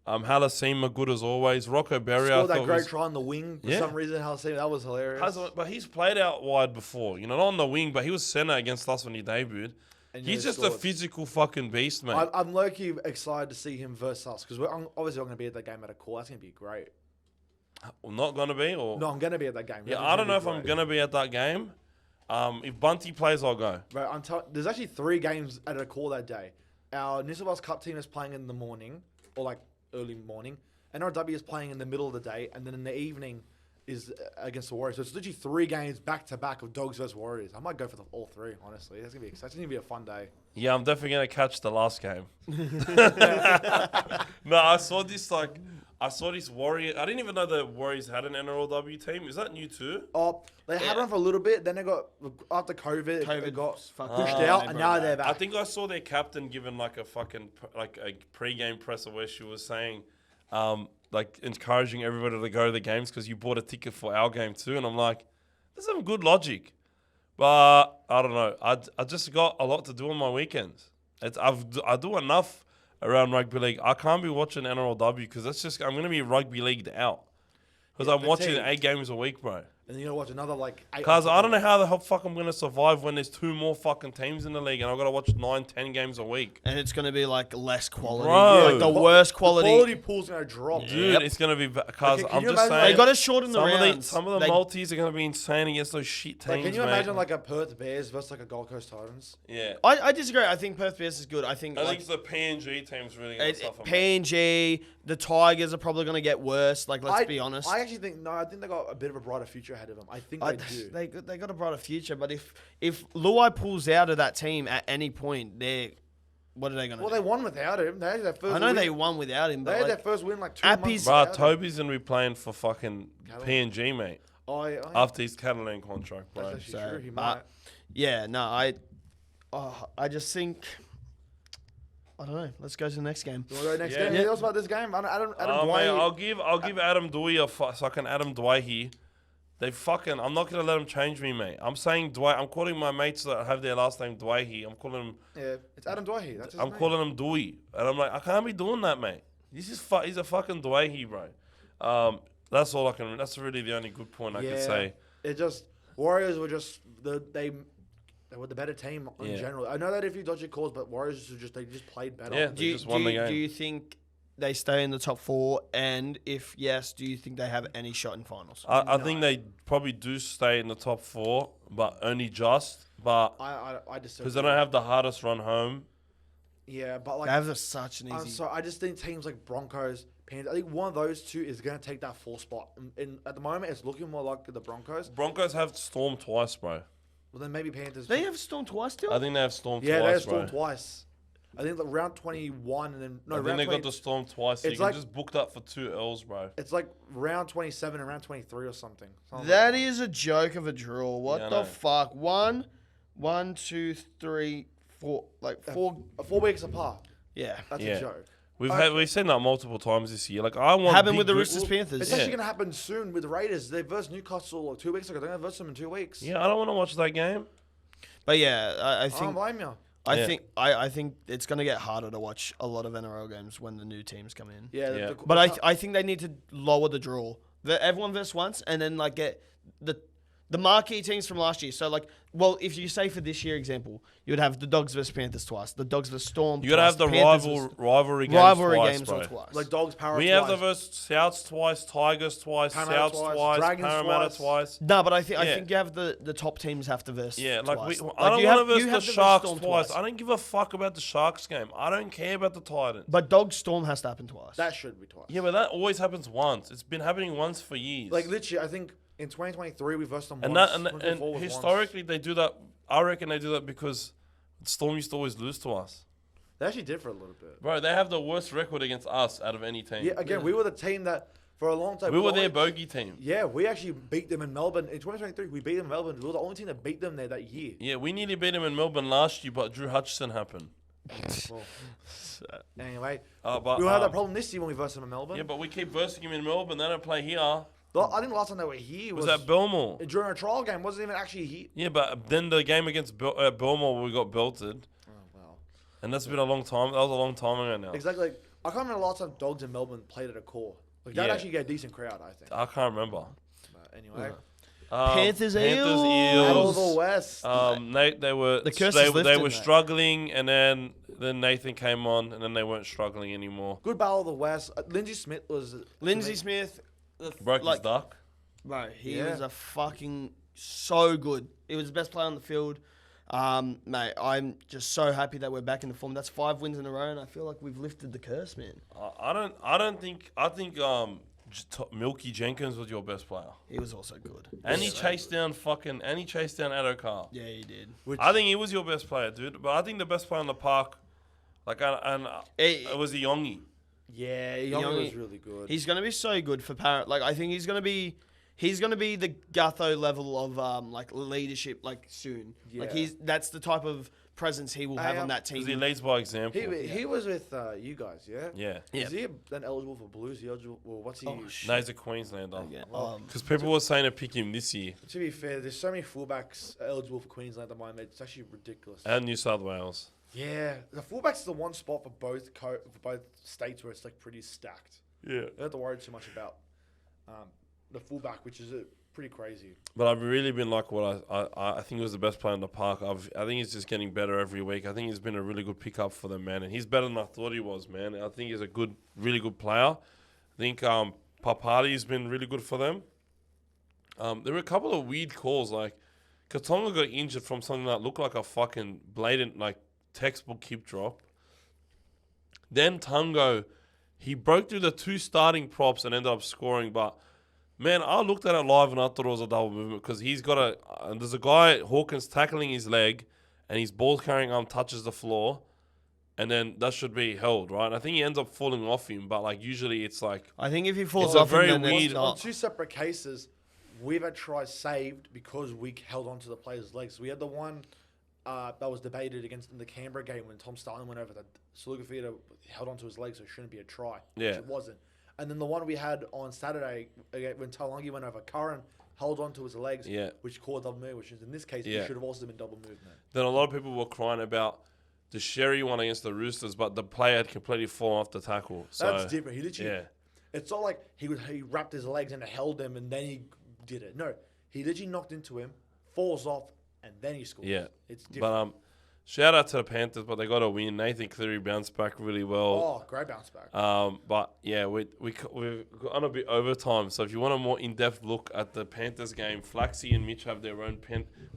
Halasima, good as always. Rocco Berry, I Scored thought that great was... try on the wing for Yeah. some reason. Halasima, that was hilarious. But he's played out wide before, not on the wing, but he was center against us when he debuted. And He's yeah, just a scored. physical fucking beast, mate. I'm low-key excited to see him versus us because obviously I'm going to be at that game at a call. That's going to be great. Well, not gonna be, or No, I'm going to be at that game. yeah, I don't know if I'm gonna be at that game. If Bunty plays, I'll go. Bro, there's actually 3 games at a call that day. Our New South Wales Cup team is playing in the morning, or like early morning. NRW is playing in the middle of the day, and then in the evening is against the Warriors. So it's literally 3 games back to back of Dogs versus Warriors. I might go for all 3, honestly. That's gonna be exciting. It's gonna be a fun day. Yeah, I'm definitely gonna catch the last game. No, I saw this Warrior. I didn't even know the Warriors had an NRLW team. Is that new too? Oh, they had one for a little bit. Then they got after COVID, it got pushed out, and now they're back. I think I saw their captain given like a fucking like a pre-game presser where she was saying, like encouraging everybody to go to the games because you bought a ticket for our game too. And I'm like, there's some good logic, but I don't know. I just got a lot to do on my weekends. I do enough around rugby league. I can't be watching NRLW because I'm gonna be rugby leagued out because I'm watching fatigued. 8 games a week, bro. And then you gotta watch another like 8. Because I don't know how the hell fuck I'm going to survive when there's 2 more fucking teams in the league and I've got to watch 9-10 games a week. And it's going to be like less quality. Bro. Like the worst quality. The quality pool's gonna drop. Dude, it's going to be... Because Can I'm you just imagine- saying... They got to shorten the rounds. Some of the multis are going to be insane against those shit teams, Like, can you mate. imagine like a Perth Bears versus like a Gold Coast Titans? Yeah. I disagree. I think Perth Bears is good. I think I like, think the PNG team's really going to suffer. mate. PNG, the Tigers are probably going to get worse. Like, let's be honest. I actually think I think they got a bit of a brighter future ahead of them. I think they do. They got a brighter future, but if Luai pulls out of that team at any point, what are they going to Well, do? they won without him. They had their first. I know win. they won without him, They but had like, their first win like 2 Appy's- months. Bro, without him. Toby's going to be playing for fucking PNG, mate. After his Catalan contract, bro. That's actually So, true. He but- might. yeah, no, I just think I don't know. Let's go to the next game. You want to go next Yeah. game? Yeah. Anything else about this game? Adam Oh, Dwight. mate, I'll give Adam Dewey a fucking Adam Dwight. I'm not gonna let him change me, mate. I'm saying Dwight. I'm calling my mates that have their last name Dwight. I'm calling him. Yeah, it's Adam Dwight. That's his I'm name. calling him Dewey, and I'm like, I can't be doing that, mate. He's a fucking Dwight, bro. That's all I can. That's really the only good point I could say. It just Warriors were just they were the better team in Yeah. general. I know that if you dodgy calls, but Warriors they just played better. Yeah. Do you, just won the game. do you think they stay in the top 4? And if yes, do you think they have any shot in finals? I think they probably do stay in the top 4, but only just. But I just because they don't have the hardest run home. yeah, but like They have such an I'm easy. sorry, I just think teams like Broncos, Panthers. I think one of those two is going to take that 4 spot. And at the moment, it's looking more like the Broncos. Broncos have Storm twice, bro. Well, then maybe Panthers. They have Storm twice still. I think they have Storm yeah, twice, they have bro. Storm twice. I think like round 21 and then no, I think round they 20, got the Storm twice. So you It's can like- just book that for 2 L's, bro. It's like round 27 and round 23 or something. That is a joke of a draw. What Yeah, I the know. fuck? 1, 2, 3, 4. Like 4. 4 weeks apart. Yeah. That's Yeah. a joke. We've seen that multiple times this year. Like I want Happened big with the gr- Roosters Panthers. It's Yeah. actually going to happen soon with the Raiders. They versed Newcastle like 2 weeks ago. They're going to verse them in 2 weeks. Yeah, I don't want to watch that game. But yeah, I I don't think blame you. Yeah. I think it's gonna get harder to watch a lot of NRL games when the new teams come in. Yeah. Yeah. But I think they need to lower the draw. Everyone versus once, and then like get the marquee teams from last year. So like, well, if you say for this year example, you would have the Dogs versus Panthers twice, the Dogs versus Storm. You gotta have the rivalry games twice, bro. or twice. like Dogs, Parra We twice. have the versus Souths twice, Tigers twice, Parramatta Souths twice, twice, Dragons Parramatta twice. twice. No, but I Yeah. think you have the top teams have to verse. Yeah, like twice. I don't you want have- to you verse have the to Sharks Storm twice. I don't give a fuck about the Sharks game. I don't care about the Titans. But Dogs Storm has to happen twice. That should be twice. Yeah, but that always happens once. It's been happening once for years. Like literally, I think in 2023 we versed them and once. that and 2024 was historically they do that. I reckon they do that because Storm used to always lose to us. once. They actually did for a little bit. Bro, they have the worst record against us out of any team. Yeah, again, we were the team that for a long time we were the their only- bogey team. Yeah, we actually beat them in Melbourne in 2023. We beat them in Melbourne. We were the only team that beat them there that year. Yeah, we nearly beat them in Melbourne last year, but Drew Hutchison happened. Well, anyway, But we'll have that problem this year when we versed them in Melbourne. Yeah, but we keep versing him in Melbourne. They don't play here. I think the last time they were here Was that Belmore? during a trial game. Wasn't even actually here. Yeah, but then the game against Belmore, we got belted. Oh wow. And that's been a long time. That was a long time ago now. Exactly. Like, I can't remember the last time Dogs in Melbourne played at a core. Like that Yeah. actually get a decent crowd, I think. I can't remember. But anyway, Panthers, Eels. Battle of the West. Nate, they were The curse they, is they lifted, were mate. struggling, and then Nathan came on, and then they weren't struggling anymore. Good Battle of the West. Lindsay Smith was... Lindsay Smith. Broke his duck. Bro, he Yeah. was a fucking so good. He was the best player on the field. Mate, I'm just so happy that we're back in the form. That's 5 wins in a row, and I feel like we've lifted the curse, man. I think Milky Jenkins was your best player, He was also good. and he chased down Addo. Yeah, he did. I think he was your best player, dude. But I think the best player on the park, it was the Yongi. Yeah, Young Young was really good. He's gonna be so good for Parra. Like, I think he's gonna be the Gutho level of like leadership like soon. Like Yeah. that's the type of presence he will have on that Because he team. leads by example. He was with you guys, yeah? Yeah. Is he then eligible for Blues? Is he eligible? Well, what's he? Oh, No, he's a Queenslander. Yeah. Because people were saying to pick him this year. To be fair, there's so many fullbacks eligible for Queensland at the moment. It's actually ridiculous. And New South Wales. Yeah, the fullbacks is the one spot for both states where it's like pretty stacked. Yeah. You don't have to worry too much about the fullback, which is pretty crazy. But I've really been like what I think he was the best player in the park. I think he's just getting better every week. I think he's been a really good pickup for them, man. And he's better than I thought he was, man. I think he's a really good player. I think Papali's been really good for them. There were a couple of weird calls, like Katonga got injured from something that looked like a fucking blatant, like, textbook hip drop. Then Tungo, he broke through the 2 starting props and ended up scoring. But, man, I looked at it live and I thought it was a double movement because he's got there's a guy, Hawkins, tackling his leg and his ball carrying arm touches the floor. And then that should be held, right? And I think he ends up falling off him. But, like, usually it's like... I think if he falls It's a off, very him, then weird- it's On not. 2 separate cases, we've had tries saved because we held onto the player's legs. We had the one that was debated against in the Canberra game when Tom Starlin went over that Salugafita held onto his legs, so it shouldn't be a try. Yeah. Which it wasn't. And then the one we had on Saturday when Talangi went over, Curran held onto his legs, Yeah. which caused double movement, which is in this case, Yeah. it should have also been double movement. Then a lot of people were crying about the Sherry one against the Roosters, but the player had completely fallen off the tackle. So, That's different. He literally, yeah. it's not like he wrapped his legs and held him and then he did it. No, he literally knocked into him, falls off, and then he scores. Yeah. It's different. But shout out to the Panthers, but they got a win. Nathan Cleary bounced back really well. Great bounce back. But yeah, we're on a bit overtime. So if you want a more in-depth look at the Panthers game, Flaxy and Mitch have their own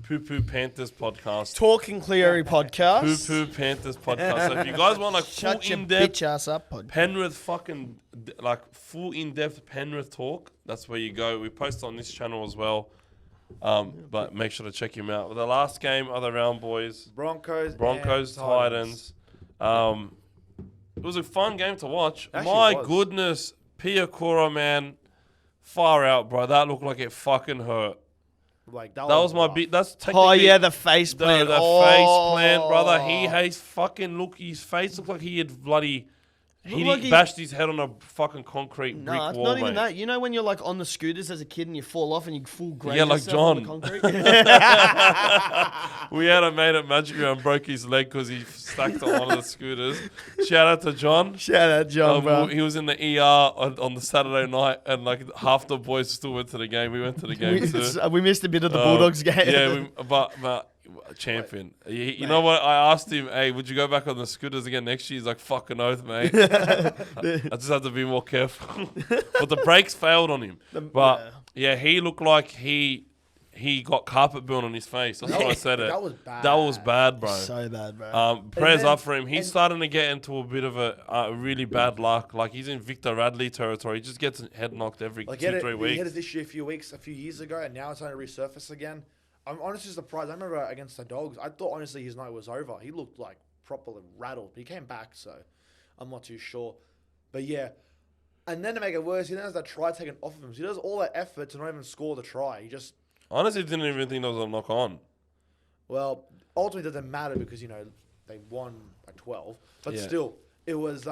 Poo Poo Panthers podcast. Talking Cleary podcast. Poo Poo Panthers podcast. So if you guys want like full Shut your in-depth bitch ass up, podcast. Penrith fucking full in-depth Penrith talk, that's where you go. We post on this channel as well. But make sure to check him out. The last game of the round, boys. Broncos, Titans. It was a fun game to watch. Actually My was. goodness, Pia Cora, man, far out, bro. That looked like it fucking hurt. Like That was my rough. bit. That's technically Oh yeah, the face the plant. face plant, brother. He has fucking look. His face looked like he had bloody. He like he- bashed his head on a fucking concrete brick No, it's wall, not even mate. that. You know when you're like on the scooters as a kid and you fall off and you full graze Yeah, like yourself on the John. concrete? We had a mate at Magic Round broke his leg because he stacked on one of the scooters. Shout out to John. Shout out John, bro. He was in the ER on the Saturday night, and like half the boys still went to the game. We went to the game too. We missed a bit of the Bulldogs game. Yeah, but champion. You know what? I asked him, "Hey, would you go back on the scooters again next year?" He's like, "Fucking oath, mate." I just have to be more careful. But the brakes failed on him. But yeah, he looked like he got carpet burn on his face. That's why I said it. That was bad. That was bad, bro. So bad, bro. Prayers then- up for him. He's starting to get into a bit of a really bad luck. Like he's in Victor Radley territory. He just gets head knocked every Like 2-3 he had weeks. this issue a few years ago, and now it's starting to resurface again. I'm honestly surprised. I remember against the Dogs, I thought honestly his night was over. He looked like properly rattled. But he came back, so I'm not too sure. But yeah, and then to make it worse, he then has that try taken off of him. So he does all that effort to not even score the try. He just, Honestly, didn't even think there was a knock on. well, ultimately it doesn't matter because they won by 12. But Yeah. still, it was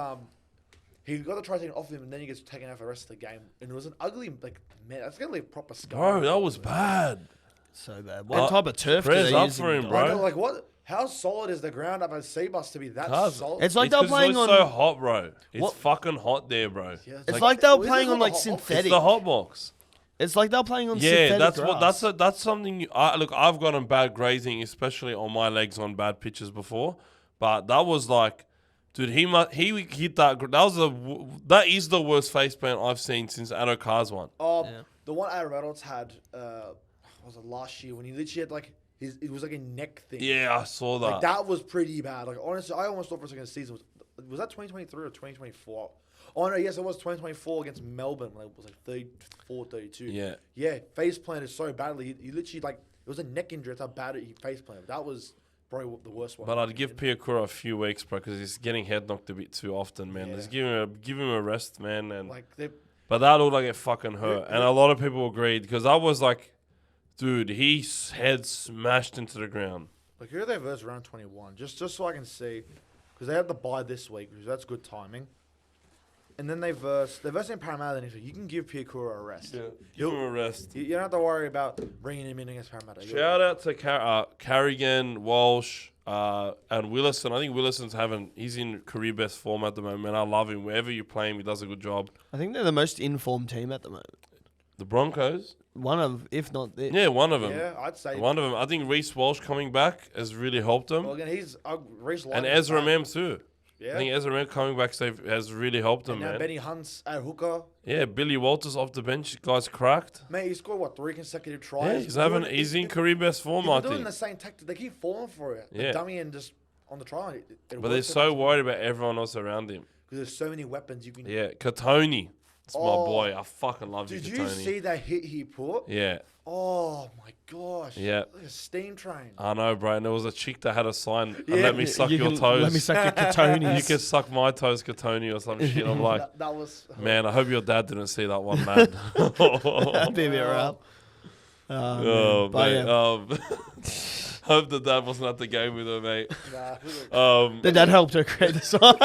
he got the try taken off him, and then he gets taken out for the rest of the game. And it was an ugly, like, man, that's gonna leave a proper scar. Bro, that was bad. So bad. What type of turf do prayers they up use? for in him, Dog? bro. Like what? How solid is the ground up at Seabus to be that Cuz, solid? It's like they're 'cause playing it's on. so hot, bro. It's What? fucking hot there, bro. Yeah, It's like they were Well, playing isn't on it like a hot box? It's synthetic. the hot box. It's like they're playing on Yeah, synthetic that's grass. that's something. I've gotten bad grazing, especially on my legs on bad pitches before. But that was like, dude, he hit that. That is the worst face plant I've seen since Addo-Carr's one. Yeah. The one Aaron Reynolds had was it last year when he literally had like it was like a neck thing. Yeah, I saw that. Like that was pretty bad. Like honestly, I almost thought for a second the season was that 2023 or 2024? Oh no, yes, it was 2024 against Melbourne. Like, it was like 34, 32. Yeah. Yeah, face planted so badly. He literally like it was a neck injury. That's how bad he face planted. That was probably the worst one. But I'd give Piakura a few weeks, bro, because he's getting head knocked a bit too often, man. Yeah. Just give him a rest, man. And like but that looked like it fucking hurt, and a lot of people agreed because I was like, dude, his head smashed into the ground. like who are they versus round 21? Just so I can see, because they have the bye this week, because that's good timing. And then they're versing Parramatta next week. You can give Piakura a rest. Yeah, give him a rest. You don't have to worry about bringing him in against Parramatta. Shout out to Carrigan, Walsh, and Willison. I think Willison's he's in career best form at the moment. I love him. Wherever you play him, he does a good job. I think they're the most informed team at the moment. The Broncos? One of, if not the. Yeah, one of them. Yeah, I'd say. One of them. I think Reece Walsh coming back has really helped them. Well, again, he's Reece And Lyman's Ezra back. Mem too. Yeah. I think Ezra Mem coming back has really helped them, And now man. Benny Hunt's at hooker. Yeah, Billy Walters off the bench. Guy's cracked. Mate, he scored, 3 consecutive Yeah, tries? he's in career best form, I They're doing think. the same tactic. They keep falling for it. Yeah. Dummy and just on the try. But they're so worried about everyone else around him. Because there's so many weapons you can... Yeah, Katoni. It's my Oh. boy. I fucking love Did you, you Katoni. see that hit he put? Yeah, Oh, my gosh. Yeah. Like a steam train. I know, bro. And there was a chick that had a sign, Yeah. let me suck your toes. Let me suck your katonis. You can suck my toes, Katoni, or some shit. I'm like, That was... man, I hope your dad didn't see that one, man. That'd be a bit rough. Oh, But mate. yeah. Hope the dad wasn't at the game with her, mate. Nah, The dad helped her create the song.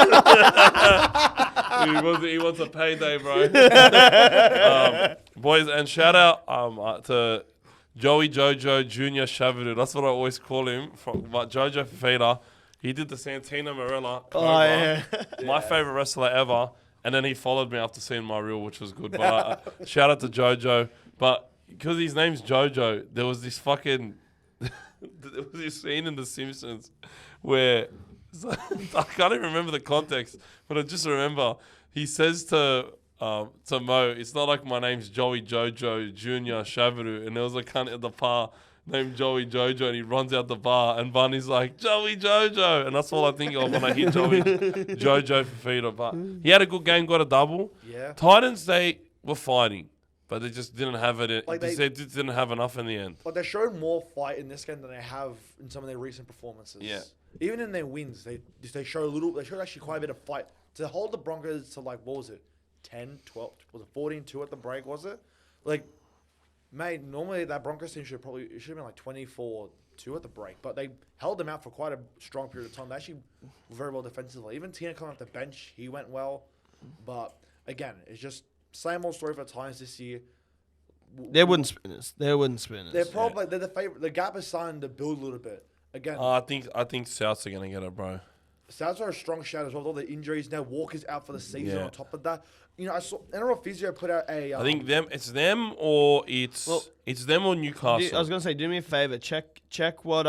He wants a payday, bro. Boys, and shout out to Joey Jojo Junior Shavadu. That's what I always call him. From Jojo Fafita. He did the Santina Marella. Oh, yeah. My favorite wrestler ever. And then he followed me after seeing my reel, which was good. But shout out to Jojo. But because his name's Jojo, there was this fucking... there was this scene in The Simpsons where... I can't even remember the context, but I just remember he says to Mo, it's not like my name's Joey Jojo Junior Shavadu, and there was a cunt at the bar named Joey Jojo, and he runs out the bar, and Bunny's like, Joey Jojo, and that's all I think of when I hear Joey Jojo Fafita. But he had a good game, got a double. Yeah. Titans, they were fighting, but they just didn't have it. Like They just didn't have enough in the end. But they showed more fight in this game than they have in some of their recent performances. Yeah. Even in their wins, they show a little. They showed actually quite a bit of fight to hold the Broncos to what was it, 10, 12, was it 14-2 at the break? Was it? Like, mate, normally that Broncos team should have been like 24-2 at the break, but they held them out for quite a strong period of time. They actually were very well defensively. Even Tina coming off the bench, he went well. But again, it's just same old story for the Titans this year. They're wooden spinners. They're the favorite. The gap is starting to build a little bit. Again, I think Souths are gonna get it, bro. Souths are a strong shout as well. With all the injuries now, Walker's out for the season. Yeah. On top of that, I saw NRL Physio put out a. I think it's them or it's them or Newcastle. I was gonna say, do me a favor, check what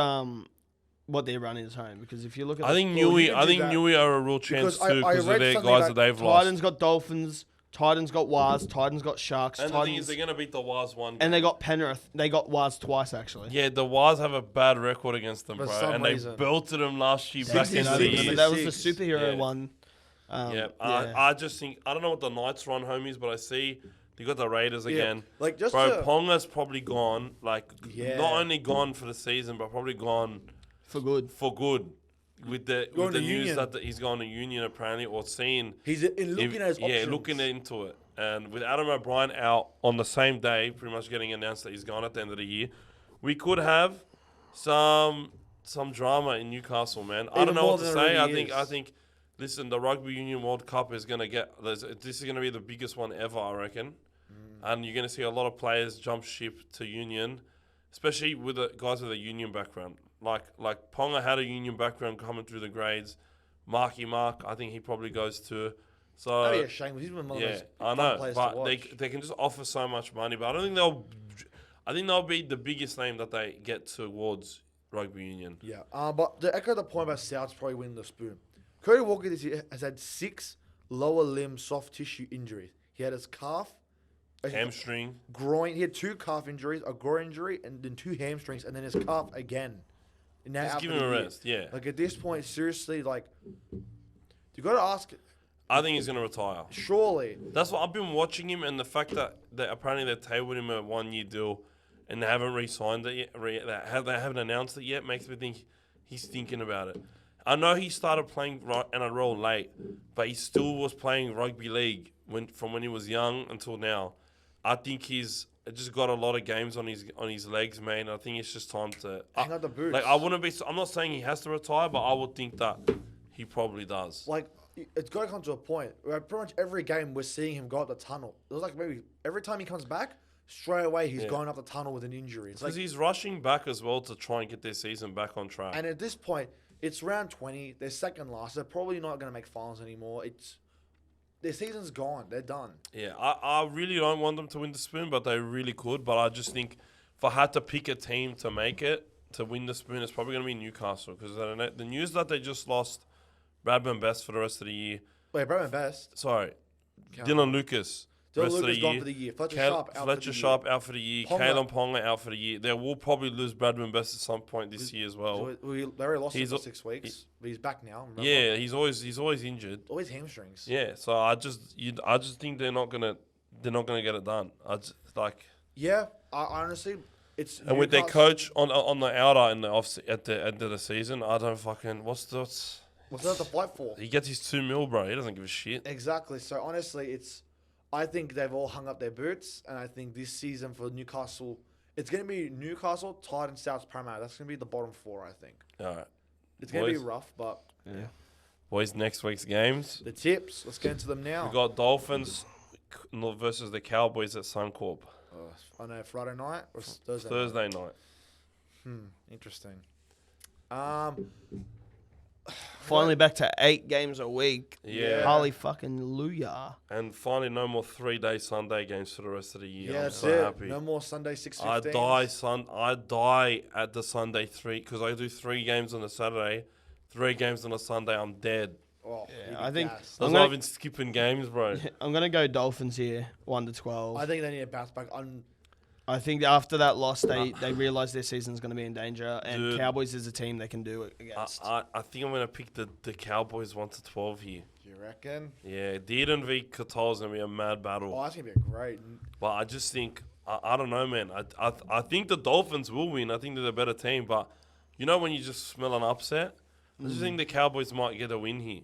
their run is home, because if you look at, I think you can do that. Newey are a real chance Because too I because of read their something guys about that they've lost. Titans got Dolphins, Titans got Waz, Titans got Sharks, And the thing is, Titans, they're gonna beat the Waz one. and they got Penrith. They got Waz twice actually. Yeah, the Waz have a bad record against them, For bro, some and reason. they belted them last year back in 66. the Yeah. year. That was the 66. superhero Yeah. one. Yeah, I just think I don't know what the Knights run home is, but I see they got the Raiders again. Like just Bro, to, Ponga's probably gone. Like, Yeah. not only gone for the season, but probably gone for good. for good. With the Going to news Union. that he's going to Union apparently, or seen. he's looking at his options. looking into it. And with Adam O'Brien out on the same day, pretty much getting announced that he's gone at the end of the year, we could have some drama in Newcastle, man. I Even don't know more what to than say. there I already think. Listen, the Rugby Union World Cup is going to this is going to be the biggest one ever, I reckon. And you're going to see a lot of players jump ship to Union, especially with the guys with a Union background. Like Ponga had a Union background coming through the grades. Marky Mark, I think he probably goes to So That'd be a shame. 'Cause he's been one of yeah, those I fun know, players to but watch. they can just offer so much money. But I don't think they'll. I think they'll be the biggest name that they get towards rugby union. Yeah. But to echo the point about Souths probably winning the spoon, Cody Walker this year has had 6 lower limb soft tissue injuries. He had his calf, Hamstring. groin. He had 2 calf injuries, a groin injury, and then 2 hamstrings, and then his calf again. And now Just out give for him the a year. rest. Yeah, Like at this point, seriously, like you got to ask. I think he's gonna retire. Surely, That's what I've been watching him, and the fact that apparently they tabled him a 1-year deal, and they haven't re-signed it yet. They haven't announced it yet. Makes me think he's thinking about it. I know he started playing NRL late, but he still was playing rugby league from when he was young until now. I think he's just got a lot of games on his legs, man. I think it's just time to hang out the boots. Like I wouldn't be. I'm not saying he has to retire, but I would think that he probably does. Like it's got to come to a point where pretty much every game we're seeing him go up the tunnel. It was like maybe every time he comes back, straight away he's going up the tunnel with an injury. It's Because like, he's rushing back as well to try and get their season back on track. and at this point, it's round 20. They're second last. They're probably not going to make finals anymore. Their season's gone. They're done. Yeah, I really don't want them to win the spoon, but they really could. But I just think if I had to pick a team to make it, to win the spoon, it's probably going to be Newcastle. Because the news that they just lost Bradman Best for the rest of the year. Wait, Bradman Best. Sorry, Count. Dylan Lucas. Dylan rest of Lucas the gone year. for the year. Fletcher Sharp out for the year. Sharp out for the year. Ponga. Kalen Ponga out for the year. They will probably lose Bradman Best at some point this year as well. They already lost him He's for a- 6 weeks, but he's back now. Remember? Yeah, he's always injured. Always hamstrings. Yeah, so I just think they're not gonna get it done. Yeah, I honestly, it's And with their Newcastle- coach on the outer in the off at the end of the season, I don't fucking what's What's that to fight for? he gets his $2 million, bro. He doesn't give a shit. Exactly. So honestly, I think they've all hung up their boots, and I think this season for Newcastle, it's going to be Newcastle, Titans, South, Parramatta. That's going to be the bottom 4, I think. All right, It's going to be Boys. rough, but boys. Next week's games, the tips. Let's get into them now. we got Dolphins versus the Cowboys at Suncorp I know Friday night or Thursday. Thursday night. Interesting. Finally back to 8 games a week. Yeah. Harley fucking Luya. And finally, no more 3-day Sunday games for the rest of the year. Yeah, I'm that's so it. happy. No more Sunday 6:15. I die at the Sunday 3 because I do 3 games on a Saturday, 3 games on a Sunday. I'm dead. Oh, Yeah, you'd I be think- That's gassed. I'm why gonna- I've been skipping games, bro. I'm going to go Dolphins here, 1-12. I think they need a bounce back. I think after that loss, they realise their season's going to be in danger, and Dude. Cowboys is a team they can do it against. I think I'm going to pick the Cowboys 1-12 here. Do you reckon? Yeah, Dearden v. Qatar is going to be a mad battle. Oh, that's going to be a great. But I just think, I don't know, man. I think the Dolphins will win. I think they're the better team. But you know when you just smell an upset? I just think the Cowboys might get a win here.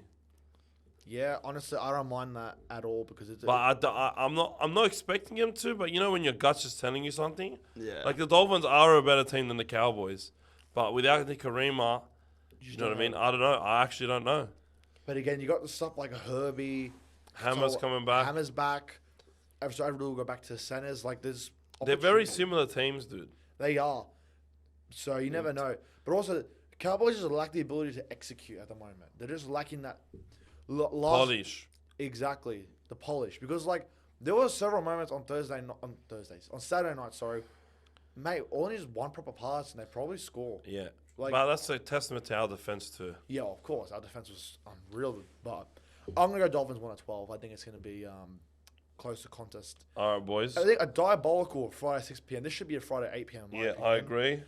Yeah, honestly, I don't mind that at all because it's. But I'm not expecting them to. But you know when your gut's just telling you something. yeah. Like the Dolphins are a better team than the Cowboys, but without the Karima, you know what I mean. I don't know. I actually don't know. But again, you got the stuff like a Herbie. Hammer's coming back. Hammer's back. So everyone will go back to centers. Like there's. They're very opportunity. similar teams, dude. They are. So you never know. But also, Cowboys just lack the ability to execute at the moment. They're just lacking that. Last, Polish. Exactly, the polish. Because like there were several moments on Saturday night. Sorry, mate. All needs one proper pass and they probably score. Yeah. Like- But that's a testament to our defense too. Yeah, of course, our defense was unreal. But I'm gonna go Dolphins 1-12. I think it's gonna be closer contest. All right, boys. I think a diabolical Friday 6 p.m. This should be a Friday 8 p.m. in my Yeah, opinion. I agree.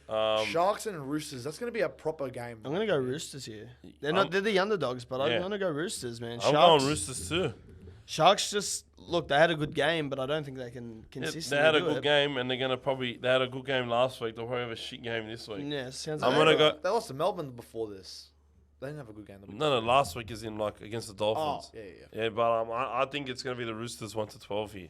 Sharks and Roosters. That's gonna be a proper game. I'm going to go Roosters here. They're the underdogs, but Yeah. I'm going to go Roosters, man. I'm going Roosters too. Sharks just, look, they had a good game, but I don't think they can Yeah, consistently they had a do good it. game, and they had a good game last week. They'll probably have a shit game this week. Yeah, sounds I'm like gonna go. They lost to Melbourne before this. They didn't have a good game. No, last week is in like against the Oh, Dolphins. yeah. Yeah, but I think it's gonna be the Roosters 1-12 here.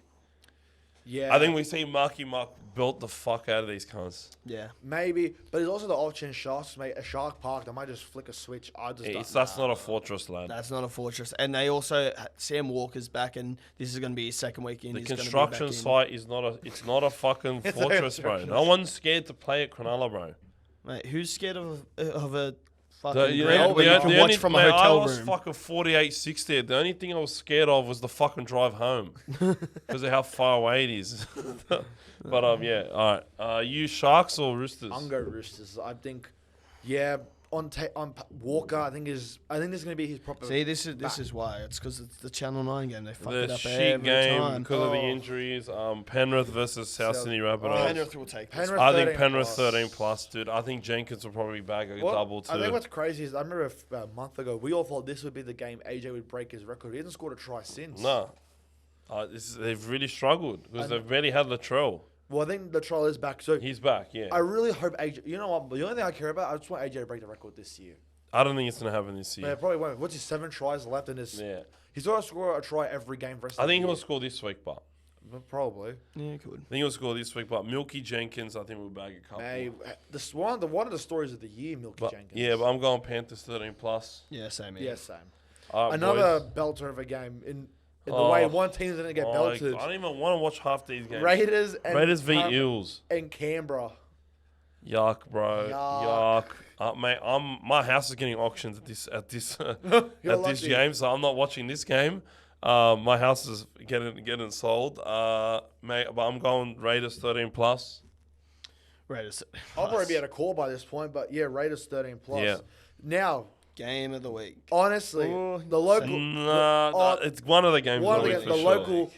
Yeah. I think we see Marky Mark belt the fuck out of these cunts. Yeah. maybe, but it's also the option Sharks, mate. A Shark Park, they might just flick a switch. I just don't That's know. not a fortress, lad. That's not a fortress. And they also, Sam Walker's back, and this is going to be his second week in. The He's gonna be construction back in. site is not a fucking fortress, bro. construction No one's scared to play at Cronulla, bro. Mate, who's scared of a fucking grill where you can watch from a hotel I was room. fucking 48-60. The only thing I was scared of was the fucking drive home because of how far away it is. But yeah, all right. You Sharks or Roosters? I'm going Roosters. I think, yeah, on Walker, I think this is going to be his proper. See, this is why. It's because it's the Channel 9 game. They fuck The it up shit every game time. because of the injuries. Penrith versus South Sydney Rabbitohs. Penrith will take this. Penrith I think 13 Penrith plus. 13 plus, dude. I think Jenkins will probably bag a Well, double too. I think what's crazy is I remember a month ago we all thought this would be the game AJ would break his record. He hasn't scored a try since. No. They've really struggled because they've barely had Latrell. Well, I think the trial is back. So He's back, yeah. I really hope AJ. You know what? The only thing I care about, I just want AJ to break the record this year. I don't think it's going to happen this But year. it probably won't. What's his 7 tries left in his? Yeah. He's got to score a try every game for us. I think he'll score this week, but. Probably. Yeah, good. I think he'll score this week, but Milky Jenkins, I think we'll bag a couple. Hey, one of the stories of the year, Milky But, Jenkins. yeah, but I'm going Panthers 13 plus. Yeah, same here. Yeah, same. All right, Another boys. belter of a game in the Oh, way one team's going to get I belted. don't even want to watch half these games. Raiders v Eels. and Canberra. Yuck, bro. Yuck. Yuck. Mate, my house is getting auctioned at this You're this lucky. game, so I'm not watching this game. My house is getting sold. Mate, but I'm going Raiders 13 plus. Raiders. I'll probably be able to call by this point, but yeah, Raiders 13 plus. Yeah. Now, Game of the week. honestly, Oh, the local, It's one of the games. one of of the, the week the for sure. local,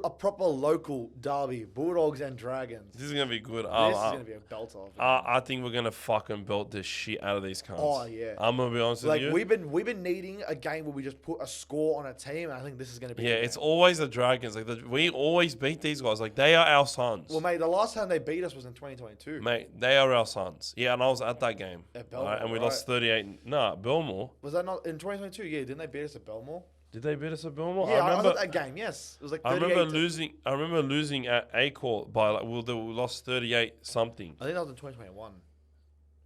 a proper local derby, Bulldogs and Dragons. This is gonna be good. This is going to be a belter. I think we're gonna fucking belt this shit out of these cunts. Oh, yeah. I'm gonna be honest Like with you. we've been needing a game where we just put a score on a team. And I think this is going to be. Yeah, the it's game. always the Dragons. Like we always beat these guys. Like they are our sons. Well, mate, the last time they beat us was in 2022. Mate, they are our sons. Yeah, and I was at that game. At Belmore, Alright, and we right. lost 38. Nah, Belmore. Was that not in 2022? Yeah, didn't they beat us at Belmore? Did they beat us at Belmore? Yeah, I I was remember. at that game. Yes, it was like. I 38 remember losing. I remember losing at Acor by like. We lost 38 something. I think that was in 2021,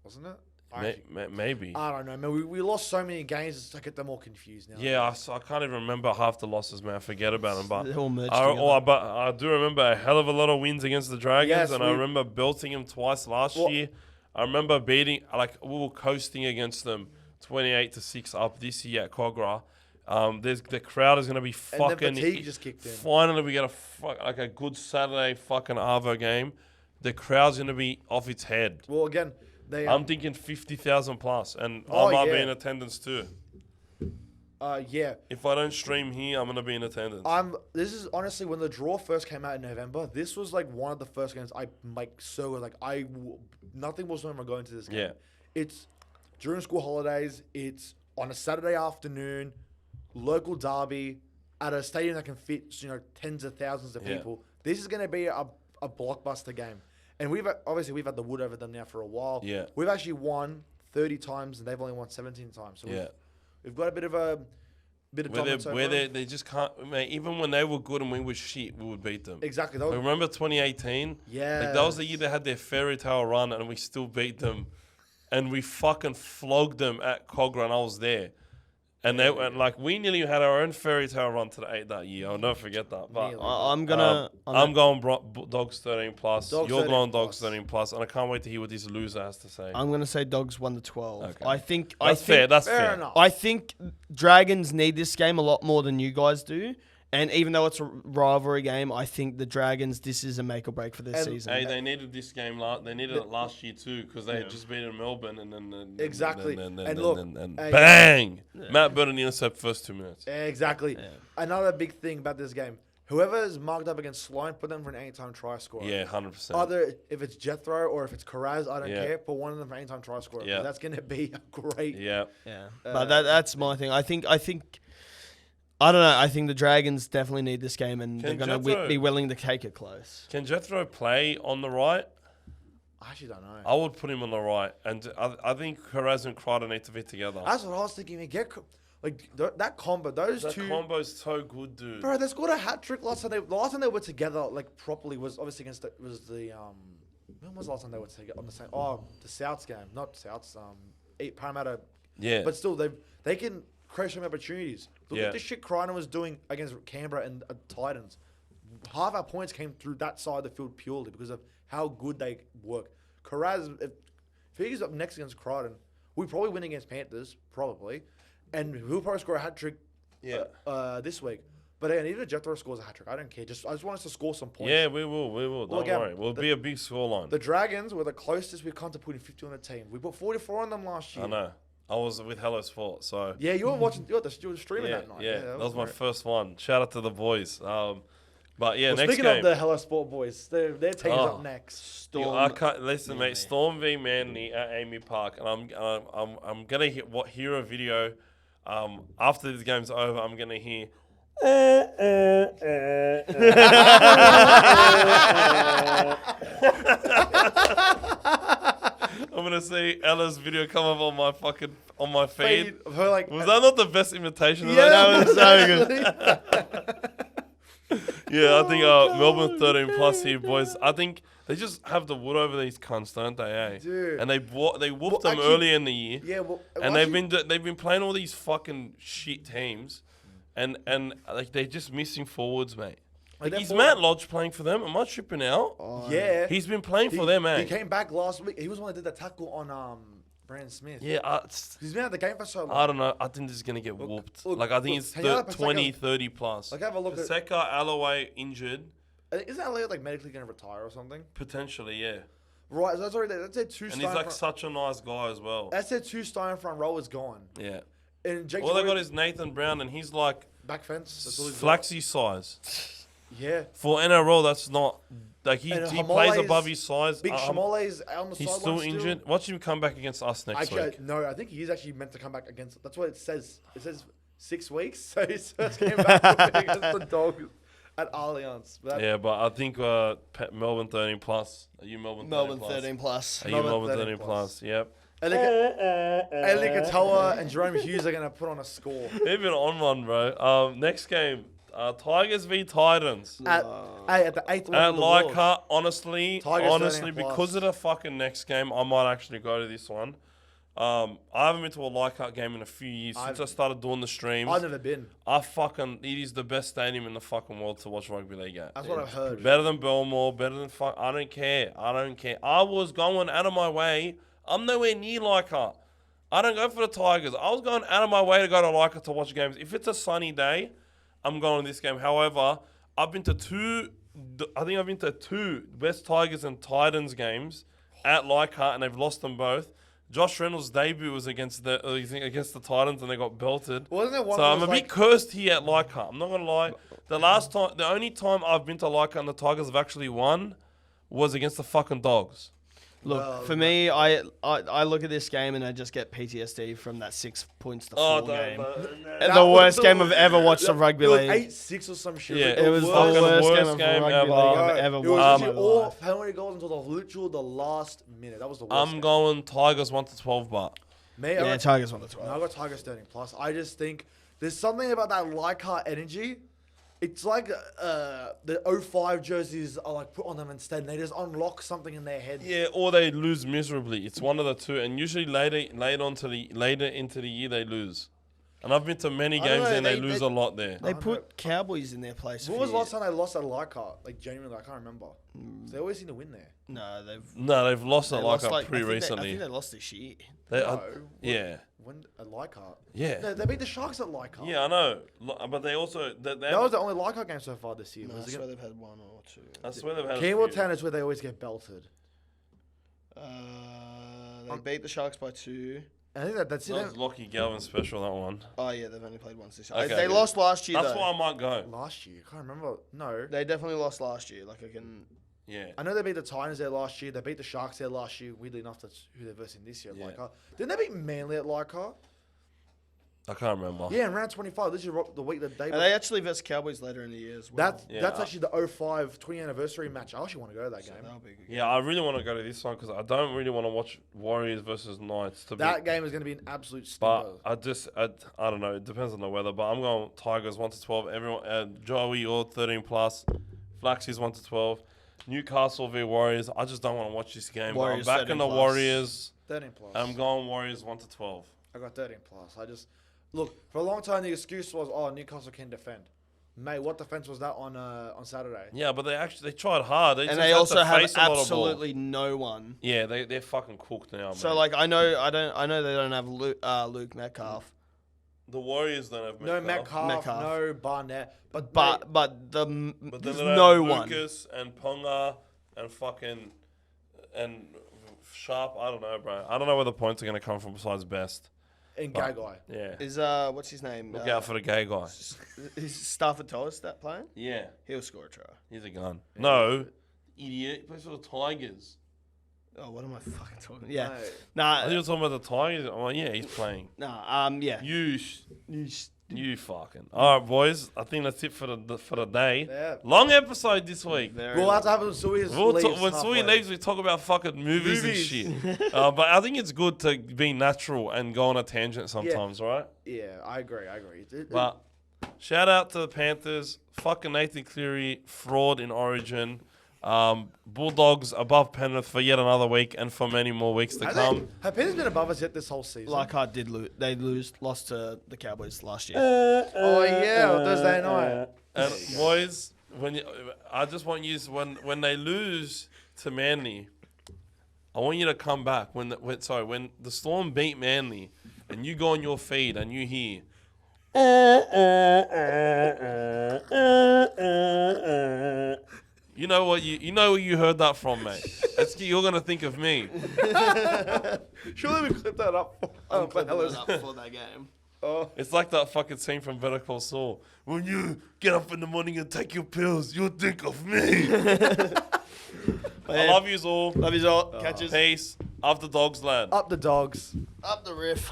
wasn't it? Maybe. I don't know, man. We lost so many games, I get them all confused now. Yeah, I can't even remember half the losses, man. I forget about them. But They all merged together. but I do remember a hell of a lot of wins against the Dragons, Yes, and I remember belting them twice last year. I remember beating, like, we were coasting against them 28-6 up this year at Cogra. The crowd is going to be And then fucking. fatigue just kicked in. Finally, we get a good Saturday fucking Arvo game. The crowd's going to be off its head. Well, again, they. I'm thinking 50,000 plus, and Oh, I might be yeah. in attendance too. Yeah. If I don't stream here, I'm gonna be in attendance. This is honestly when the draw first came out in November. This was like one of the first games I nothing was when we're going to this game. Yeah. It's during school holidays. It's on a Saturday afternoon, local derby at a stadium that can fit tens of thousands of Yeah. people. This is going to be a blockbuster game, and we've had the wood over them now for a while. Yeah. We've actually won 30 times, and they've only won 17 times. So Yeah. we've got a bit of dominance over them. They just can't. Mate, even when they were good and we were shit, we would beat them. Exactly. Like, remember 2018? Yeah. Like that was the year they had their fairy tale run and we still beat them, and we fucking flogged them at Cogra, and I was there. And we nearly had our own fairy tale run that year. I'll never forget that. But Nearly. I'm gonna. I'm going Dogs 13 plus. Dogs You're 13 going Dogs plus. 13 plus, and I can't wait to hear what this loser has to say. I'm gonna say Dogs 1-12. Okay. I think. That's fair. That's Fair fair. enough. I think Dragons need this game a lot more than you guys do. And even though it's a rivalry game, I think the Dragons, this is a make or break for this And- season. Hey, they needed this game. They needed it last year too because they had just beaten Melbourne, and then Exactly. and look, hey, bang! Matt Burton intercept first 2 minutes. Exactly. Another big thing about this game: whoever is marked up against Sloan, put them for an anytime try scorer. Yeah, 100%. Either if it's Jethro or if it's Carraz, I don't Yeah. care. Put one of them for anytime try scorer. Yeah. That's going to be a great. Yeah, Yeah, but that's my thing. I think I don't know. I think the Dragons definitely need this game, and Can they're going to Jethro- be willing to take it close. can Jethro play on the right? I actually don't know. I would put him on the right, and I think Carraz and Crider need to be together. That's what I was thinking. Man. That combo, those That two. combo's so good, dude. Bro, they scored a hat trick last time. The last time they were together, like properly, was obviously against when was the last time they were together on the same? Oh, the Souths game, not Souths. Parramatta. Yeah, But still, they can create some opportunities. Look Yeah. at the shit Crichton was doing against Canberra and Titans. Half our points came through that side of the field purely because of how good they work. Carraz, if he's up next against Crichton, We probably win against Panthers, probably, and we'll probably score a hat trick. This week. But again, even if Jethrow scores a hat trick, I don't care. I just want us to score some points. Yeah, we will. Don't worry. We'll be a big scoreline. The Dragons were the closest we've come to putting 50 on the team. We put 44 on them last year. I know. I was with Hello Sport, so Yeah, you were watching. You were streaming yeah, that night. yeah. That was my great. first one. Shout out to the boys. But yeah, Well, next speaking game. of the Hello Sport boys, their team's Oh. up next. Storm. I can't listen, Manly. mate. Storm v Manly at Amy Park, and I'm gonna hear a video. After this game's over, I'm gonna hear. I'm gonna see Ella's video come up on my feed. Of her like. Was that not the best imitation? Of Yeah, that? that was so good. Yeah, I think Melbourne 13 plus here, boys. I think they just have the wood over these cunts, don't they? Eh? Dude. And they whooped them actually- early in the year. Yeah, well, And actually- they've been playing all these fucking shit teams, and like they're just missing forwards, mate. Like, they're is forward- Matt Lodge playing for them? Am I tripping out? Yeah, He's been playing for them, eh? He came back last week. He was the one that did the tackle on Brandon Smith. Yeah, He's been at the game for so long. I don't know. I think this is gonna get whooped. look, Like I think look, it's hang on, 20, 30 plus. Like, have a look at- Paseka, Alloway injured Isn't that like medically going to retire or something? potentially, yeah. Right, so that's already that's their two. And he's like such a nice guy as well. That's their 2 stone front row is gone. Yeah. And Jake All they got Torrey- is Nathan Brown, and he's like back fence. That's all he's got. Flaxy size. Yeah. For NRL, that's not like he And plays Hamole's- above his size. Big Shamole's on the He's sideline still injured. Watch him come back against us next week. No, I think he's actually meant to come back against. That's what it says. It says 6 weeks. So his first game back against the Dogs at Allianz. But Yeah, but I think Melbourne 13 plus. Are you Melbourne 13 Melbourne plus? 13 plus. Are you Melbourne Melbourne 13 13 plus? Yep. Eli Katoa and Jerome Hughes are going to put on a score. They've been on one, bro. Next game, Tigers v Titans. At the 8th one At of the world. Leichhardt, honestly, Tigers 13 plus. because of the fucking next game, I might actually go to this one. I haven't been to a Leichhardt game in a few years since I started doing the streams. I've never been. It is the best stadium in the fucking world to watch rugby league at. That's what I've heard. Better than Belmore, better than I don't care. I was going out of my way. I'm nowhere near Leichhardt. I don't go for the Tigers. I was going out of my way to go to Leichhardt to watch games. If it's a sunny day, I'm going to this game. However, I've been to two West Tigers and Titans games at Leichhardt, and they've lost them both. Josh Reynolds' debut was against the Titans, and they got belted. Wasn't there one So that I'm was a bit cursed here at Leichhardt. I'm not gonna lie. The only time I've been to Leichhardt and the Tigers have actually won was against the fucking Dogs. Look, for me, I look at this game and I just get PTSD from that 6 points to 4 game. That The was worst game I've ever watched of rugby It was league. 8-6 or some shit. Yeah, It was the fucking worst game of rugby league I've ever It was watched in literally my all life. penalty goals until the last minute. That was the worst. I'm game. going Tigers 1-12, but Me, Yeah, Tigers won the 12. I got Tigers 13 plus. I just think there's something about that Leichhardt energy. It's like the 05 jerseys are like put on them instead, and they just unlock something in their head. yeah, or they lose miserably. It's one of the two, and usually later into the year they lose. And I've been to many I don't games know, and they they- lose a lot there. They put Cowboys in their place. When a was few the last years. time they lost at Leichhardt? Like genuinely, I can't remember. They always seem to win there. No, they've No, they've lost it they like lost, pretty I think recently. they lost this year. No. Yeah, When at Leichhardt? yeah, No, they beat the Sharks at Leichhardt. yeah. I know, but they also That was the only Leichhardt game so far this year. No, Was I it swear they've had 1 or 2. I swear they've had. a Keenwell few. Town is where they always get belted. They beat the Sharks by 2. I think that's it. That was Lockie Galvin special, that one. Oh yeah, they've only played once this year. Okay, They good. lost last year. That's though. why I might go. Last year, I can't remember. No, They definitely lost last year. Like I can. Yeah. I know they beat the Titans there last year. They beat the Sharks there last year. Weirdly enough, that's who they're versing this year at Yeah. Leichhardt. Didn't they beat Manly at Leichhardt? I can't remember. Yeah, in round 25. This is the week that they. And they actually versus Cowboys later in the year as well. That's actually the 05 20 anniversary match. I actually want to go to that game. That'll be a good. Yeah, I really want to go to this one because I don't really want to watch Warriors versus Knights. That game is going to be an absolute But stinker. I don't know. It depends on the weather. But I'm going Tigers 1-12. Everyone, Joey or 13 plus. Flaxy's 1-12. Newcastle v Warriors. I just don't want to watch this game. Warriors But I'm back in the 13+. Warriors. 13 plus. I'm going Warriors 1-12. I got 13 plus. I just look for a long time. The excuse was, "Oh, Newcastle can defend." Mate, what defense was that on Saturday? Yeah, but they tried hard. They And just they had also to have face a lot of ball. absolutely no one. Yeah, they're fucking cooked now, So man. like I know they don't have Luke Metcalf, The Warriors don't have No Metcalf. Metcalf, no Barnett. But but mate, But there's then they no have one. Lucas and Ponga and fucking and Sharp. I don't know, bro. I don't know where the points are gonna come from besides Best. and But- Gagai. Yeah. Is what's his name? Look out for the gay guy. Is Stafford Toll's that playing? Yeah, He'll score a try. he's a gun. No, idiot. He plays for the Tigers. Oh, what am I fucking talking? Yeah, Mate, I think nah, you're talking about the Tigers. I'm like, yeah, he's playing. nah. Yeah. You fucking. All right, boys. I think that's it for the day. Yeah. Long episode this week. Very We'll have to have Suey When Suey leaves, we talk about fucking movies and shit. But I think it's good to be natural and go on a tangent sometimes, right? Yeah, I agree. But shout out to the Panthers. Fucking Nathan Cleary, fraud in Origin. Bulldogs above Penrith for yet another week and for many more weeks to come. Have Panthers been above us yet this whole season? Leichhardt did lose. They lost to the Cowboys last year. Oh yeah, on Thursday night. And boys, I just want you when they lose to Manly, I want you to come back when the Storm beat Manly, and you go on your feed and you hear. You know what you heard that from, mate. You're gonna think of me. Surely we clip that up. I'm putting that up for that game. It's like that fucking scene from Better Call Saul. When you get up in the morning and take your pills, you'll think of me. I love yous all. Love you all. Catches. Peace. Up the dogs, lad. Up the dogs. Up the riff.